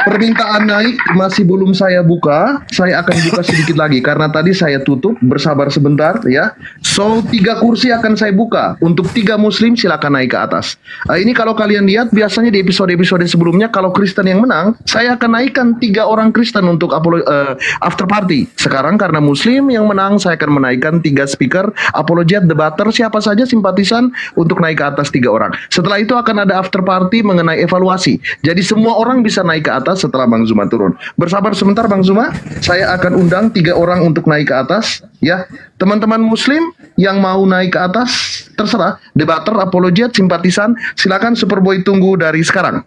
Permintaan naik masih belum saya buka, saya akan buka sedikit lagi karena tadi saya tutup, bersabar sebentar ya. So 3 kursi akan saya buka, untuk 3 muslim silakan naik ke atas. Ini kalau kalian lihat biasanya di episode-episode sebelumnya kalau Kristen yang menang, saya akan naikkan 3 orang Kristen untuk after party. Sekarang karena muslim yang menang, saya akan menaikkan 3 speaker, apologet, debater, siapa saja simpatisan untuk naik ke atas 3 orang. Setelah itu akan ada after party mengenai evaluasi. Jadi semua orang bisa naik ke atas setelah Bang Zuma turun. Bersabar sebentar Bang Zuma, saya akan undang 3 orang untuk naik ke atas ya. Teman-teman muslim yang mau naik ke atas terserah, debater, apologet, simpatisan, silakan. Superboy tunggu dari sekarang.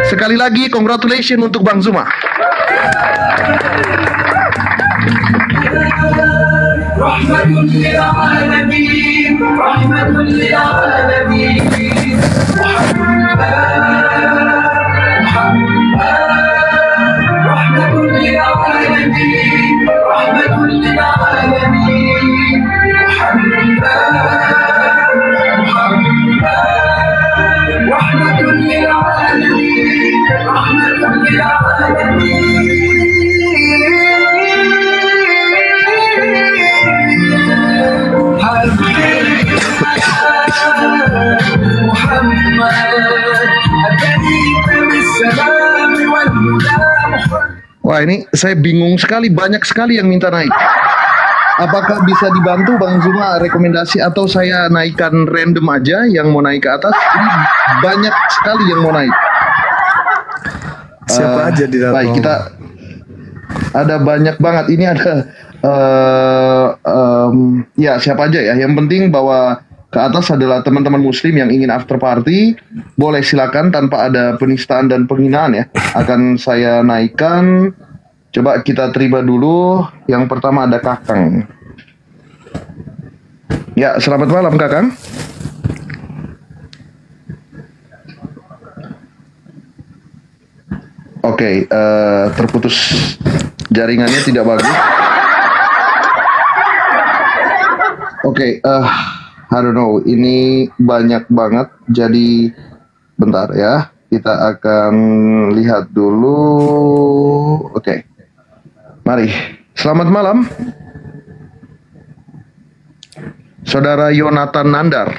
Sekali lagi congratulations untuk Bang Zuma. Rahmatul lil alamin, rahmatul lil alamin, Wah, ini saya bingung sekali, banyak sekali yang minta naik. Apakah bisa dibantu Bang Zuma rekomendasi, atau saya naikkan random aja yang mau naik ke atas? Ini banyak sekali yang mau naik. Siapa aja di dalam? Baik, kita Ada banyak banget. Ini ada ya siapa aja ya. Yang penting bahwa ke atas adalah teman-teman muslim yang ingin after party. Boleh silakan tanpa ada penistaan dan penghinaan ya. Akan saya naikkan. Coba kita terima dulu. Yang pertama ada Kakang. Ya, selamat malam Kakang. Oke, terputus jaringannya, tidak bagus. Oke, I don't know, ini banyak banget, jadi bentar ya, kita akan lihat dulu. Oke, mari, selamat malam, Saudara Yonatan Nandar.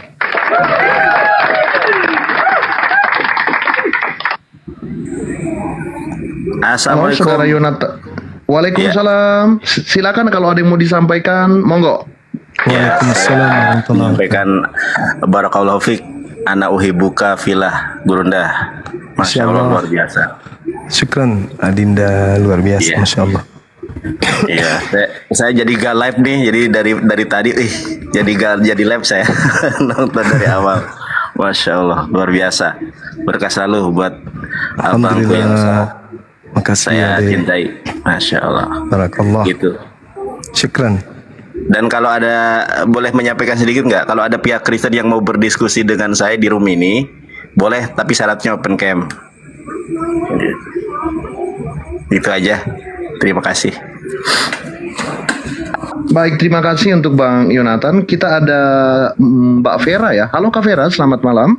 Assalamualaikum. Halo, Saudara Yonatan. Waalaikumsalam. Silakan kalau ada yang mau disampaikan, monggo. Waalaikumsalam warahmatullahi Sampaikan barakallahu fiq, ana uhibuka filah Gurunda. Masya Allah, luar biasa. Syukran Adinda, luar biasa. Iya. Masya Allah. Iya, saya jadi gak live nih, jadi dari tadi jadi live saya nonton dari awal. Masya Allah, luar biasa. Berkah selalu buat abangku yang Makasih saya Ade. cintai. Masya Allah. Barakallah. Gitu. Syukran. Dan kalau ada, boleh menyampaikan sedikit nggak? Kalau ada pihak Kristen yang mau berdiskusi dengan saya di room ini, boleh, tapi syaratnya open cam. Itu aja. Terima kasih. Baik, terima kasih untuk Bang Yonatan. Kita ada Mbak Vera ya. Halo Kak Vera, selamat malam.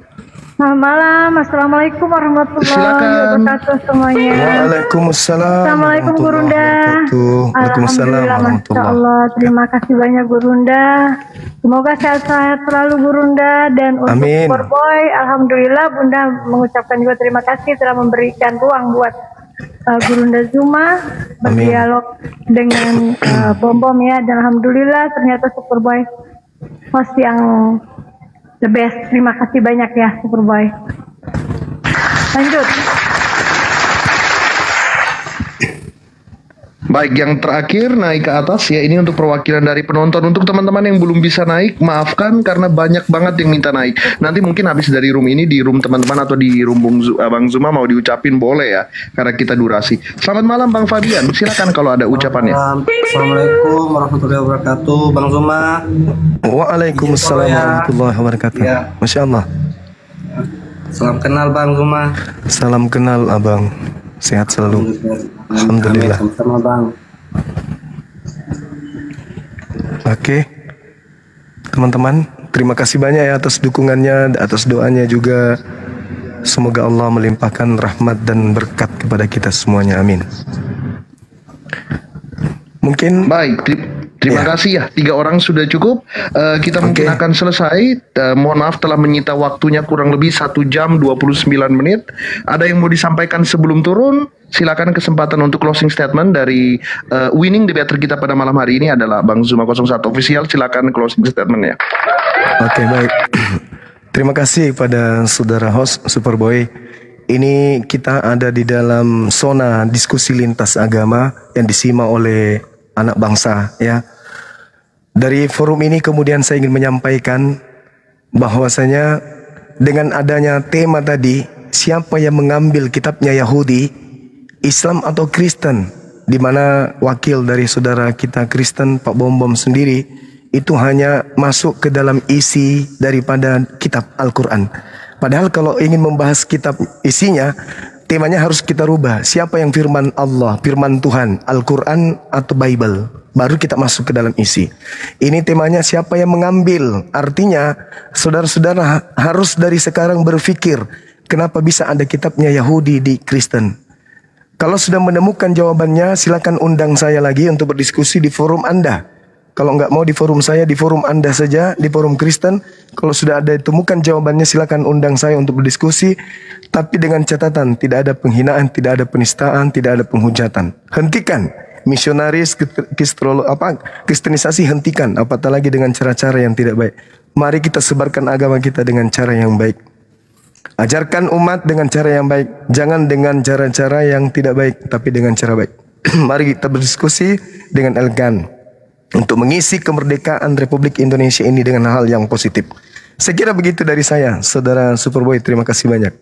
Selamat malam, Assalamualaikum warahmatullahi Silakan. wabarakatuh semuanya. Waalaikumsalam. Assalamualaikum Gurunda. Waalaikumsalam Alhamdulillah, Masya warahmatullahi. Allah. Terima kasih banyak Gurunda. Semoga sehat-sehat selalu Gurunda. Dan untuk Amin. Superboy, Alhamdulillah Bunda mengucapkan juga terima kasih telah memberikan ruang buat Gurunda Zuma berdialog dengan Bom-Bom ya. Dan Alhamdulillah ternyata Superboy host yang the best. Terima kasih banyak ya Superboy. Lanjut. Baik, yang terakhir naik ke atas ya, ini untuk perwakilan dari penonton. Untuk teman-teman yang belum bisa naik, maafkan karena banyak banget yang minta naik. Nanti mungkin habis dari room ini, di room teman-teman atau di room Bang Zuma mau diucapin boleh ya, karena kita durasi. Selamat malam Bang Fabian, silakan kalau ada ucapannya. Assalamualaikum warahmatullahi wabarakatuh, Bang Zuma. Waalaikumsalam warahmatullahi wabarakatuh. Ya. Masya Allah. Salam kenal Bang Zuma. Salam kenal Abang. Sehat selalu. Alhamdulillah. Amin, sama Bang. Oke, teman-teman, terima kasih banyak ya atas dukungannya, atas doanya juga. Semoga Allah melimpahkan rahmat dan berkat kepada kita semuanya. Amin. Mungkin Baik, terima Ya. kasih ya. 3 orang sudah cukup. Kita mungkin akan selesai. Mohon maaf telah menyita waktunya kurang lebih 1 jam 29 menit. Ada yang mau disampaikan sebelum turun? Silakan, kesempatan untuk closing statement dari winning debater kita pada malam hari ini adalah Bang Zuma 01 official. Silakan closing statement ya. Oke, baik. Terima kasih pada saudara host Superboy. Ini kita ada di dalam zona diskusi lintas agama yang disimak oleh anak bangsa ya. Dari forum ini kemudian saya ingin menyampaikan bahwasanya dengan adanya tema tadi, siapa yang mengambil kitabnya Yahudi, Islam atau Kristen, di mana wakil dari saudara kita Kristen Pak Bom-Bom sendiri itu hanya masuk ke dalam isi daripada kitab Al-Quran. Padahal kalau ingin membahas kitab isinya, temanya harus kita rubah. Siapa yang firman Allah, firman Tuhan, Al-Quran atau Bible? Baru kita masuk ke dalam isi. Ini temanya siapa yang mengambil. Artinya, saudara-saudara harus dari sekarang berpikir, kenapa bisa ada kitabnya Yahudi di Kristen? Kalau sudah menemukan jawabannya, silakan undang saya lagi untuk berdiskusi di forum Anda. Kalau nggak mau di forum saya, di forum Anda saja, di forum Kristen. Kalau sudah ada ditemukan jawabannya, silakan undang saya untuk berdiskusi. Tapi dengan catatan, tidak ada penghinaan, tidak ada penistaan, tidak ada penghujatan. Hentikan misionaris, kristenisasi, hentikan. Apatah lagi dengan cara-cara yang tidak baik. Mari kita sebarkan agama kita dengan cara yang baik. Ajarkan umat dengan cara yang baik. Jangan dengan cara-cara yang tidak baik, tapi dengan cara baik. Mari kita berdiskusi dengan elegan untuk mengisi kemerdekaan Republik Indonesia ini dengan hal yang positif. Saya kira begitu dari saya, Saudara Superboy. Terima kasih banyak.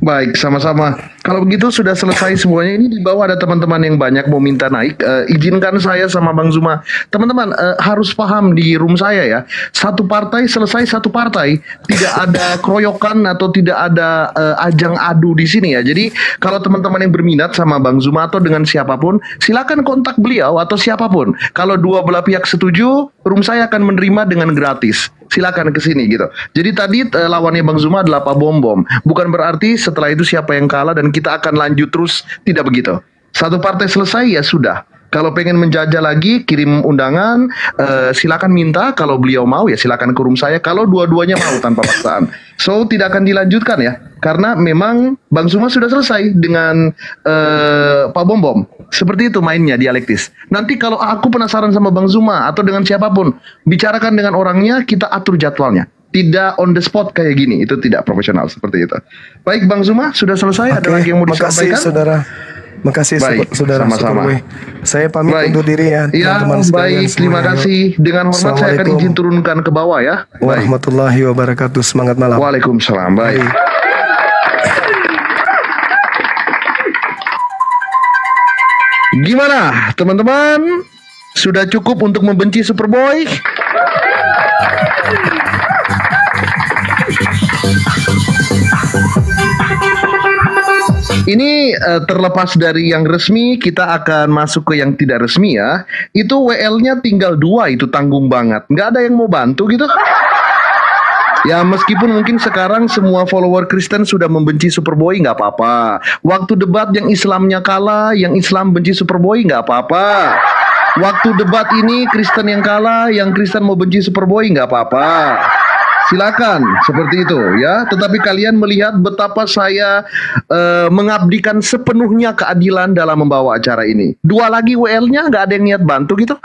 Baik, sama-sama. Kalau begitu sudah selesai semuanya. Ini di bawah ada teman-teman yang banyak mau minta naik. Izinkan saya sama Bang Zuma. Teman-teman harus paham di room saya ya. Satu partai selesai satu partai. Tidak ada keroyokan atau tidak ada ajang adu di sini ya. Jadi kalau teman-teman yang berminat sama Bang Zuma atau dengan siapapun, silakan kontak beliau atau siapapun. Kalau dua belah pihak setuju, room saya akan menerima dengan gratis. Silakan ke sini gitu. Jadi tadi lawannya Bang Zuma adalah Pak Bom Bom. Bukan berarti setelah itu siapa yang kalah dan kita akan lanjut terus, tidak begitu. Satu partai selesai ya sudah. Kalau pengen menjajah lagi, kirim undangan, silakan minta. Kalau beliau mau ya silakan ke room saya. Kalau dua-duanya mau tanpa paksaan. So tidak akan dilanjutkan ya. Karena memang Bang Zuma sudah selesai dengan Pak Bom Bom. Seperti itu mainnya dialektis. Nanti kalau aku penasaran sama Bang Zuma atau dengan siapapun, bicarakan dengan orangnya, kita atur jadwalnya. Tidak on the spot kayak gini, itu tidak profesional seperti itu. Baik Bang Zuma, sudah selesai. Ada lagi yang mau disampaikan? Makasih Saudara. Makasih Saudara Superboy. Saya pamit undur diri ya teman-teman sekalian. Baik, terima kasih. Dengan hormat saya akan izin turunkan ke bawah ya. Warahmatullahi wabarakatuh. Semangat malam. Waalaikumsalam. Baik. Gimana teman-teman? Sudah cukup untuk membenci Superboy? Ini terlepas dari yang resmi, kita akan masuk ke yang tidak resmi ya. Itu WL-nya tinggal 2, itu tanggung banget. Nggak ada yang mau bantu gitu. Ya meskipun mungkin sekarang semua follower Kristen sudah membenci Superboy, nggak apa-apa. Waktu debat yang Islamnya kalah, yang Islam benci Superboy, nggak apa-apa. Waktu debat ini Kristen yang kalah, yang Kristen mau benci Superboy, nggak apa-apa. Silakan seperti itu ya. Tetapi kalian melihat betapa saya mengabdikan sepenuhnya keadilan dalam membawa acara ini. 2 lagi WL-nya nggak ada yang niat bantu gitu.